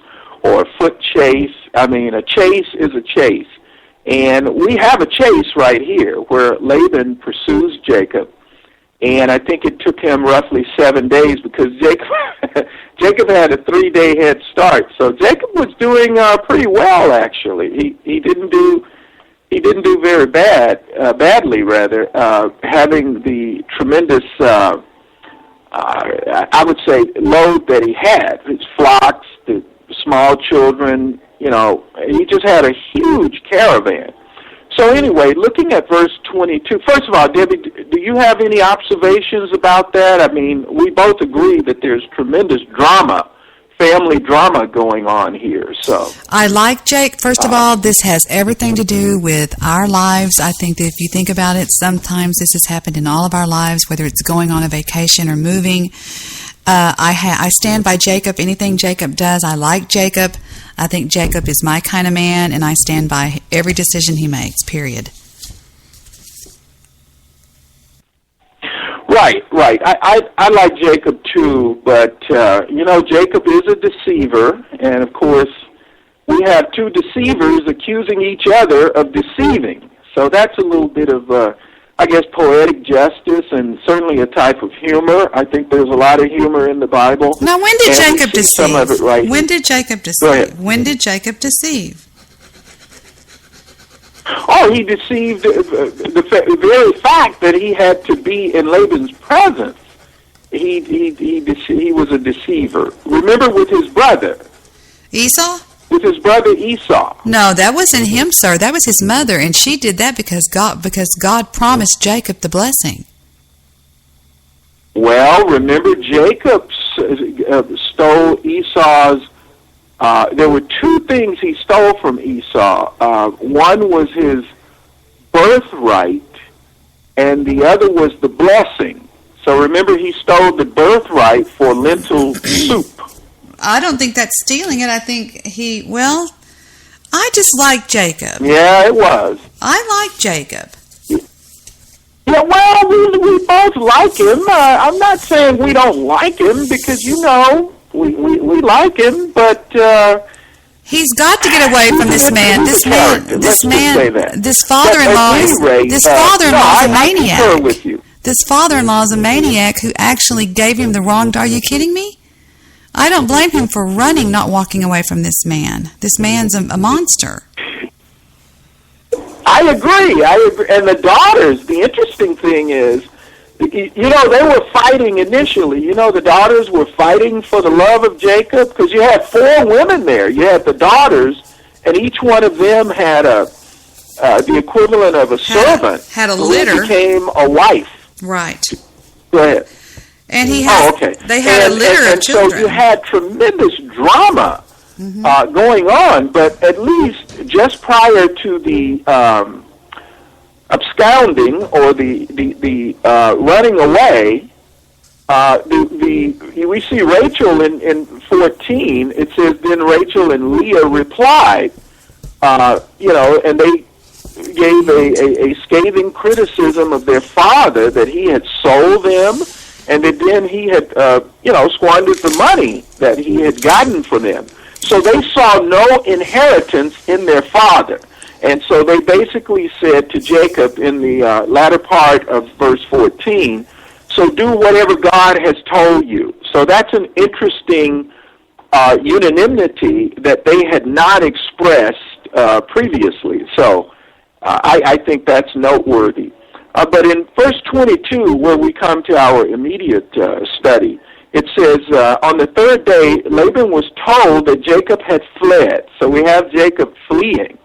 Speaker 10: or a foot chase. I mean, a chase is a chase. And we have a chase right here where Laban pursues Jacob. And I think it took him roughly 7 days because Jacob had a 3-day head start. So Jacob was doing pretty well, actually. He didn't do very badly, having the tremendous, I would say, load that he had. His flocks, the small children, he just had a huge caravan. So anyway, looking at verse 22, first of all, Debbie, do you have any observations about that? I mean, we both agree that there's tremendous drama, family drama going on here. So
Speaker 2: I like Jake. First of all, this has everything to do with our lives. I think that if you think about it, sometimes this has happened in all of our lives, whether it's going on a vacation or moving. I stand by Jacob. Anything Jacob does, I like Jacob. I think Jacob is my kind of man, and I stand by every decision he makes, period.
Speaker 10: Right. I like Jacob too, but, Jacob is a deceiver, and of course, we have two deceivers accusing each other of deceiving. So that's a little bit of, poetic justice and certainly a type of humor. I think there's a lot of humor in the Bible.
Speaker 2: Now, when did Jacob deceive?
Speaker 10: Some of it right
Speaker 2: when did Jacob deceive?
Speaker 10: Go ahead.
Speaker 2: When did Jacob deceive?
Speaker 10: Oh, he deceived the very fact that he had to be in Laban's presence. He was a deceiver. Remember with his brother
Speaker 2: Esau?
Speaker 10: With his brother Esau.
Speaker 2: No, that wasn't him, sir. That was his mother, and she did that because God promised Jacob the blessing.
Speaker 10: Well, remember Jacob stole Esau's. There were two things he stole from Esau. One was his birthright, and the other was the blessing. So remember, he stole the birthright for lentil soup.
Speaker 2: I don't think that's stealing it. I think I just like Jacob.
Speaker 10: Yeah, it was.
Speaker 2: I like Jacob.
Speaker 10: Yeah, well, we both like him. I'm not saying we don't like him because, we like him, but
Speaker 2: he's got to get away from this man. This father-in-law is a maniac. This father-in-law is a maniac who actually gave him the wrong. Are you kidding me? I don't blame him for running, not walking away from this man. This man's a monster.
Speaker 10: I agree. And the daughters, the interesting thing is, they were fighting initially. The daughters were fighting for the love of Jacob because you had 4 women there. You had the daughters, and each one of them had the equivalent of a servant.
Speaker 2: Had a litter.
Speaker 10: Who became a wife.
Speaker 2: Right.
Speaker 10: Go ahead.
Speaker 2: And they had a litter of children.
Speaker 10: So you had tremendous drama going on, but at least just prior to the absconding or the running away, we see Rachel in 14. It says, then Rachel and Leah replied, and they gave a scathing criticism of their father that he had sold them, and that then he had, squandered the money that he had gotten from them. So they saw no inheritance in their father. And so they basically said to Jacob in the latter part of verse 14, so do whatever God has told you. So that's an interesting unanimity that they had not expressed previously. So I think that's noteworthy. But in verse 22, where we come to our immediate study, it says, on the third day, Laban was told that Jacob had fled. So we have Jacob fleeing.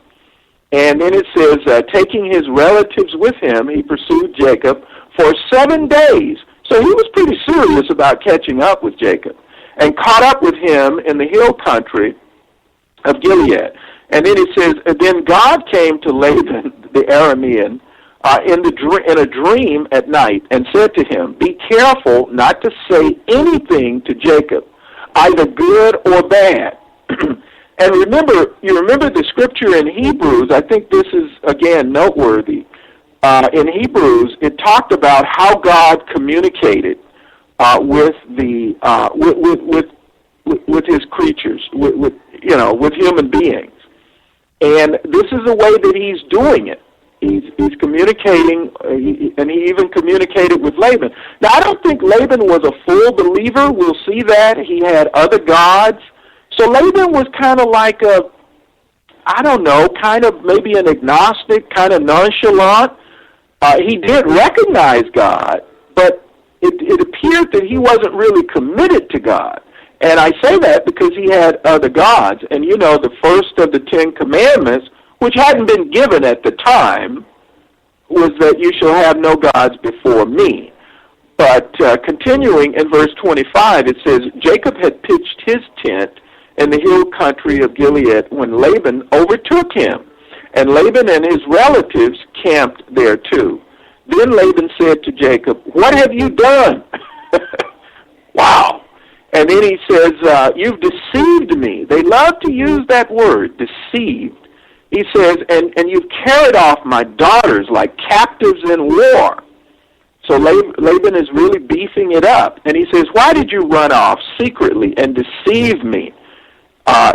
Speaker 10: And then it says, taking his relatives with him, he pursued Jacob for 7 days. So he was pretty serious about catching up with Jacob, and caught up with him in the hill country of Gilead. And then it says, then God came to Laban, the Aramean, in a dream at night, and said to him, be careful not to say anything to Jacob, either good or bad. And you remember the scripture in Hebrews, I think this is, again, noteworthy. In Hebrews, it talked about how God communicated with his creatures, with human beings. And this is the way that he's doing it. He's communicating, and he even communicated with Laban. Now, I don't think Laban was a full believer. We'll see that. He had other gods. So Laban was kind of like kind of maybe an agnostic, kind of nonchalant. He did recognize God, but it appeared that he wasn't really committed to God. And I say that because he had other gods. And the first of the 10 Commandments, which hadn't been given at the time, was that you shall have no gods before me. But continuing in verse 25, it says, Jacob had pitched his tent in the hill country of Gilead when Laban overtook him. And Laban and his relatives camped there too. Then Laban said to Jacob, what have you done? Wow. And then he says, you've deceived me. They love to use that word, deceived. He says, and you've carried off my daughters like captives in war. So Laban is really beefing it up. And he says, why did you run off secretly and deceive me?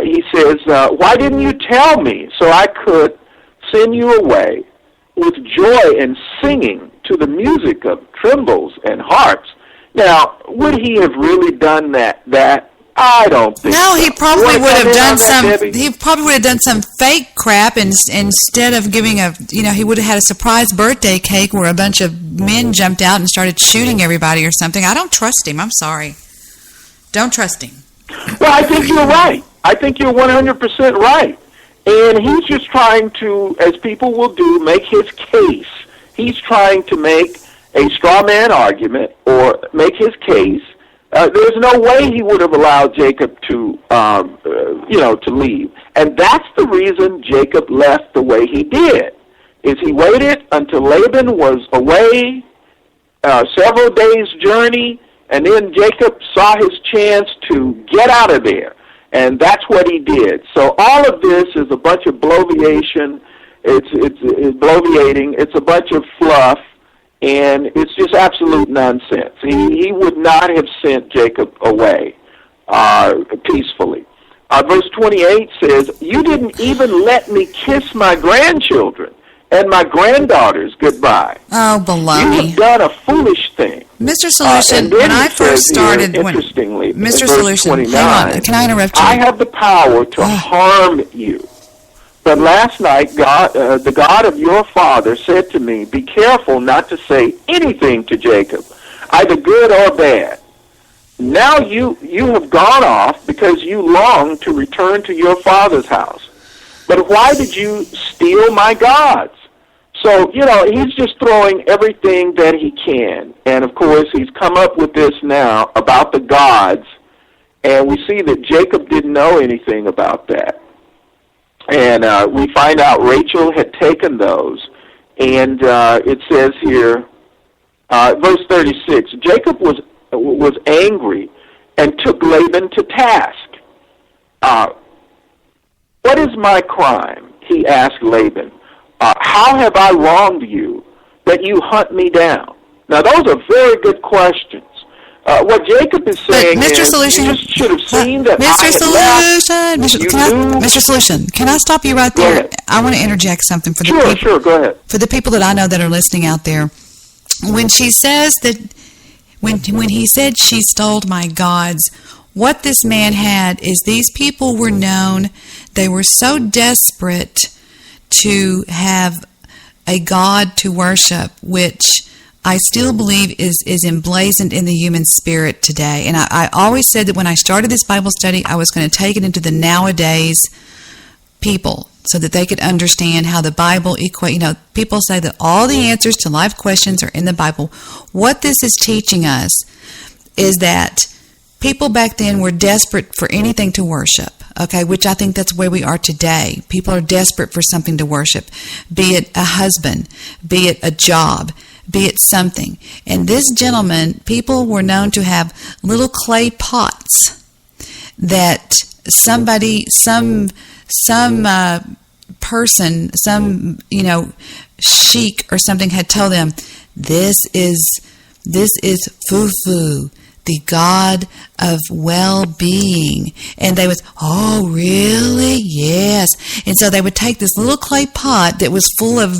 Speaker 10: He says, why didn't you tell me so I could send you away with joy and singing to the music of timbrels and harps? Now, would he have really done that? I don't think
Speaker 2: No,
Speaker 10: so.
Speaker 2: he probably would have done
Speaker 10: Debbie?
Speaker 2: He probably would have done some fake crap, and instead of giving he would have had a surprise birthday cake where a bunch of men jumped out and started shooting everybody or something. I don't trust him. I'm sorry. Don't trust him.
Speaker 10: Well, I think you're right. I think you're 100% right. And he's just trying to, as people will do, make his case. He's trying to make a straw man argument or make his case. There's no way he would have allowed Jacob to leave. And that's the reason Jacob left the way he did, is he waited until Laban was away, several days' journey, and then Jacob saw his chance to get out of there. And that's what he did. So all of this is a bunch of bloviation. It's bloviating. It's a bunch of fluff. And it's just absolute nonsense. He would not have sent Jacob away peacefully. Verse 28 says, you didn't even let me kiss my grandchildren and my granddaughters goodbye.
Speaker 2: Oh, baloney.
Speaker 10: You have done a foolish thing.
Speaker 2: Mr. Solution, when I first started...
Speaker 10: Interestingly,
Speaker 2: Mr. Solution,
Speaker 10: 29,
Speaker 2: hang on. Can I interrupt you?
Speaker 10: I have the power to harm you. But last night, God, the God of your father said to me, be careful not to say anything to Jacob, either good or bad. Now you have gone off because you long to return to your father's house. But why did you steal my gods? So, he's just throwing everything that he can. And, of course, he's come up with this now about the gods. And we see that Jacob didn't know anything about that. And we find out Rachel had taken those. And it says here, verse 36, Jacob was angry and took Laban to task. What is my crime? He asked Laban. How have I wronged you that you hunt me down? Now, those are very good questions. What Jacob is saying
Speaker 2: Mr.
Speaker 10: is,
Speaker 2: Solution,
Speaker 10: you just should have seen that
Speaker 2: Mr. Solution, can I stop you right there? I want to interject something for the people.
Speaker 10: Sure, go ahead.
Speaker 2: For the people that I know that are listening out there. When she says that, when he said she stole my gods, what this man had is these people were known, they were so desperate to have a God to worship, which I still believe is emblazoned in the human spirit today. And I always said that when I started this Bible study, I was going to take it into the nowadays people so that they could understand how the Bible people say that all the answers to life questions are in the Bible. What this is teaching us is that people back then were desperate for anything to worship, okay, which I think that's where we are today. People are desperate for something to worship, be it a husband, be it a job, be it something. And this gentleman, people were known to have little clay pots that somebody, some person, some, sheik or something had told them, this is Fufu, the god of well-being. And they would, oh, really? Yes. And so they would take this little clay pot that was full of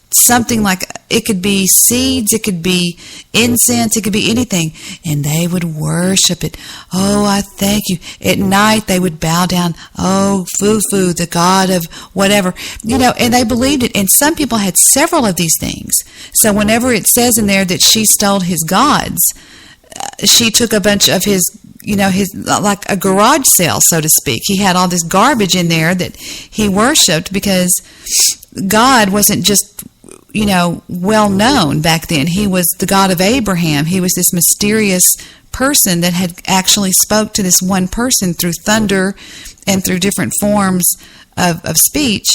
Speaker 2: something like, it could be seeds, it could be incense, it could be anything, and they would worship it. Oh, I thank you. At night they would bow down, oh, Fufu, the god of whatever, and they believed it. And some people had several of these things. So whenever it says in there that she stole his gods, she took a bunch of his like a garage sale, so to speak. He had all this garbage in there that he worshipped, because God wasn't just well known back then. He was the God of Abraham. He was this mysterious person that had actually spoke to this one person through thunder and through different forms of speech,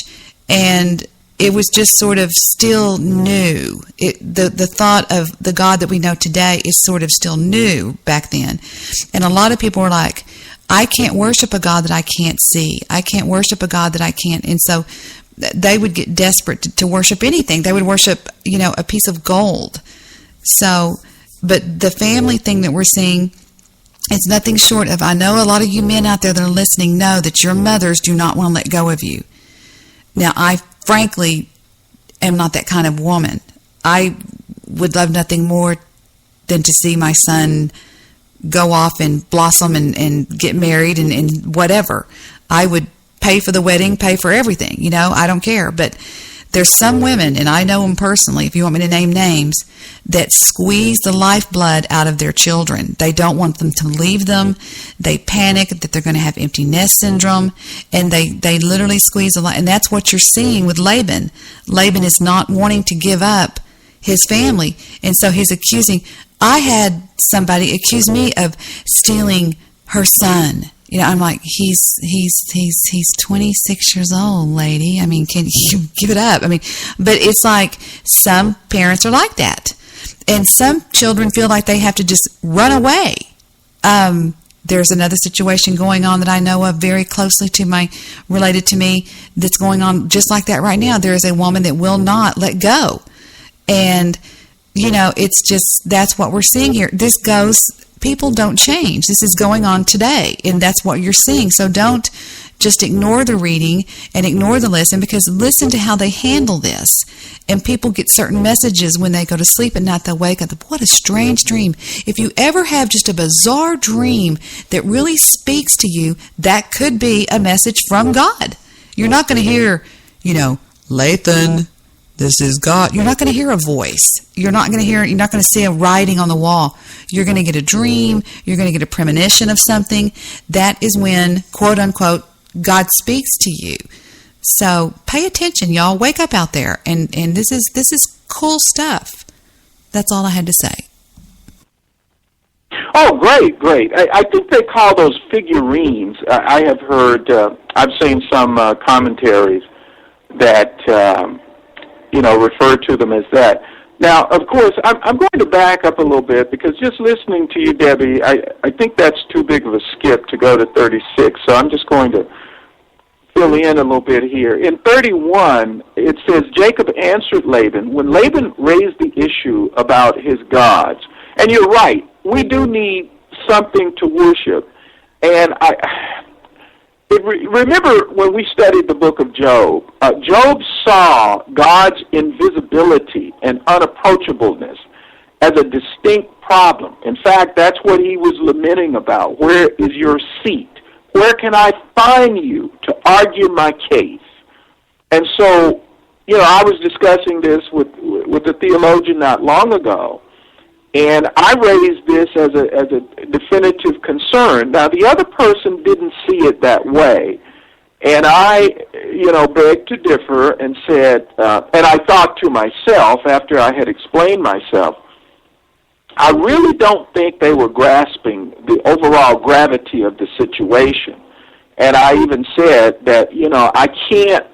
Speaker 2: and it was just sort of still new. The thought of the God that we know today is sort of still new back then. And a lot of people were like, I can't worship a God that I can't see. I can't worship a God that I can't. And so they would get desperate to worship anything. They would worship, a piece of gold. So, but the family thing that we're seeing is nothing short of, I know a lot of you men out there that are listening know that your mothers do not want to let go of you. Now, I frankly am not that kind of woman. I would love nothing more than to see my son go off and blossom and get married and whatever. I would pay for the wedding, pay for everything, I don't care. But there's some women, and I know them personally, if you want me to name names, that squeeze the lifeblood out of their children. They don't want them to leave them. They panic that they're going to have empty nest syndrome, and they literally squeeze the life. And that's what you're seeing with Laban. Laban is not wanting to give up his family, and so he's accusing. I had somebody accuse me of stealing her son. I'm like, he's 26 years old, lady. I mean, can you give it up? I mean, but it's like some parents are like that. And some children feel like they have to just run away. There's another situation going on that I know of very closely related to me that's going on just like that right now. There is a woman that will not let go. And, it's just, that's what we're seeing here. People don't change. This is going on today, and that's what you're seeing. So don't just ignore the reading and ignore the lesson, because listen to how they handle this. And people get certain messages when they go to sleep at night. They'll wake up, what a strange dream. If you ever have just a bizarre dream that really speaks to you, that could be a message from God. You're not going to hear, Lathan, this is God. You're not going to hear a voice. You're not going to see a writing on the wall. You're going to get a dream. You're going to get a premonition of something. That is when, quote unquote, God speaks to you. So pay attention, y'all. Wake up out there. And this is cool stuff. That's all I had to say.
Speaker 10: Oh, great. I think they call those figurines. I have heard, I've seen some commentaries that, refer to them as that. Now, of course, I'm going to back up a little bit, because just listening to you, Debbie, I think that's too big of a skip to go to 36, so I'm just going to fill in a little bit here. In 31, it says, Jacob answered Laban. When Laban raised the issue about his gods, and you're right, we do need something to worship. And remember when we studied the book of Job, Job saw God's invisibility and unapproachableness as a distinct problem. In fact, that's what he was lamenting about. Where is your seat? Where can I find you to argue my case? And so, I was discussing this with a theologian not long ago, and I raised this as a definitive concern. Now, the other person didn't see it that way, and I, begged to differ and said, and I thought to myself after I had explained myself, I really don't think they were grasping the overall gravity of the situation. And I even said that, I can't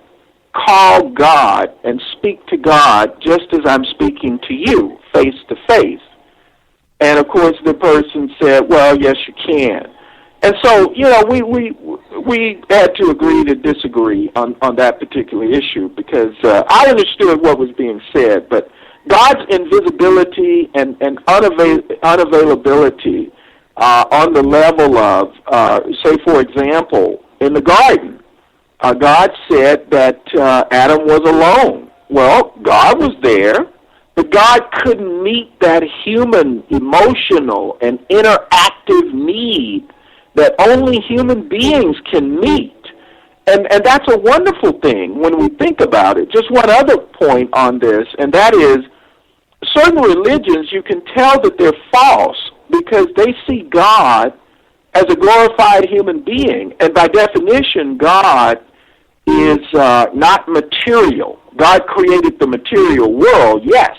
Speaker 10: call God and speak to God just as I'm speaking to you, face to face. And, of course, the person said, well, yes, you can. And so, we had to agree to disagree on that particular issue because I understood what was being said, but God's invisibility and unavailability on the level of, say, for example, in the garden, God said that Adam was alone. Well, God was there, but God couldn't meet that human, emotional, and interactive need that only human beings can meet. And that's a wonderful thing when we think about it. Just one other point on this, and that is, certain religions, you can tell that they're false because they see God as a glorified human being. And by definition, God is not material. God created the material world, yes,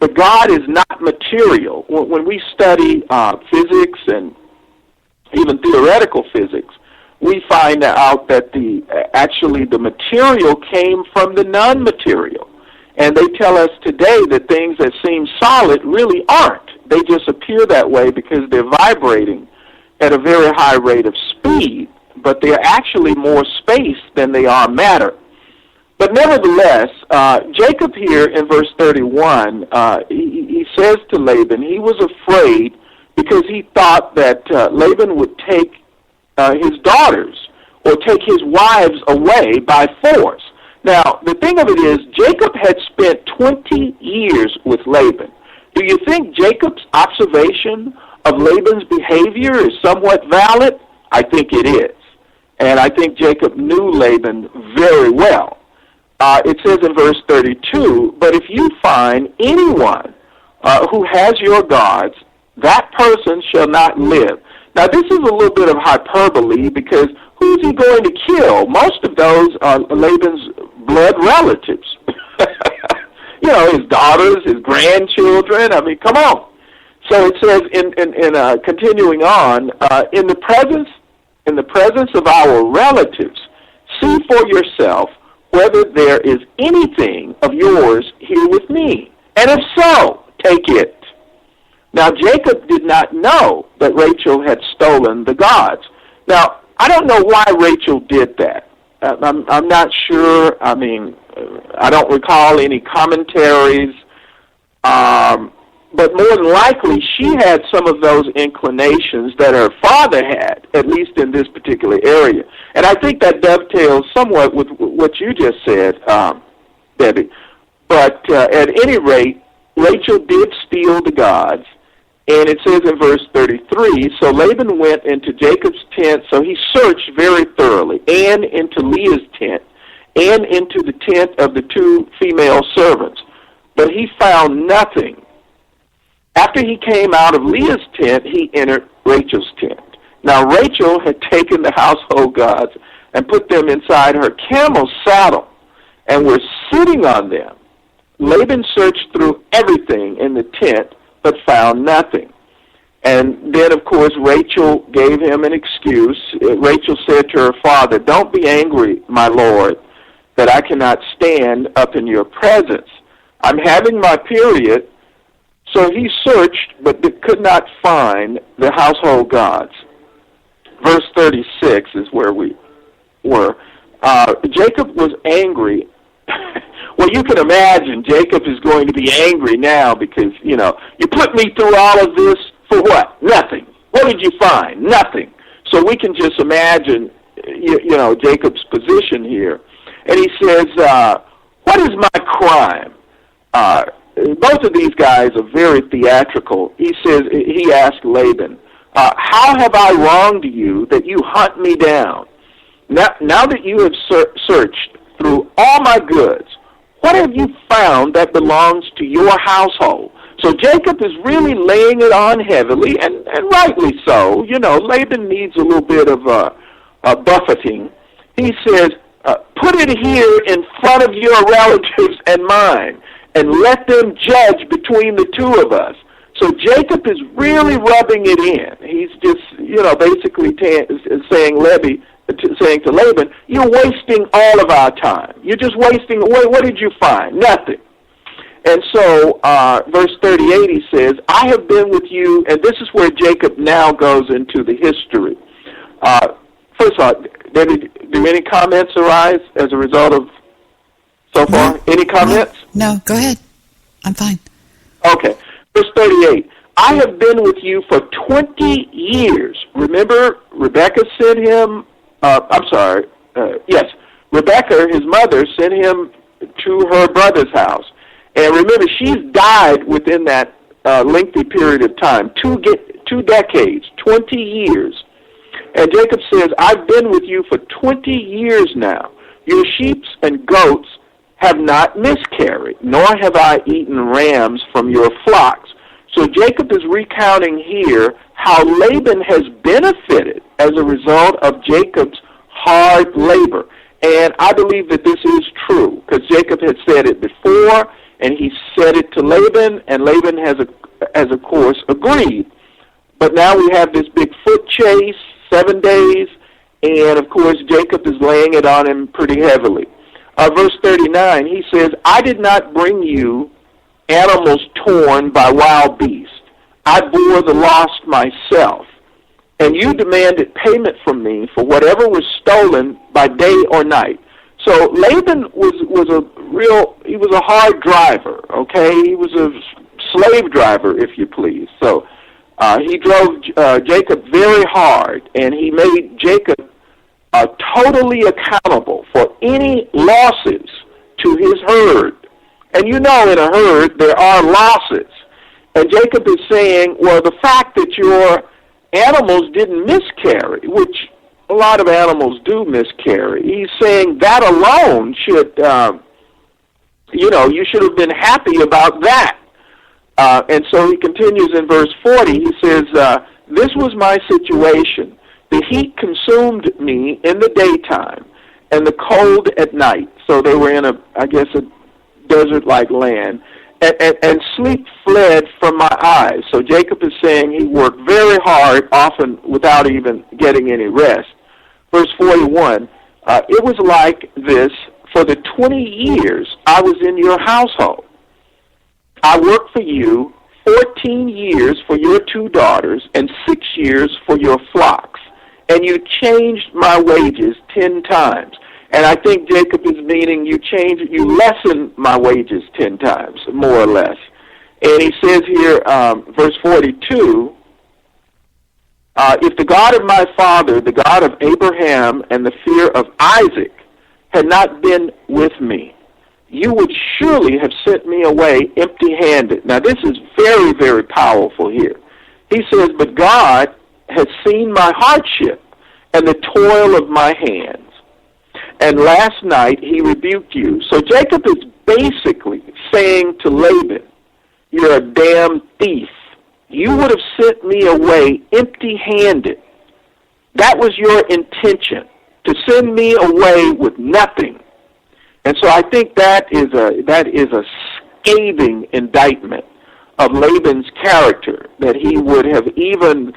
Speaker 10: but God is not material. When we study physics and even theoretical physics, we find out that actually the material came from the non-material. And they tell us today that things that seem solid really aren't. They just appear that way because they're vibrating at a very high rate of speed, but they're actually more space than they are matter. But nevertheless, Jacob here in verse 31, he says to Laban, he was afraid because he thought that Laban would take his daughters or take his wives away by force. Now, the thing of it is, Jacob had spent 20 years with Laban. Do you think Jacob's observation of Laban's behavior is somewhat valid? I think it is. And I think Jacob knew Laban very well. It says in verse 32, but if you find anyone who has your gods, that person shall not live. Now, this is a little bit of hyperbole because who's he going to kill? Most of those are Laban's blood relatives. His daughters, his grandchildren. I mean, come on. So it says, in continuing on, in the presence of our relatives, see for yourself whether there is anything of yours here with me, and if so, take it. Now, Jacob did not know that Rachel had stolen the gods. Now, I don't know why Rachel did that. I'm not sure. I mean, I don't recall any commentaries. But more than likely, she had some of those inclinations that her father had, at least in this particular area. And I think that dovetails somewhat with what you just said, Debbie. But at any rate, Rachel did steal the gods. And it says in verse 33, so Laban went into Jacob's tent, so he searched very thoroughly, and into Leah's tent, and into the tent of the two female servants. But he found nothing. After he came out of Leah's tent, he entered Rachel's tent. Now Rachel had taken the household gods and put them inside her camel's saddle, and were sitting on them. Laban searched through everything in the tent, but found nothing. And then, of course, Rachel gave him an excuse. Rachel said to her father, don't be angry, my lord, that I cannot stand up in your presence. I'm having my period. So he searched, but could not find the household gods. Verse 36 is where we were. Jacob was angry. Well, you can imagine Jacob is going to be angry now because, you put me through all of this for For what? Nothing. What did you find? Nothing. So we can just imagine, Jacob's position here. And he says, what is my crime? Both of these guys are very theatrical. He asked Laban, how have I wronged you that you hunt me down? Now that you have searched through all my goods, what have you found that belongs to your household? So Jacob is really laying it on heavily, and rightly so. Laban needs a little bit of buffeting. He says, put it here in front of your relatives and mine, and let them judge between the two of us. So Jacob is really rubbing it in. He's just, basically saying to Laban, you're wasting all of our time. You're just wasting away. What did you find? Nothing. And so, verse 38, he says, I have been with you, and this is where Jacob now goes into the history. First of all, Debbie, do any comments arise as a result of so far? No. Any comments?
Speaker 2: No, go ahead. I'm fine.
Speaker 10: Okay. Verse 38, I have been with you for 20 years. Remember, Rebecca sent him, Rebecca, his mother, sent him to her brother's house. And remember, she's died within that lengthy period of time, 2 decades, 20 years. And Jacob says, I've been with you for 20 years now. Your sheep and goats have not miscarried, nor have I eaten rams from your flocks. So Jacob is recounting here how Laban has benefited as a result of Jacob's hard labor. And I believe that this is true, because Jacob had said it before, and he said it to Laban, and Laban has of course, agreed. But now we have this big foot chase, 7 days, and of course Jacob is laying it on him pretty heavily. Verse 39, he says, I did not bring you animals torn by wild beasts. I bore the loss myself. And you demanded payment from me for whatever was stolen by day or night. So Laban was a hard driver, okay? He was a slave driver, if you please. So he drove Jacob very hard, and he made Jacob totally accountable for any losses to his herd. And in a herd, there are losses. And Jacob is saying, well, the fact that your animals didn't miscarry, which a lot of animals do miscarry, he's saying that alone should, you should have been happy about that. And so he continues in verse 40, he says, this was my situation. The heat consumed me in the daytime, and the cold at night. So they were in a desert-like land. And sleep fled from my eyes. So Jacob is saying he worked very hard, often without even getting any rest. Verse 41, it was like this for the 20 years I was in your household. I worked for you 14 years for your 2 daughters and 6 years for your flocks. And you changed my wages 10 times. And I think Jacob is meaning you lessen my wages 10 times, more or less. And he says here, verse 42, if the God of my father, the God of Abraham, and the fear of Isaac had not been with me, you would surely have sent me away empty-handed. Now this is very, very powerful here. He says, but God has seen my hardship and the toil of my hands. And last night he rebuked you. So Jacob is basically saying to Laban, you're a damn thief. You would have sent me away empty-handed. That was your intention, to send me away with nothing. And so I think that is a scathing indictment of Laban's character, that he would have even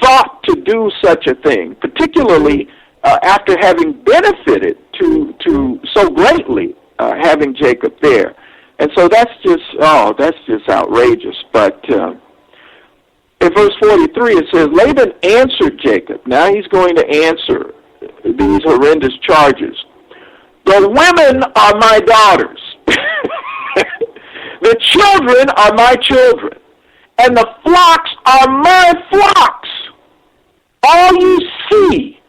Speaker 10: thought to do such a thing, particularly after having benefited to so greatly having Jacob there. And so that's just outrageous. But in verse 43 it says, Laban answered Jacob. Now he's going to answer these horrendous charges. The women are my daughters. The children are my children. and the flocks are my flocks. All you see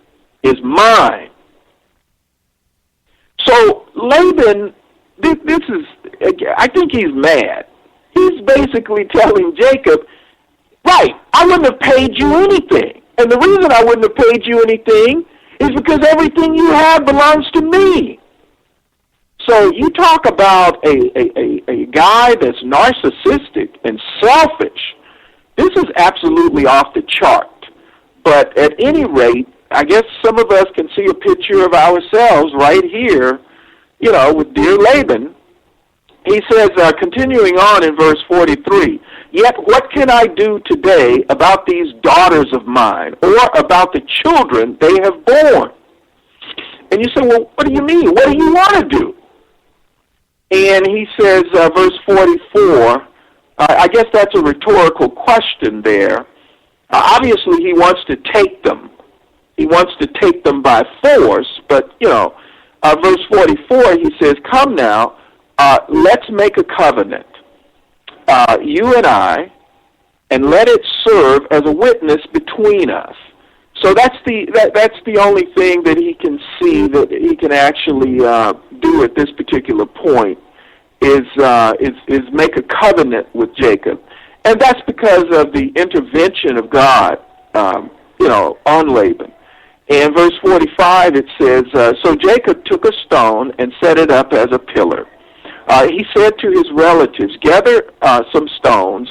Speaker 10: is mine. So Laban, this is, I think he's mad. He's basically telling Jacob, right, I wouldn't have paid you anything. And the reason I wouldn't have paid you anything is because everything you have belongs to me. So you talk about a guy that's narcissistic and selfish. This is absolutely off the chart. But at any rate, I guess some of us can see a picture of ourselves right here, you know, with dear Laban. He says, continuing on in verse 43, yet what can I do today about these daughters of mine, or about the children they have borne? And you say, well, what do you mean? What do you want to do? And he says, verse 44, I guess that's a rhetorical question there. Obviously, he wants to take them. He wants to take them by force, but, you know, verse 44, he says, come now, let's make a covenant, you and I, and let it serve as a witness between us. So that's the only thing that he can see that he can actually do at this particular point is make a covenant with Jacob, and that's because of the intervention of God, you know, on Laban. In verse 45, it says, so Jacob took a stone and set it up as a pillar. He said to his relatives, gather some stones.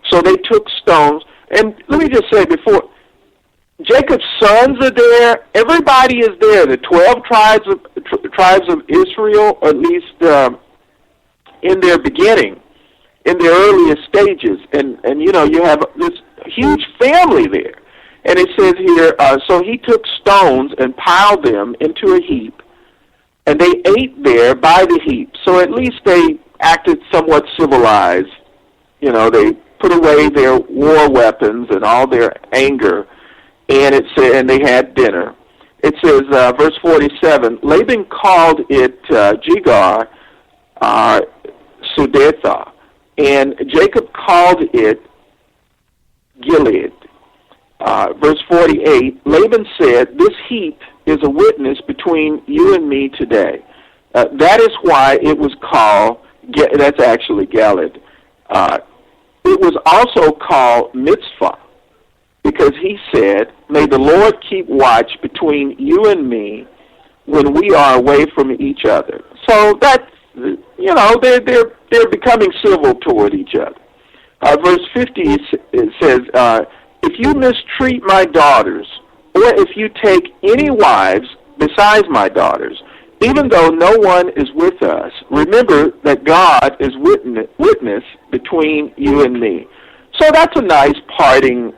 Speaker 10: So they took stones. And let me just say before, Jacob's sons are there. Everybody is there. The 12 tribes of Israel, or at least in their beginning, in their earliest stages. And you know, you have this huge family there. And it says here, so he took stones and piled them into a heap, and they ate there by the heap. So at least they acted somewhat civilized. You know, they put away their war weapons and all their anger, and it said, and they had dinner. It says, verse 47, Laban called it Jegar Sudetha, and Jacob called it Gilead. Verse 48, Laban said, this heap is a witness between you and me today. That is why it was called, that's actually Gilead. It was also called Mitzvah, because he said, may the Lord keep watch between you and me when we are away from each other. So that's, you know, they're becoming civil toward each other. Verse 50, it says, if you mistreat my daughters, or if you take any wives besides my daughters, even though no one is with us, remember that God is witness between you and me. So that's a nice parting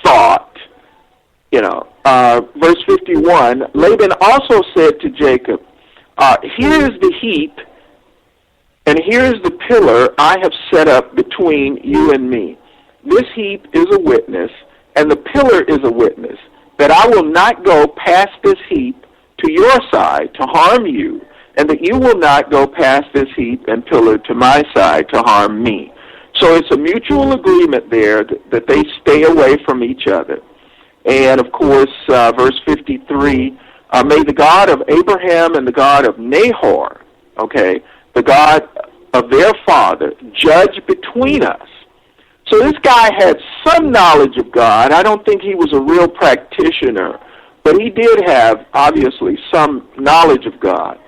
Speaker 10: thought. You know, verse 51, Laban also said to Jacob, here is the heap, and here is the pillar I have set up between you and me. This heap is a witness, and the pillar is a witness, that I will not go past this heap to your side to harm you, and that you will not go past this heap and pillar to my side to harm me. So it's a mutual agreement there that they stay away from each other. And, of course, verse 53, may the God of Abraham and the God of Nahor, okay, the God of their father, judge between us. So this guy had some knowledge of God. I don't think he was a real practitioner, but he did have, obviously, some knowledge of God.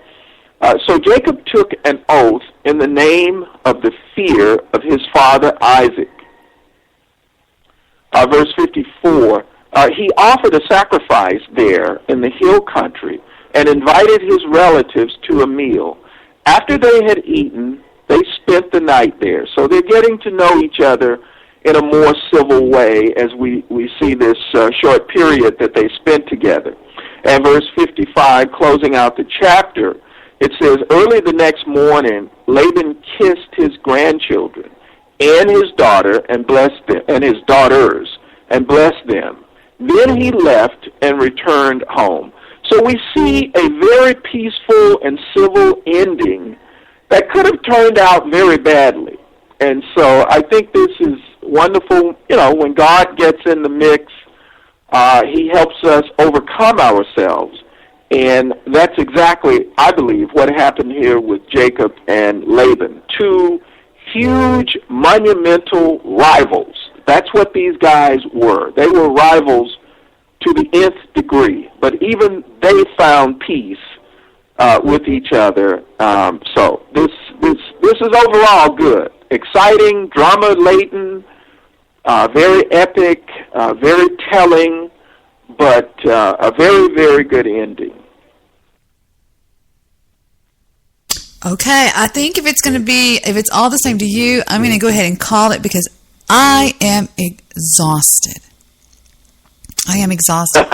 Speaker 10: So Jacob took an oath in the name of the fear of his father Isaac. Verse 54, he offered a sacrifice there in the hill country and invited his relatives to a meal. After they had eaten, they spent the night there. So they're getting to know each other in a more civil way as we see this short period that they spent together. And verse 55, closing out the chapter, it says, early the next morning, Laban kissed his grandchildren and his daughter and blessed them, and his daughters, and blessed them. Then he left and returned home. So we see a very peaceful and civil ending that could have turned out very badly. And so I think this is wonderful. You know, when God gets in the mix, he helps us overcome ourselves. And that's exactly, I believe, what happened here with Jacob and Laban. Two huge, monumental rivals. That's what these guys were. They were rivals to the nth degree. But even they found peace with each other. So this is overall good. Exciting, drama-laden, very epic, very telling, but a very, very good ending.
Speaker 2: Okay, I think if it's all the same to you, I'm going to go ahead and call it because I am exhausted. I am exhausted.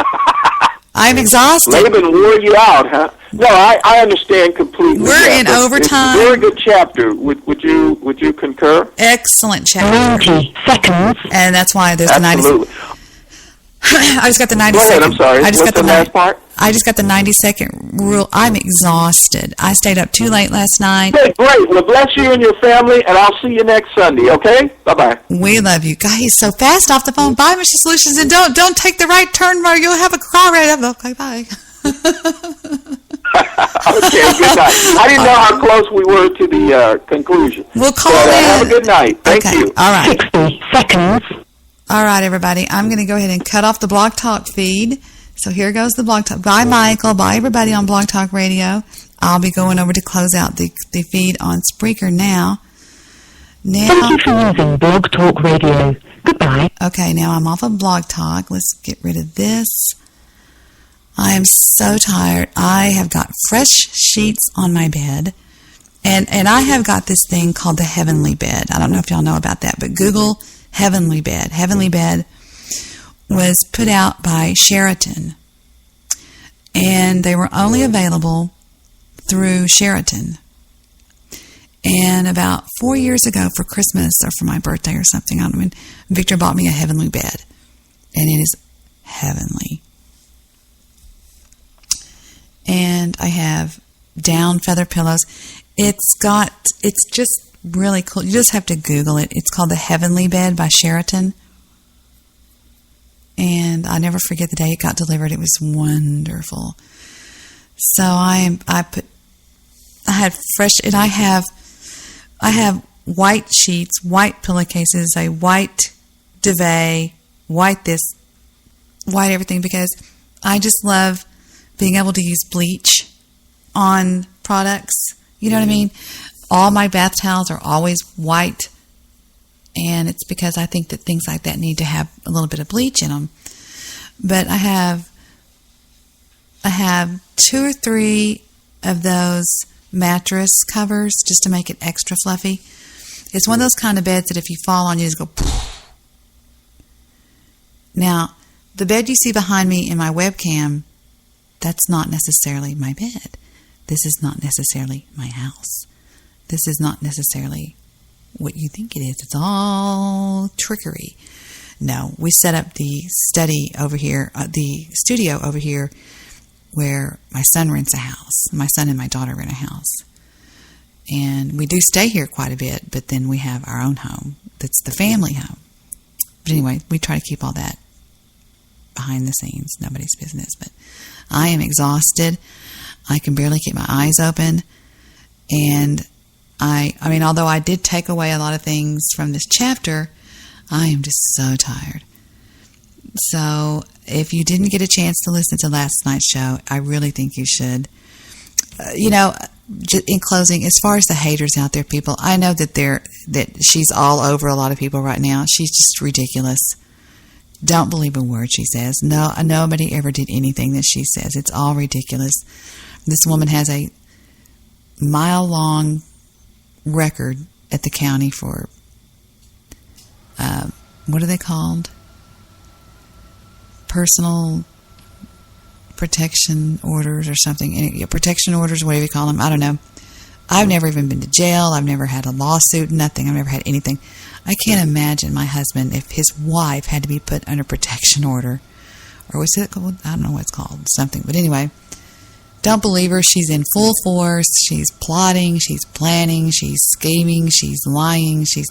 Speaker 10: Laban wore you out, huh? No, I understand completely.
Speaker 2: We're in overtime.
Speaker 10: It's a very good chapter. Would you concur?
Speaker 2: Excellent chapter. 90 seconds. And that's why there's the 90 seconds. I just got the 90 seconds. Go ahead,
Speaker 10: I'm sorry. What's the last part?
Speaker 2: I just got the 90-second rule. I'm exhausted. I stayed up too late last night.
Speaker 10: Okay, great. Well, bless you and your family, and I'll see you next Sunday, okay? Bye-bye.
Speaker 2: We love you. God, he's so fast off the phone. Bye, Mr. Solutions, and don't take the right turn where you'll have a car right up. Okay, bye.
Speaker 10: Okay, good night. I didn't know how close we were to the conclusion.
Speaker 2: We'll call
Speaker 10: in.
Speaker 2: Have
Speaker 10: a good night. Thank you.
Speaker 2: All right.
Speaker 11: 60 seconds.
Speaker 2: All right, everybody. I'm going to go ahead and cut off the Blog Talk feed. So here goes the Blog Talk. Bye, Michael. Bye, everybody on Blog Talk Radio. I'll be going over to close out the feed on Spreaker now.
Speaker 11: Thank you for using Blog Talk Radio. Goodbye.
Speaker 2: Okay, now I'm off of Blog Talk. Let's get rid of this. I am so tired. I have got fresh sheets on my bed. And I have got this thing called the Heavenly Bed. I don't know if y'all know about that, but Google Heavenly Bed. Heavenly Bed was put out by Sheraton. And they were only available through Sheraton. And about 4 years ago for Christmas or for my birthday or something, I don't know, Victor bought me a Heavenly Bed. And it is heavenly. And I have down feather pillows. It's just really cool. You just have to Google it. It's called the Heavenly Bed by Sheraton. And I never forget the day it got delivered. It was wonderful. So I have white sheets, white pillowcases, a white duvet, white this, white everything, because I just love being able to use bleach on products. You know what I mean? All my bath towels are always white, and it's because I think that things like that need to have a little bit of bleach in them. But I have 2 or 3 of those mattress covers just to make it extra fluffy. It's one of those kind of beds that if you fall on, you just go poof. Now, the bed you see behind me in my webcam, that's not necessarily my bed. This is not necessarily my house. This is not necessarily what you think it is. It's all trickery. No, we set up the study over here, the studio over here, where my son rents a house. My son and my daughter rent a house. And we do stay here quite a bit, but then we have our own home. That's the family home. But anyway, we try to keep all that behind the scenes. Nobody's business. But I am exhausted. I can barely keep my eyes open. And I mean, although I did take away a lot of things from this chapter, I am just so tired. So if you didn't get a chance to listen to last night's show, I really think you should. In closing, as far as the haters out there, people, I know that she's all over a lot of people right now. She's just ridiculous. Don't believe a word she says. No, nobody ever did anything that she says. It's all ridiculous. This woman has a mile-long record at the county for, what are they called? Personal protection orders or something. Protection orders, whatever you call them. I don't know. I've never even been to jail. I've never had a lawsuit, nothing. I've never had anything. I can't imagine my husband if his wife had to be put under protection order. Or was it called? I don't know what it's called. Something. But anyway, Don't believe her. She's in full force. She's plotting. She's planning. She's scheming. She's lying. She's,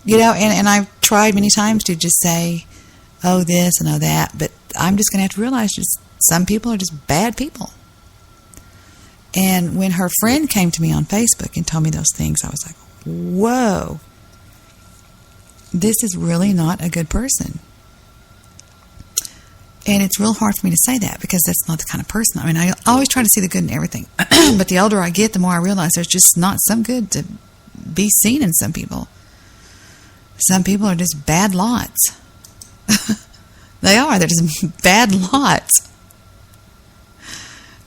Speaker 2: and I've tried many times to just say, oh, this and oh, that. But I'm just going to have to realize just some people are just bad people. And when her friend came to me on Facebook and told me those things, I was like, whoa, this is really not a good person. And it's real hard for me to say that because that's not the kind of person. I mean, I always try to see the good in everything. But the older I get, the more I realize there's just not some good to be seen in some people. Some people are just bad lots. They are. They're just bad lots.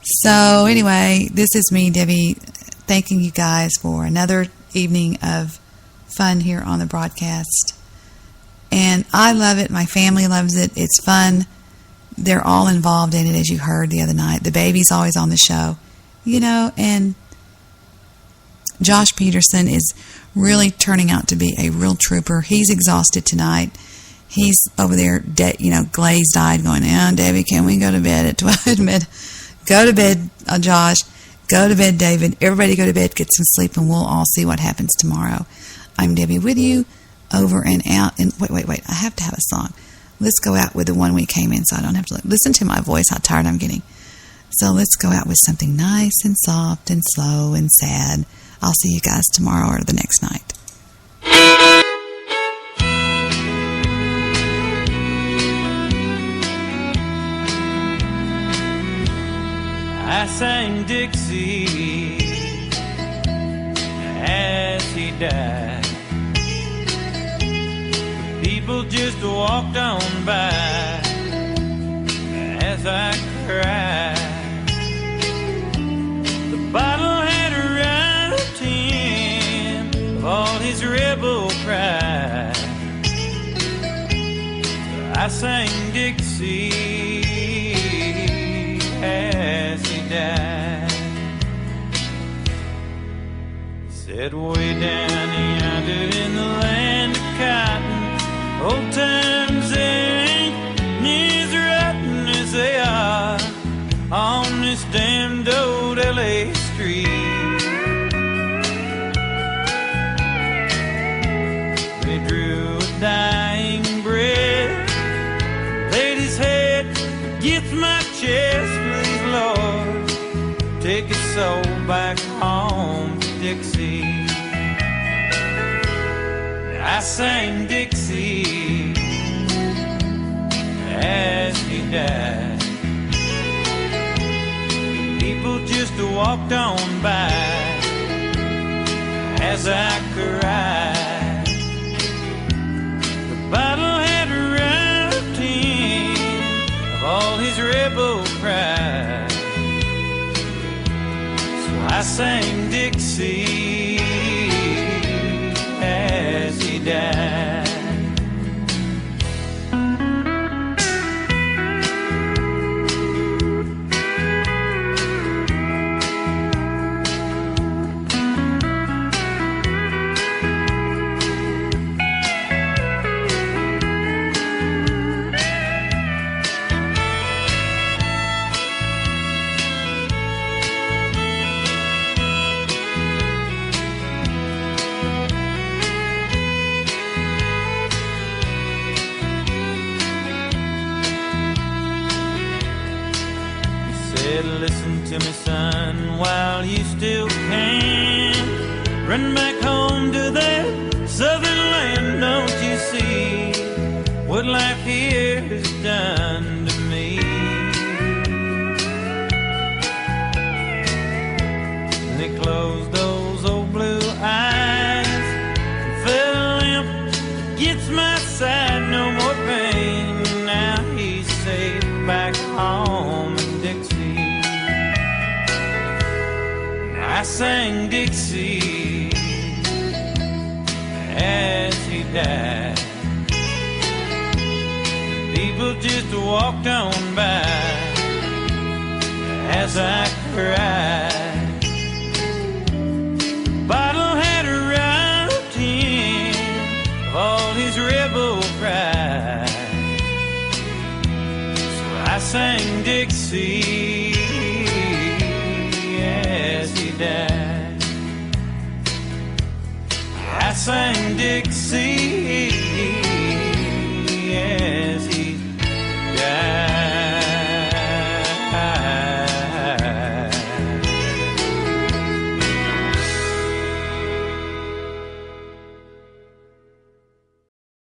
Speaker 2: So anyway, this is me, Debbie, thanking you guys for another evening of fun here on the broadcast. And I love it. My family loves it. It's fun. They're all involved in it, as you heard the other night. The baby's always on the show, and Josh Peterson is really turning out to be a real trooper. He's exhausted tonight. He's over there, glazed-eyed, going, Debbie, can we go to bed at 12? Go to bed, Josh. Go to bed, David. Everybody go to bed, get some sleep, and we'll all see what happens tomorrow. I'm Debbie with you, over and out. And wait. I have to have a song. Let's go out with the one we came in so I don't have to listen to my voice, how tired I'm getting. So let's go out with something nice and soft and slow and sad. I'll see you guys tomorrow or the next night.
Speaker 1: I sang Dixie as he died. People just walked on by as I cried. The bottle had robbed him of all his rebel pride. I sang Dixie as he died. He said way down yonder in the land of cotton, old times there ain't near as rotten as they are on this damned old L.A. street. They drew a dying breath, laid his head against my chest, please Lord, take his soul back home to Dixie. I sang Dixie as he died. People just walked on by as I cried. The bottle had robbed him of all his rebel pride. So I sang Dixie as he died. Listen to me, son, while you still can. Run back home to that southern land. Don't you see what life here has done to me? And they closed those old blue eyes and fell limp against my side. No more pain. Now he's safe back home in Dixie. I sang Dixie as he died. People just walked on by as I cried. The bottle had robbed him of all his rebel pride. So I sang Dixie Dad. I sang Dixie